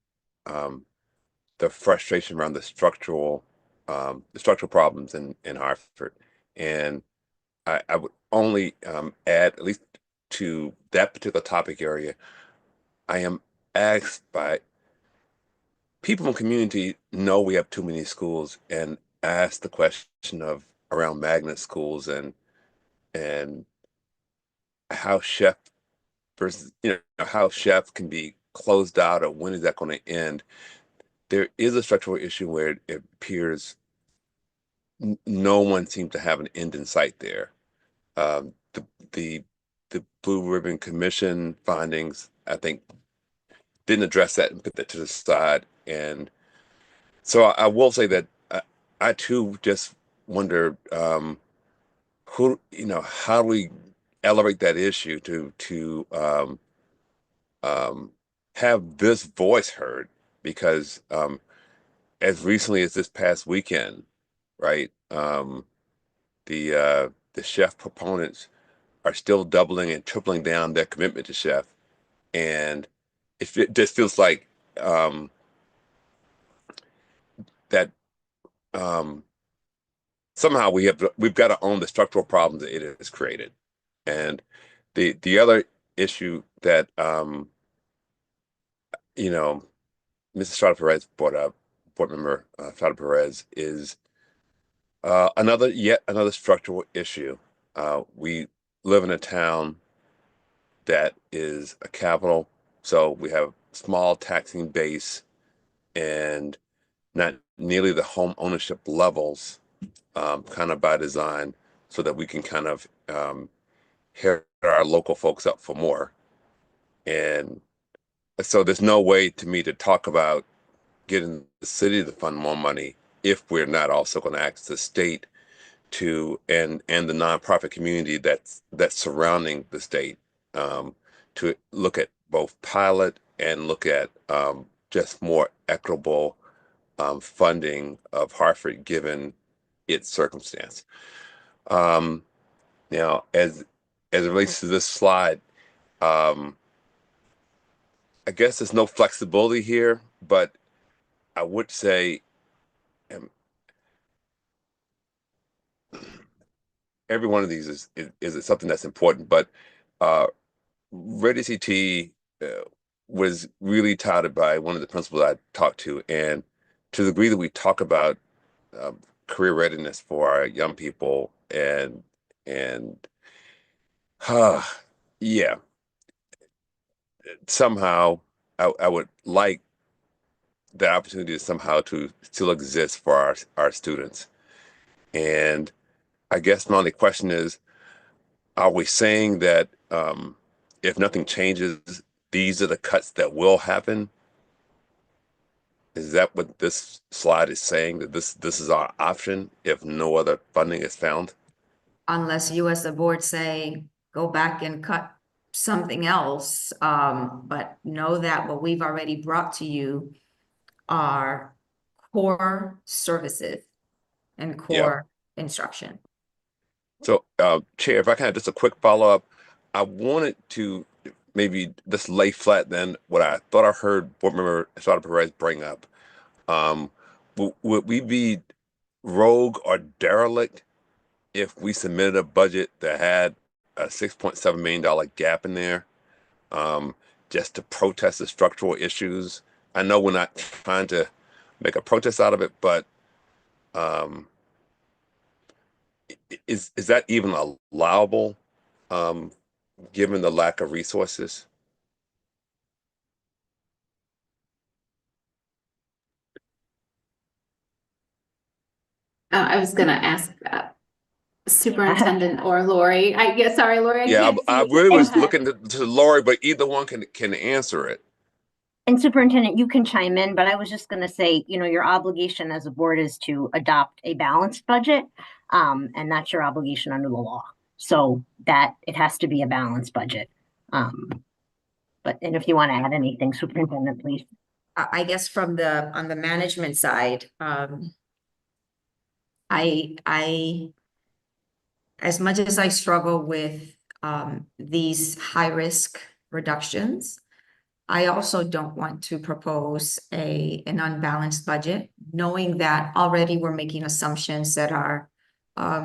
frustration around the structural problems in Hartford, and I would only add, at least to that particular topic area, I am asked by people in the community know we have too many schools and ask the question of around magnet schools and how Chef versus how Chef can be closed out, or when is that going to end. There is a structural issue where it appears no one seems to have an end in sight there. The Blue Ribbon Commission findings, I think, didn't address that and put that to the side. And so I will say that I too just wonder how do we elevate that issue to have this voice heard, because as recently as this past weekend, right, the Chef proponents are still doubling and tripling down their commitment to Chef, and it just feels like that somehow we've got to own the structural problems that it has created. And the other issue that Mrs. Estrada Perez brought up, Board Member Estrada Perez, is Yet another structural issue. We live in a town that is a capital, so we have small taxing base and not nearly the home ownership levels, kind of by design, so that we can kind of hit our local folks up for more. And so there's no way to me to talk about getting the city to fund more money if we're not also going to ask the state to and the nonprofit community that's surrounding the state to look at both pilot and look at just more equitable funding of Hartford given its circumstance. Now, as it relates to this slide, I guess there's no flexibility here, but I would say every one of these is something that's important, but Ready CT was really touted by one of the principals I talked to, and to the degree that we talk about career readiness for our young people and yeah, somehow I would like the opportunity somehow to still exist for our students. And I guess my only question is, are we saying that if nothing changes, these are the cuts that will happen? Is that what this slide is saying, that this is our option if no other funding is found? Unless you as the board say, go back and cut something else, but know that what we've already brought to you are core services and core instruction. So, Chair, if I can have just a quick follow-up, I wanted to maybe just lay flat then what I thought I heard Board Member Estrada Perez bring up. Would we be rogue or derelict if we submitted a budget that had a $6.7 million gap in there, just to protest the structural issues? I know we're not trying to make a protest out of it, but is that even allowable, given the lack of resources? I was gonna ask Superintendent or Lori. Sorry, Lori. Yeah, I really was Go ahead. looking to Lori, but either one can answer it. And Superintendent, you can chime in, but I was just going to say, your obligation as a board is to adopt a balanced budget, and that's your obligation under the law. So that it has to be a balanced budget. And if you want to add anything, Superintendent, please. I guess on the management side, I as much as I struggle with these high risk reductions, I also don't want to propose an unbalanced budget, knowing that already we're making assumptions that are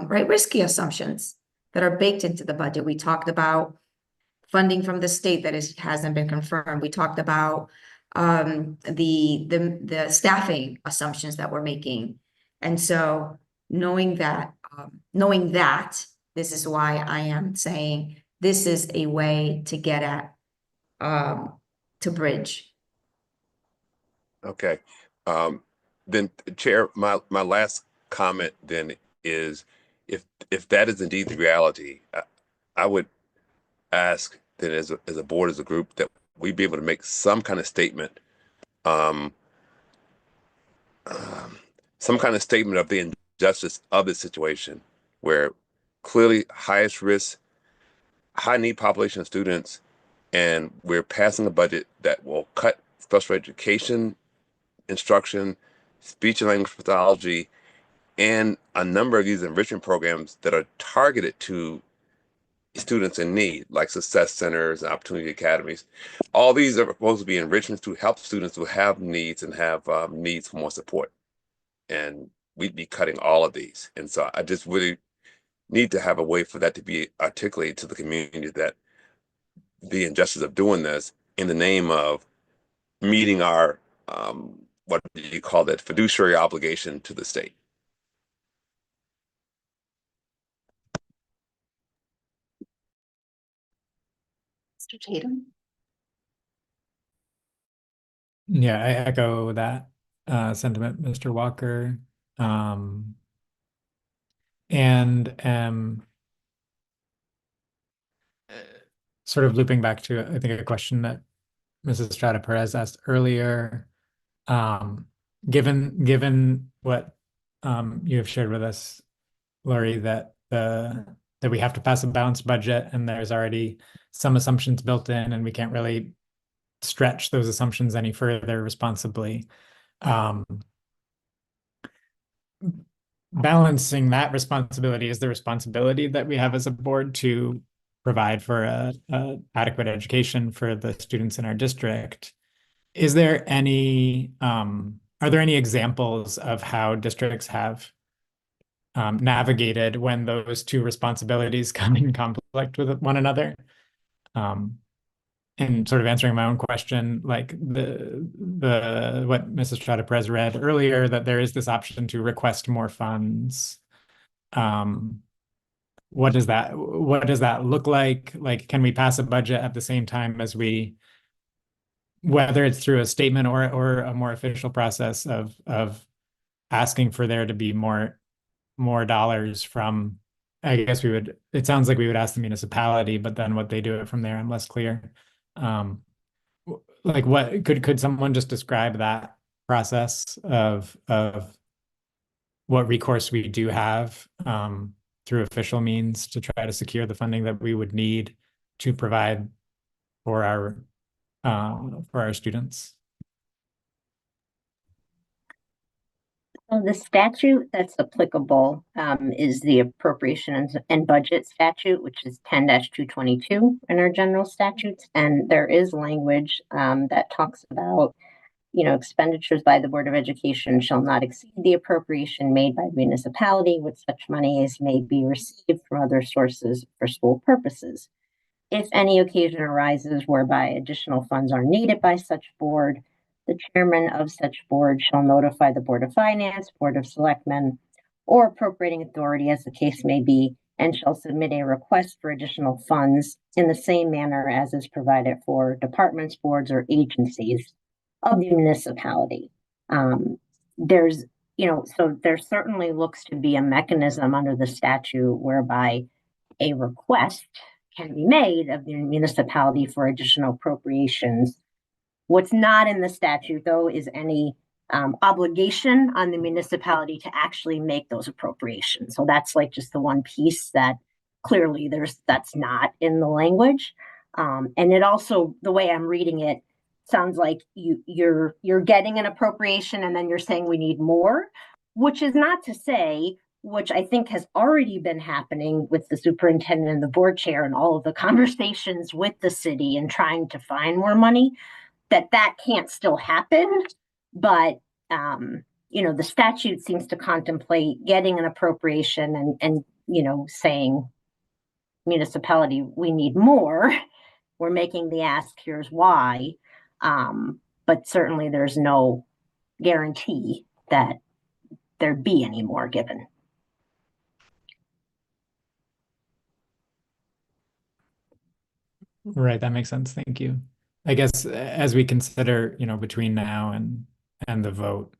risky assumptions that are baked into the budget. We talked about funding from the state that hasn't been confirmed. We talked about the staffing assumptions that we're making. And so knowing that, this is why I am saying this is a way to get at, to bridge. Okay. Then, Chair, my last comment then is, if that is indeed the reality, I would ask that as a board, as a group, that we be able to make some kind of statement, some kind of statement of the injustice of the situation, where clearly highest risk, high need population of students, and we're passing a budget that will cut special education instruction, speech and language pathology, and a number of these enrichment programs that are targeted to students in need, like success centers and opportunity academies. All these are supposed to be enrichments to help students who have needs and have needs for more support. And we'd be cutting all of these. And so I just really need to have a way for that to be articulated to the community, that the injustice of doing this in the name of meeting our, what do you call that, fiduciary obligation to the state. Mr. Tatum? Yeah, I echo that sentiment, Mr. Walker. And sort of looping back to, I think, a question that Mrs. Strata Perez asked earlier. Given what you have shared with us, Lori, that we have to pass a balanced budget and there's already some assumptions built in and we can't really stretch those assumptions any further responsibly. Balancing that responsibility is the responsibility that we have as a board to provide for a adequate education for the students in our district. Is there any, are there any examples of how districts have navigated when those two responsibilities come in conflict with one another? And sort of answering my own question, like what Mrs. Strata Perez read earlier, that there is this option to request more funds. What does that look like? Like, can we pass a budget at the same time as we, whether it's through a statement or a more official process of asking for there to be more dollars from, I guess it sounds like we would ask the municipality, but then what they do it from there, I'm less clear. Like, what could someone just describe that process of what recourse we do have through official means to try to secure the funding that we would need to provide for our students? So the statute that's applicable is the appropriations and budget statute, which is 10-222 in our general statutes. And there is language that talks about, expenditures by the Board of Education shall not exceed the appropriation made by the municipality, with such money as may be received from other sources for school purposes. If any occasion arises whereby additional funds are needed by such board, the chairman of such board shall notify the Board of Finance, Board of Selectmen, or appropriating authority as the case may be, and shall submit a request for additional funds in the same manner as is provided for departments, boards, or agencies of the municipality. There's, so there certainly looks to be a mechanism under the statute whereby a request can be made of the municipality for additional appropriations. What's not in the statute, though, is any obligation on the municipality to actually make those appropriations. So that's like just the one piece that clearly that's not in the language. And it also, the way I'm reading it, sounds like you're getting an appropriation and then you're saying we need more, which is not to say, which I think has already been happening with the superintendent and the board chair and all of the conversations with the city and trying to find more money, that can't still happen. But, the statute seems to contemplate getting an appropriation and saying, municipality, we need more. We're making the ask, here's why. But certainly there's no guarantee that there'd be any more given. Right, that makes sense. Thank you. I guess as we consider, between now and the vote,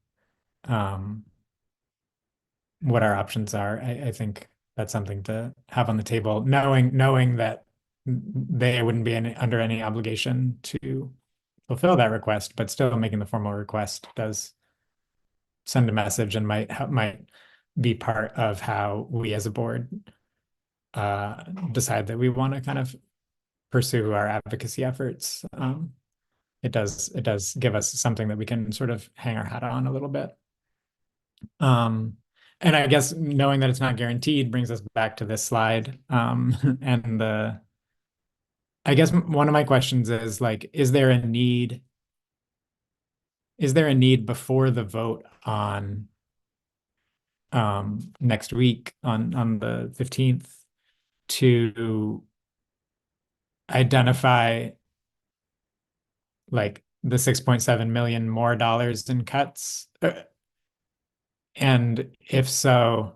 what our options are, I think that's something to have on the table, knowing that they wouldn't be under any obligation to fulfill that request, but still making the formal request does send a message and might be part of how we as a board decide that we want to kind of pursue our advocacy efforts. It does give us something that we can sort of hang our hat on a little bit. And I guess knowing that it's not guaranteed brings us back to this slide. And I guess one of my questions is, like, is there a need before the vote on next week on the 15th to identify like the 6.7 million more dollars in cuts? And if so,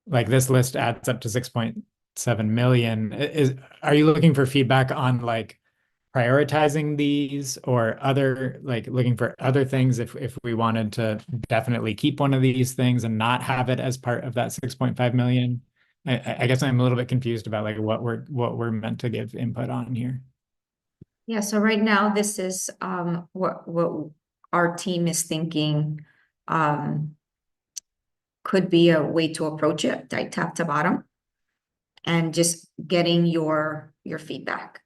like, this list adds up to 6.7 6.7 million. Are you looking for feedback on like prioritizing these or other, like looking for other things if we wanted to definitely keep one of these things and not have it as part of that 6.5 million? I guess I'm a little bit confused about like what we're meant to give input on here. Yeah, so right now this is what our team is thinking could be a way to approach it, like top to bottom, and just getting your feedback.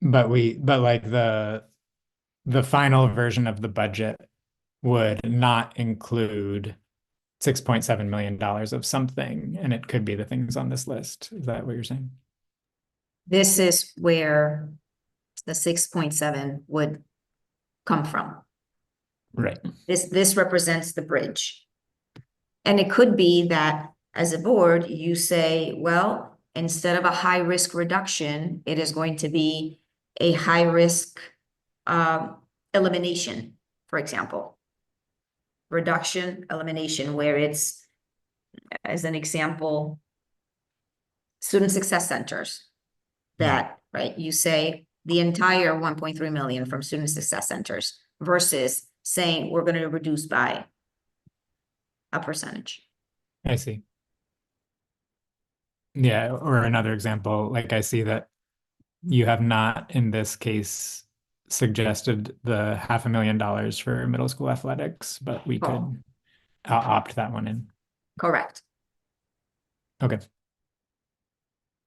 But like the final version of the budget would not include $6.7 million of something, and it could be the things on this list. Is that what you're saying? This is where the 6.7 would come from. Right. This represents the bridge. And it could be that as a board, you say, well, instead of a high risk reduction, it is going to be a high risk elimination, for example. Reduction, elimination, where it's, as an example, student success centers. That, right, you say the entire 1.3 million from student success centers versus saying we're going to reduce by a percentage. I see. Yeah, or another example, like I see that you have not in this case suggested the $500,000 for middle school athletics, but we could opt that one in. Correct. Okay.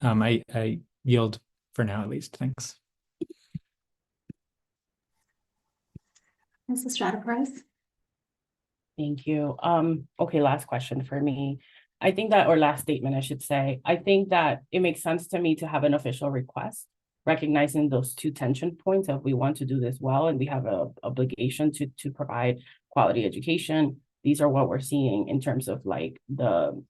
I yield for now at least. Thanks. Mrs. Strata-Price? Thank you. Okay, last question for me. I think that, or last statement, I should say, I think that it makes sense to me to have an official request, recognizing those two tension points of we want to do this well and we have an obligation to provide quality education. These are what we're seeing in terms of like the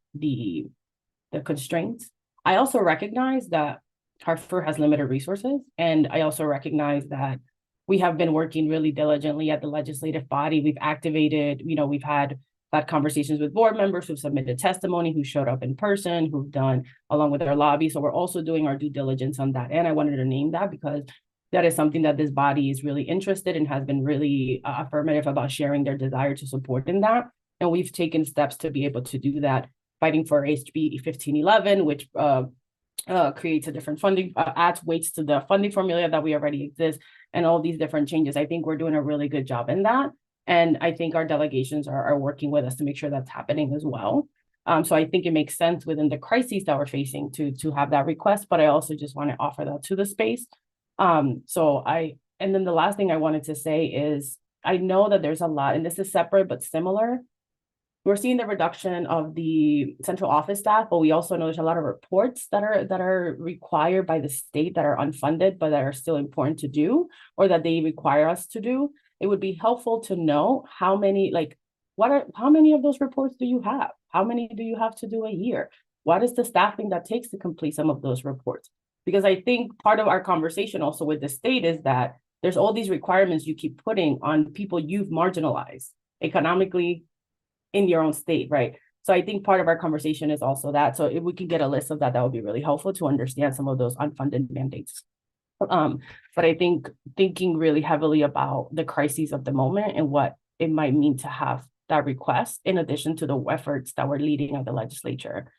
constraints. I also recognize that Hartford has limited resources, and I also recognize that we have been working really diligently at the legislative body. We've activated, we've had conversations with board members who've submitted testimony, who showed up in person, who've done along with their lobby. So we're also doing our due diligence on that. And I wanted to name that because that is something that this body is really interested in, has been really affirmative about sharing their desire to support in that. And we've taken steps to be able to do that, fighting for HB 1511, which creates a different funding, adds weights to the funding formula that we already exist, and all these different changes. I think we're doing a really good job in that. And I think our delegations are working with us to make sure that's happening as well. So I think it makes sense within the crises that we're facing to have that request, but I also just want to offer that to the space. And then the last thing I wanted to say is, I know that there's a lot, and this is separate but similar. We're seeing the reduction of the central office staff, but we also know there's a lot of reports that are required by the state that are unfunded, but that are still important to do, or that they require us to do. It would be helpful to know how many, how many of those reports do you have? How many do you have to do a year? What is the staffing that takes to complete some of those reports? Because I think part of our conversation also with the state is that there's all these requirements you keep putting on people you've marginalized economically in your own state, right? So I think part of our conversation is also that. So if we can get a list of that, that would be really helpful to understand some of those unfunded mandates. But I think thinking really heavily about the crises of the moment and what it might mean to have that request, in addition to the efforts that we're leading at the legislature.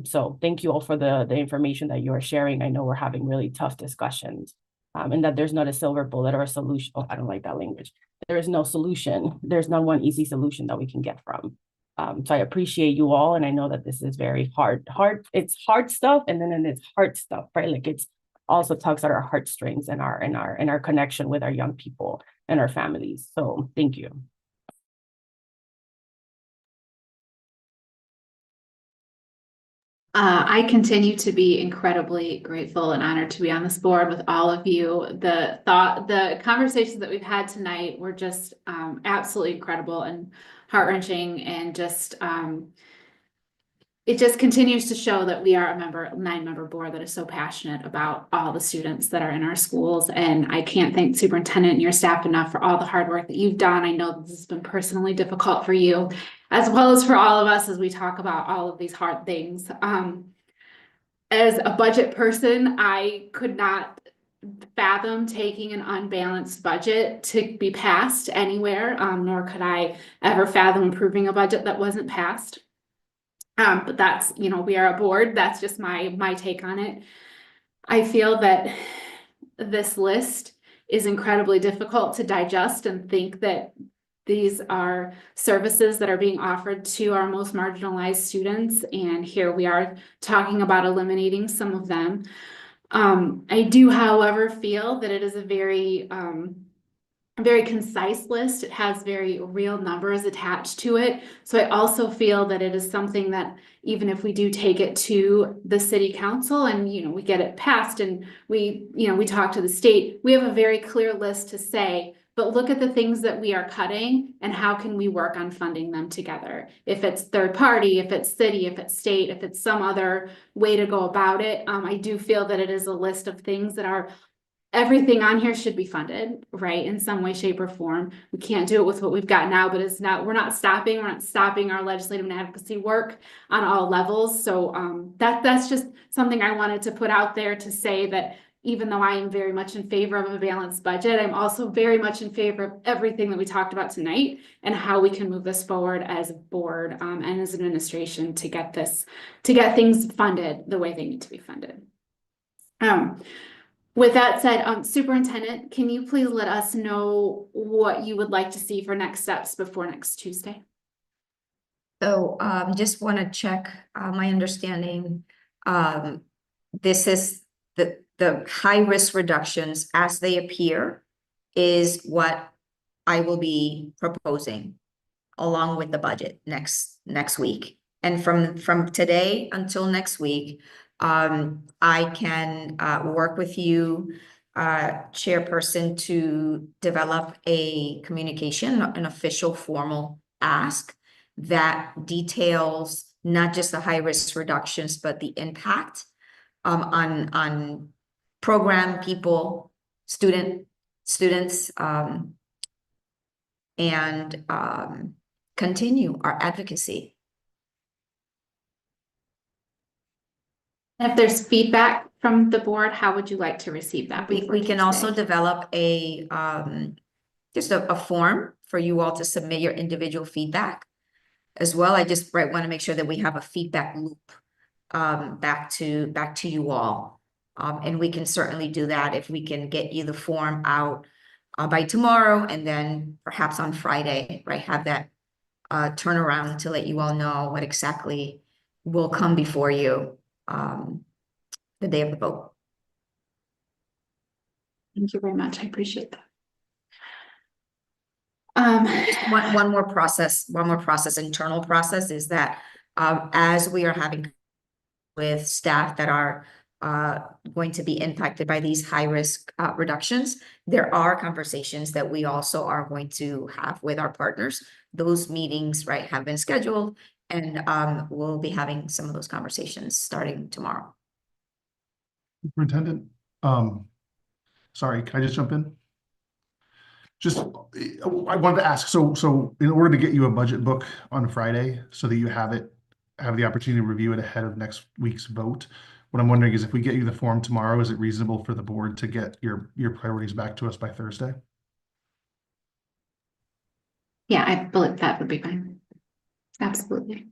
So thank you all for the information that you are sharing. I know we're having really tough discussions, and that there's not a silver bullet or a solution. Oh, I don't like that language. There is no solution. There's not one easy solution that we can get from. So I appreciate you all. And I know that this is very hard. It's hard stuff. And then it's hard stuff, right? Like it's also tugs at our heartstrings and our connection with our young people and our families. So thank you. I continue to be incredibly grateful and honored to be on this board with all of you. The conversations that we've had tonight were just absolutely incredible and heart-wrenching, and just it just continues to show that we are a 9-member board that is so passionate about all the students that are in our schools. And I can't thank Superintendent and your staff enough for all the hard work that you've done. I know this has been personally difficult for you. as well as for all of us as we talk about all of these hard things. As a budget person, I could not fathom taking an unbalanced budget to be passed anywhere, nor could I ever fathom approving a budget that wasn't passed. But that's, you know, we are a board. That's just my take on it. I feel that this list is incredibly difficult to digest and think that these are services that are being offered to our most marginalized students. And here we are talking about eliminating some of them. I do, however, feel that it is a very concise list. It has very real numbers attached to it. So I also feel that it is something that even if we do take it to the city council and, you know, we get it passed and we talk to the state, we have a very clear list to say, but look at the things that we are cutting and how can we work on funding them together? If it's third party, if it's city, if it's state, if it's some other way to go about it. I do feel that it is a list of things that are everything on here should be funded, right? In some way, shape, or form. We can't do it with what we've got now, but we're not stopping our legislative and advocacy work on all levels. So that's just something I wanted to put out there to say that even though I am very much in favor of a balanced budget, I'm also very much in favor of everything that we talked about tonight and how we can move this forward as a board and as administration to get things funded the way they need to be funded. With that said, Superintendent, can you please let us know what you would like to see for next steps before next Tuesday? So just want to check my understanding. This is the high risk reductions as they appear is what I will be proposing along with the budget next week. And from today until next week, I can work with you, chairperson, to develop a communication, an official formal ask that details not just the high risk reductions, but the impact on program people, students, and continue our advocacy. And if there's feedback from the board, how would you like to receive that? We can also develop a just a form for you all to submit your individual feedback as well. I just want to make sure that we have a feedback loop back to you all. And we can certainly do that if we can get you the form out by tomorrow, and then perhaps on Friday, right? Have that turnaround to let you all know what exactly will come before you the day of the vote. Thank you very much. I appreciate that. One more process, internal process is that as we are having with staff that are going to be impacted by these high risk reductions, there are conversations that we also are going to have with our partners. Those meetings, right, have been scheduled, and we'll be having some of those conversations starting tomorrow. Superintendent, sorry, can I just jump in? I wanted to ask, so in order to get you a budget book on Friday so that you have the opportunity to review it ahead of next week's vote, what I'm wondering is if we get you the form tomorrow, is it reasonable for the board to get your priorities back to us by Thursday? Yeah, I believe that would be fine. Absolutely.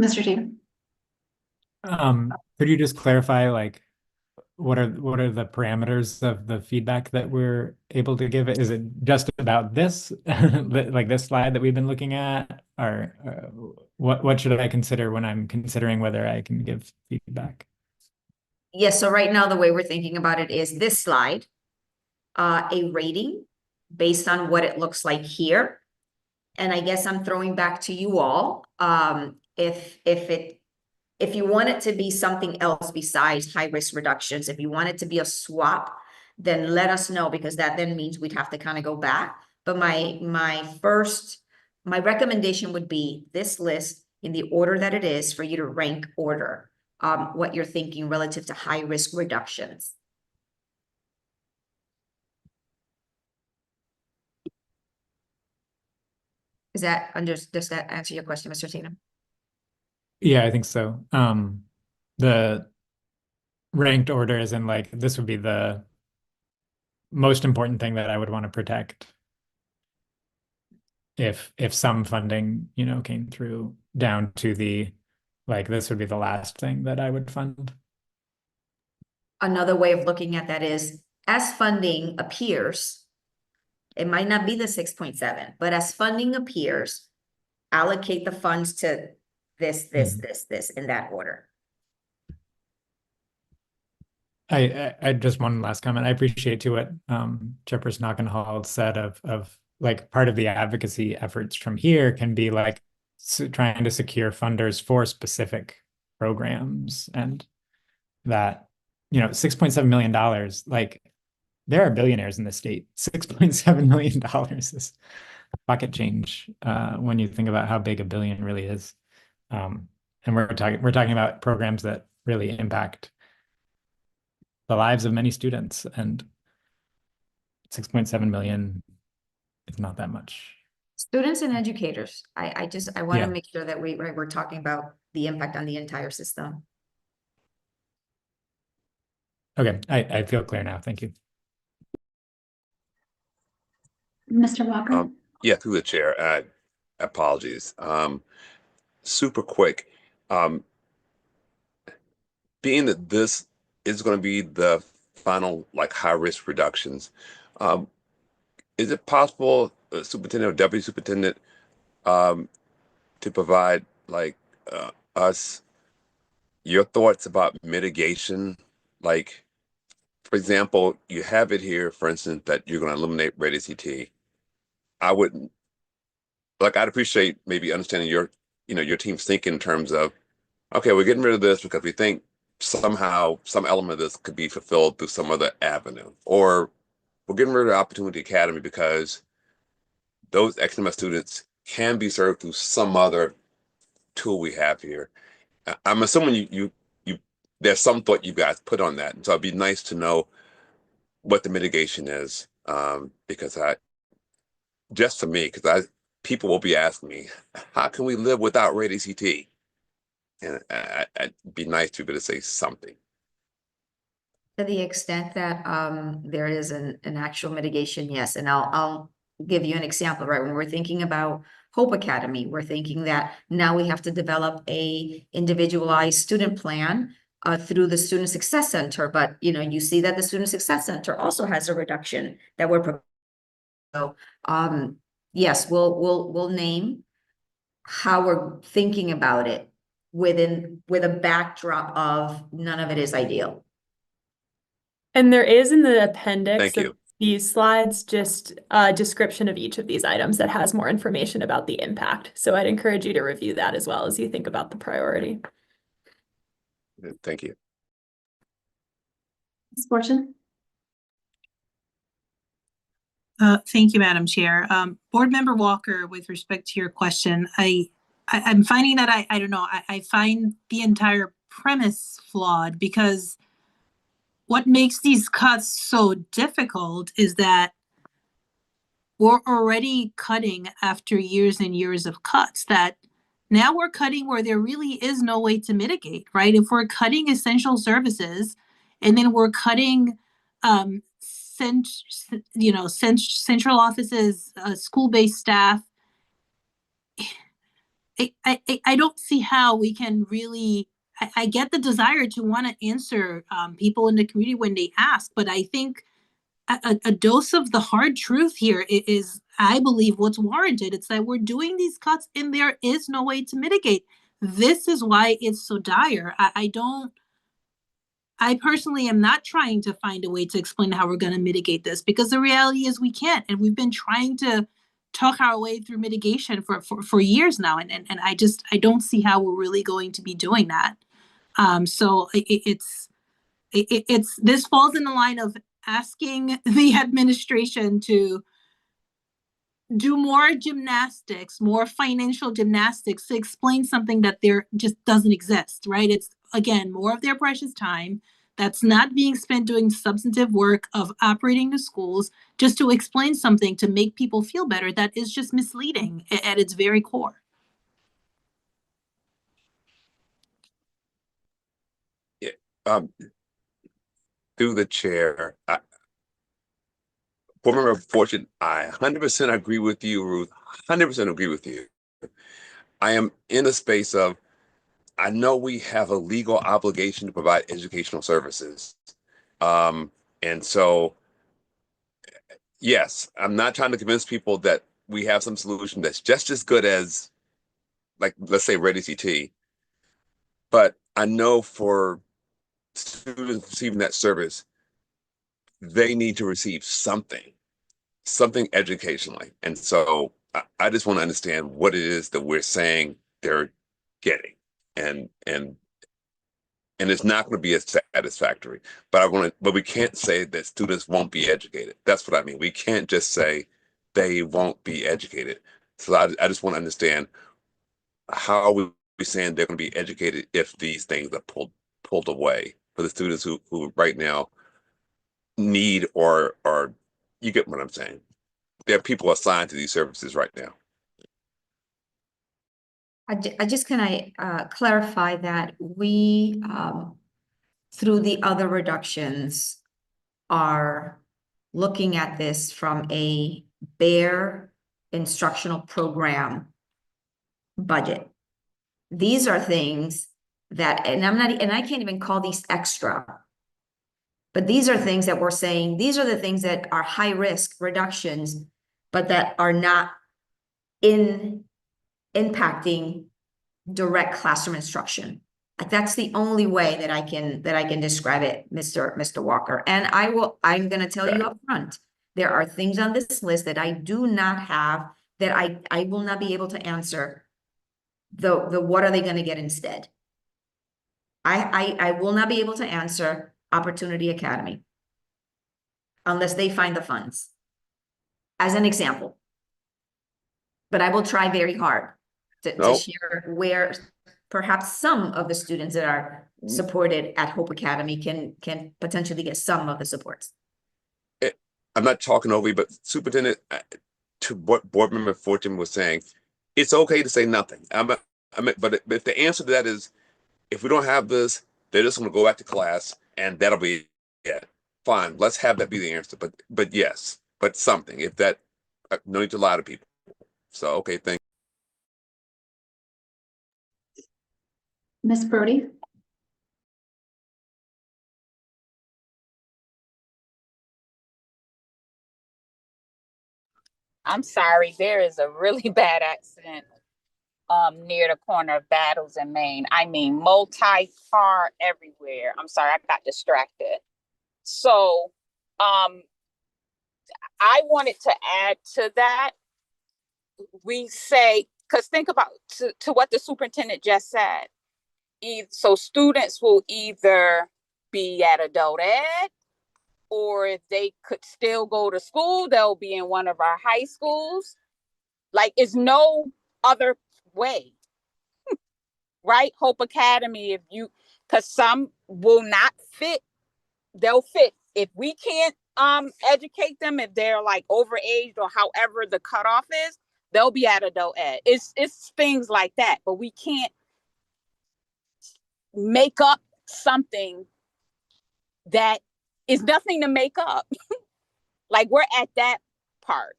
Mr. Tatum. Could you just clarify, like, what are the parameters of the feedback that we're able to give? Is it just about this, like this slide that we've been looking at, or what should I consider when I'm considering whether I can give feedback? Yes, so right now the way we're thinking about it is this slide, a rating based on what it looks like here. And I guess I'm throwing back to you all, if you want it to be something else besides high risk reductions, if you want it to be a swap, then let us know, because that then means we'd have to kind of go back. But my recommendation would be this list in the order that it is, for you to rank order what you're thinking relative to high risk reductions. does that answer your question, Mr. Tatum? Yeah, I think so. The ranked order is in like, this would be the most important thing that I would want to protect. If some funding, you know, came through down to the, like, this would be the last thing that I would fund. Another way of looking at that is, as funding appears, it might not be the 6.7, but as funding appears, allocate the funds to this, in that order. I just one last comment. I appreciate too what Chairperson Knockenhall said of like part of the advocacy efforts from here can be like trying to secure funders for specific programs, and that, you know, $6.7 million, like there are billionaires in the state. $6.7 million is pocket change when you think about how big a billion really is. And we're talking about programs that really impact the lives of many students, and 6.7 million is not that much. Students and educators. I want to Yeah. make sure that we're talking about the impact on the entire system. Okay, I feel clear now. Thank you. Mr. Walker? Yeah, through the chair. Apologies. Super quick. Being that this is going to be the final like high risk reductions, is it possible, superintendent or deputy superintendent, to provide like us your thoughts about mitigation? Like, for example, you have it here, for instance, that you're going to eliminate Ready CT. I'd appreciate maybe understanding your team's thinking in terms of, okay, we're getting rid of this because we think somehow some element of this could be fulfilled through some other avenue, or we're getting rid of Opportunity Academy because those XMS students can be served through some other tool we have here. I'm assuming you there's some thought you guys put on that, and so it'd be nice to know what the mitigation is, because people will be asking me, how can we live without Ready CT? And it'd be nice to be able to say something. To the extent that there is an actual mitigation, yes. And I'll give you an example, right? When we're thinking about Hope Academy, we're thinking that now we have to develop a individualized student plan through the Student Success Center. But you see that the Student Success Center also has a reduction that we're proposing. So yes, we'll name how we're thinking about it with a backdrop of none of it is ideal. And there is in the appendix Thank you. of these slides just a description of each of these items that has more information about the impact. So I'd encourage you to review that as well as you think about the priority. Thank you. Ms. Fortune? Thank you, Madam Chair. Board Member Walker, with respect to your question, I'm finding that I don't know, I find the entire premise flawed, because what makes these cuts so difficult is that we're already cutting after years and years of cuts, that now we're cutting where there really is no way to mitigate, right? If we're cutting essential services and then we're cutting central offices, school-based staff, I don't see how we can really. I get the desire to want to answer people in the community when they ask, but I think a dose of the hard truth here is, I believe, what's warranted. It's that we're doing these cuts and there is no way to mitigate. This is why it's so dire. I personally am not trying to find a way to explain how we're going to mitigate this, because the reality is we can't. And we've been trying to talk our way through mitigation for years now. And I don't see how we're really going to be doing that. So it's this falls in the line of asking the administration to do more gymnastics, more financial gymnastics to explain something that there just doesn't exist, right? It's, again, more of their precious time that's not being spent doing substantive work of operating the schools just to explain something to make people feel better, that is just misleading at its very core. Yeah, through the chair, Board Member Fortune, I 100% agree with you, Ruth. 100% agree with you. I am in the space of, I know we have a legal obligation to provide educational services. And so, yes, I'm not trying to convince people that we have some solution that's just as good as, like, let's say Ready CT. But I know for students receiving that service, they need to receive something educationally. And so I just want to understand what it is that we're saying they're getting. And it's not going to be as satisfactory, but we can't say that students won't be educated. That's what I mean. We can't just say they won't be educated. So I just want to understand, how are we saying they're going to be educated if these things are pulled away for the students who right now need or you get what I'm saying? There are people assigned to these services right now. I just can clarify that we, through the other reductions, are looking at this from a bare instructional program budget. These are things that, and I can't even call these extra, but these are things that we're saying, these are the things that are high risk reductions, but that are not impacting direct classroom instruction. Like, that's the only way that I can describe it, Mr. Walker. And I'm gonna tell you up front, there are things on this list that I do not have, that I will not be able to answer. The what are they gonna get instead? I will not be able to answer Opportunity Academy unless they find the funds, as an example. But I will try very hard to share where perhaps some of the students that are supported at Hope Academy can potentially get some of the supports. I'm not talking over you, but Superintendent, to what Board Member Fortune was saying, it's okay to say nothing. But if the answer to that is, if we don't have this, they're just going to go back to class and that'll be it. Fine, let's have that be the answer. But yes, but something. If that, no need to lie to people. So, okay, thank you. Ms. Brody? I'm sorry, there is a really bad accident near the corner of Battles in Maine. I mean, multi-car everywhere. I'm sorry, I got distracted. So I wanted to add to that. We say, because think about to what the superintendent just said. So students will either be at adult ed, or if they could still go to school, they'll be in one of our high schools. Like, it's no other way, right? Hope Academy, because some will not fit, they'll fit. If we can't educate them, if they're like overaged or however the cutoff is, they'll be at adult ed. It's things like that, but we can't make up something that is nothing to make up. Like, we're at that part.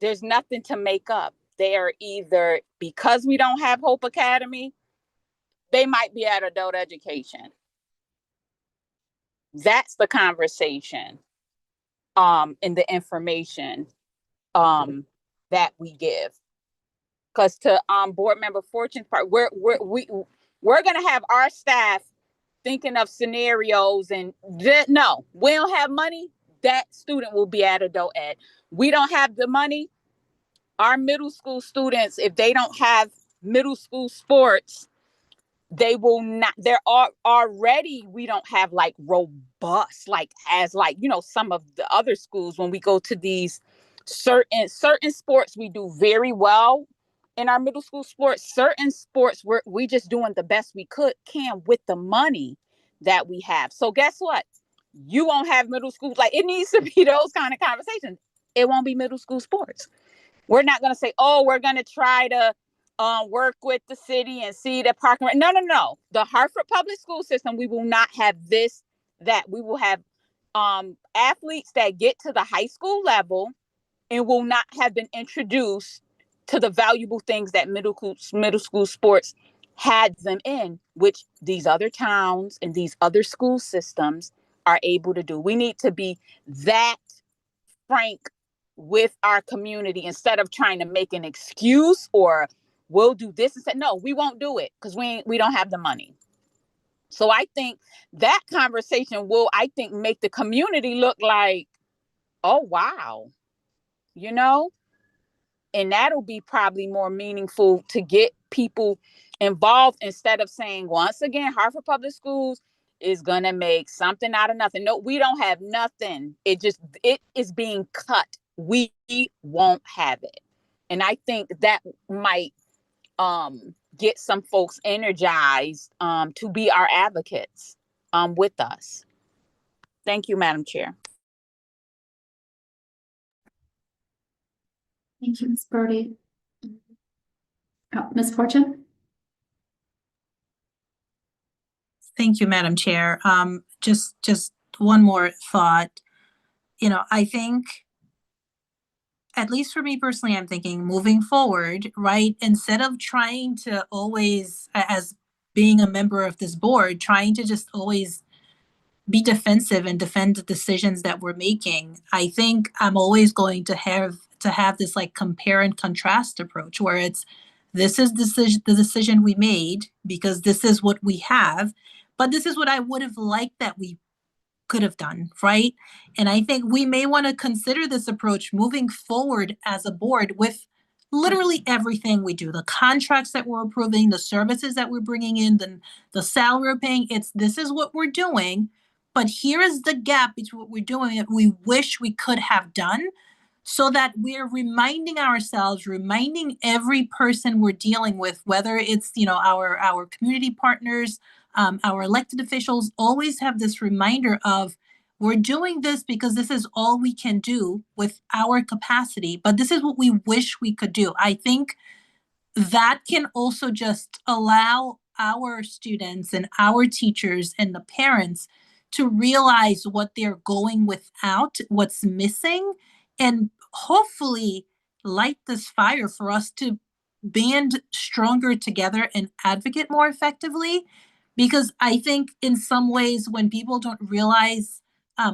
There's nothing to make up. They are either, because we don't have Hope Academy, they might be at adult education. That's the conversation in the information that we give. Because to Board Member Fortune's part, we're gonna have our staff thinking of scenarios, and no, we don't have money, that student will be at adult ed. We don't have the money, our middle school students, if they don't have middle school sports, they will not, they're already, we don't have like robust, like as like, some of the other schools, when we go to these certain sports, we do very well in our middle school sports. Certain sports, we just doing the best we can with the money that we have. So guess what? You won't have middle school. Like, it needs to be those kind of conversations. It won't be middle school sports. We're not going to say, oh, we're going to try to work with the city and see the parking. No. The Hartford public school system, we will not have this, that. We will have athletes that get to the high school level and will not have been introduced to the valuable things that middle school sports had them in, which these other towns and these other school systems are able to do. We need to be that frank with our community instead of trying to make an excuse or we'll do this and say, no, we won't do it because we don't have the money. So I think that conversation will, make the community look like, oh, wow, and that'll be probably more meaningful to get people involved instead of saying, once again, Hartford Public Schools is going to make something out of nothing. No, we don't have nothing. It is being cut. We won't have it. And I think that might get some folks energized to be our advocates with us. Thank you, Madam Chair. Thank you, Ms. Brody. Oh, Ms. Fortune? Thank you, Madam Chair. Just one more thought. I think, at least for me personally, I'm thinking moving forward, right? Instead of trying to always, as being a member of this board, trying to just always be defensive and defend the decisions that we're making, I think I'm always going to have this like compare and contrast approach where it's, this is the decision we made because this is what we have, but this is what I would have liked that we could have done, right? And I think we may want to consider this approach moving forward as a board with literally everything we do, the contracts that we're approving, the services that we're bringing in, the salary we're paying. This is what we're doing, but here is the gap between what we're doing that we wish we could have done, so that we're reminding ourselves, reminding every person we're dealing with, whether it's, our community partners, our elected officials, always have this reminder of, we're doing this because this is all we can do with our capacity, but this is what we wish we could do. I think that can also just allow our students and our teachers and the parents to realize what they're going without, what's missing, and hopefully light this fire for us to band stronger together and advocate more effectively. Because I think in some ways, when people don't realize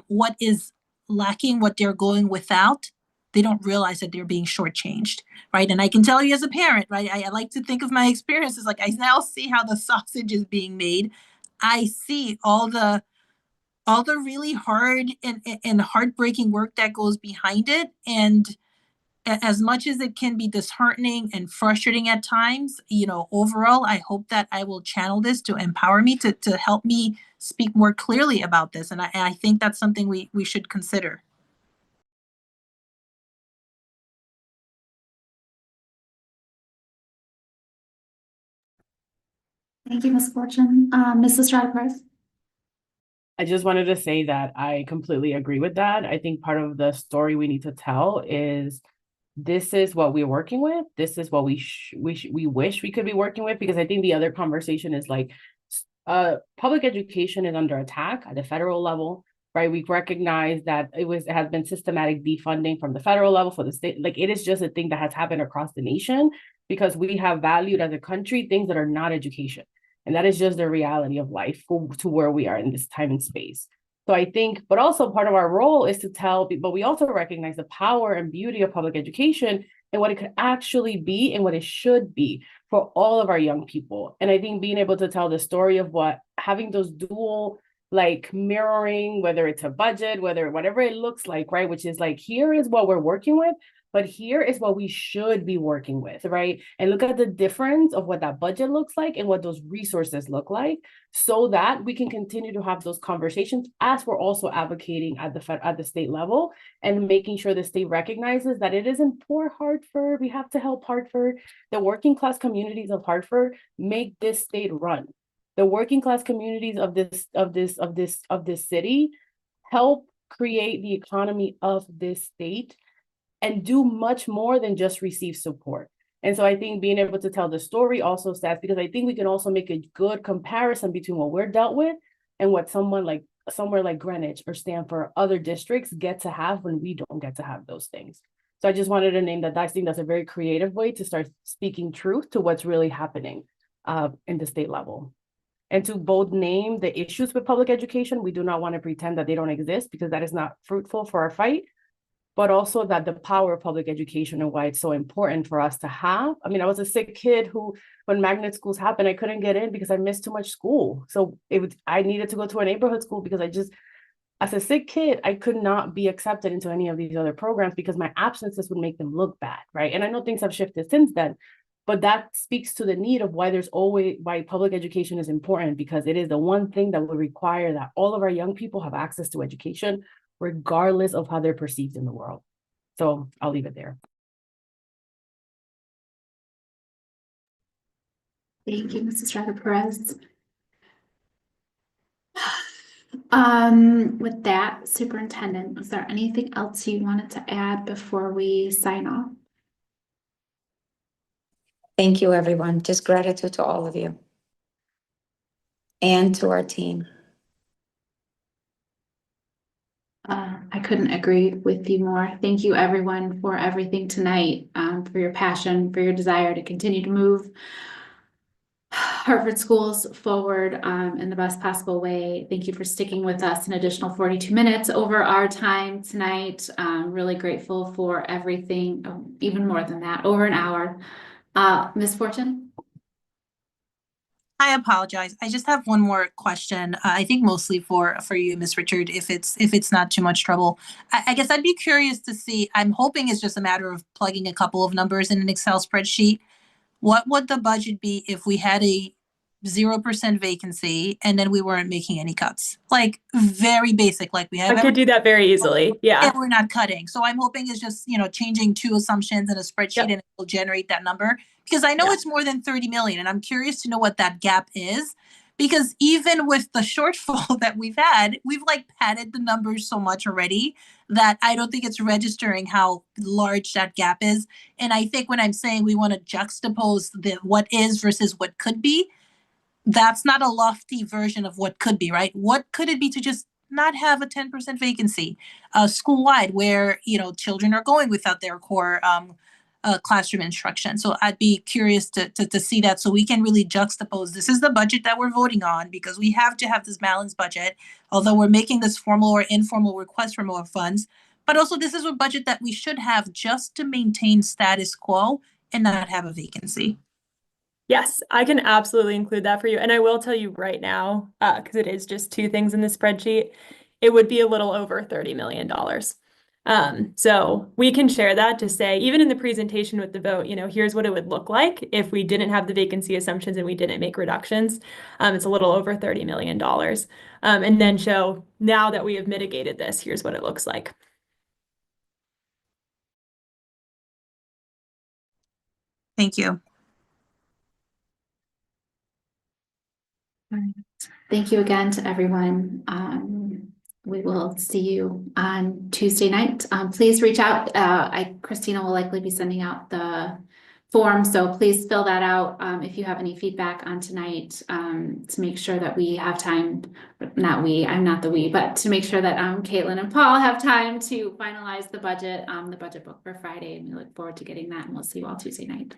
what is lacking, what they're going without, they don't realize that they're being shortchanged, right? And I can tell you as a parent, right, I like to think of my experiences, like I now see how the sausage is being made. I see all the really hard and heartbreaking work that goes behind it. And as much as it can be disheartening and frustrating at times, overall, I hope that I will channel this to empower me to help me speak more clearly about this. And I think that's something we should consider. Thank you, Ms. Fortune. Ms. Estrada-Perez? I just wanted to say that I completely agree with that. I think part of the story we need to tell is, this is what we're working with. This is what we wish we could be working with, because I think the other conversation is like, public education is under attack at the federal level, right? We recognize that it has been systematic defunding from the federal level for the state. Like, it is just a thing that has happened across the nation because we have valued as a country things that are not education. And that is just the reality of life to where we are in this time and space. So I think, but also part of our role is to tell people, we also recognize the power and beauty of public education and what it could actually be and what it should be for all of our young people. And I think being able to tell the story of what having those dual, like, mirroring, whether it's a budget, whatever it looks like, right? Which is like, here is what we're working with, but here is what we should be working with, right? And look at the difference of what that budget looks like and what those resources look like, so that we can continue to have those conversations as we're also advocating at the state level and making sure the state recognizes that it isn't poor Hartford. We have to help Hartford. The working class communities of Hartford make this state run. the working class communities of this city help create the economy of this state and do much more than just receive support. And so I think being able to tell the story also stats, because I think we can also make a good comparison between what we're dealt with and what somewhere like Greenwich or Stanford or other districts get to have when we don't get to have those things. So I just wanted to name that. I think that's a very creative way to start speaking truth to what's really happening in the state level. And to both name the issues with public education, we do not want to pretend that they don't exist, because that is not fruitful for our fight, but also that the power of public education and why it's so important for us to have. I mean, I was a sick kid who, when magnet schools happened, I couldn't get in because I missed too much school. So I needed to go to a neighborhood school because as a sick kid, I could not be accepted into any of these other programs because my absences would make them look bad, right? And I know things have shifted since then, but that speaks to the need of why public education is important, because it is the one thing that will require that all of our young people have access to education, regardless of how they're perceived in the world. So I'll leave it there. Thank you, Mrs. Ryder Perez. With that, Superintendent, is there anything else you wanted to add before we sign off? Thank you, everyone. Just gratitude to all of you and to our team. I couldn't agree with you more. Thank you, everyone, for everything tonight, for your passion, for your desire to continue to move Hartford Schools forward in the best possible way. Thank you for sticking with us an additional 42 minutes over our time tonight. Really grateful for everything, even more than that, over an hour. Ms. Fortune? I apologize. I just have one more question. I think mostly for you, Ms. Richard, if it's not too much trouble. I guess I'd be curious to see, I'm hoping it's just a matter of plugging a couple of numbers in an Excel spreadsheet. What would the budget be if we had a 0% vacancy and then we weren't making any cuts? Like very basic, like we have. I could do that very easily. Yeah. And we're not cutting. So I'm hoping it's just, changing two assumptions in a spreadsheet and it will generate that number. Because I know it's more than 30 million and I'm curious to know what that gap is. Because even with the shortfall that we've had, we've like padded the numbers so much already that I don't think it's registering how large that gap is. And I think when I'm saying we want to juxtapose the what is versus what could be, that's not a lofty version of what could be, right? What could it be to just not have a 10% vacancy school-wide where, children are going without their core classroom instruction. So I'd be curious to see that so we can really juxtapose. This is the budget that we're voting on because we have to have this balanced budget, although we're making this formal or informal request for more funds. But also this is a budget that we should have just to maintain status quo and not have a vacancy. Yes, I can absolutely include that for you. And I will tell you right now, because it is just two things in the spreadsheet, it would be a little over $30 million. So we can share that to say, even in the presentation with the vote, here's what it would look like if we didn't have the vacancy assumptions and we didn't make reductions. It's a little over $30 million. And then show now that we have mitigated this, here's what it looks like. Thank you. Thank you again to everyone. We will see you on Tuesday night. Please reach out. Christina will likely be sending out the form, so please fill that out if you have any feedback on tonight to make sure that we have time. I'm not the we, but to make sure that Caitlin and Paul have time to finalize the budget book for Friday, and we look forward to getting that, and we'll see you all Tuesday night.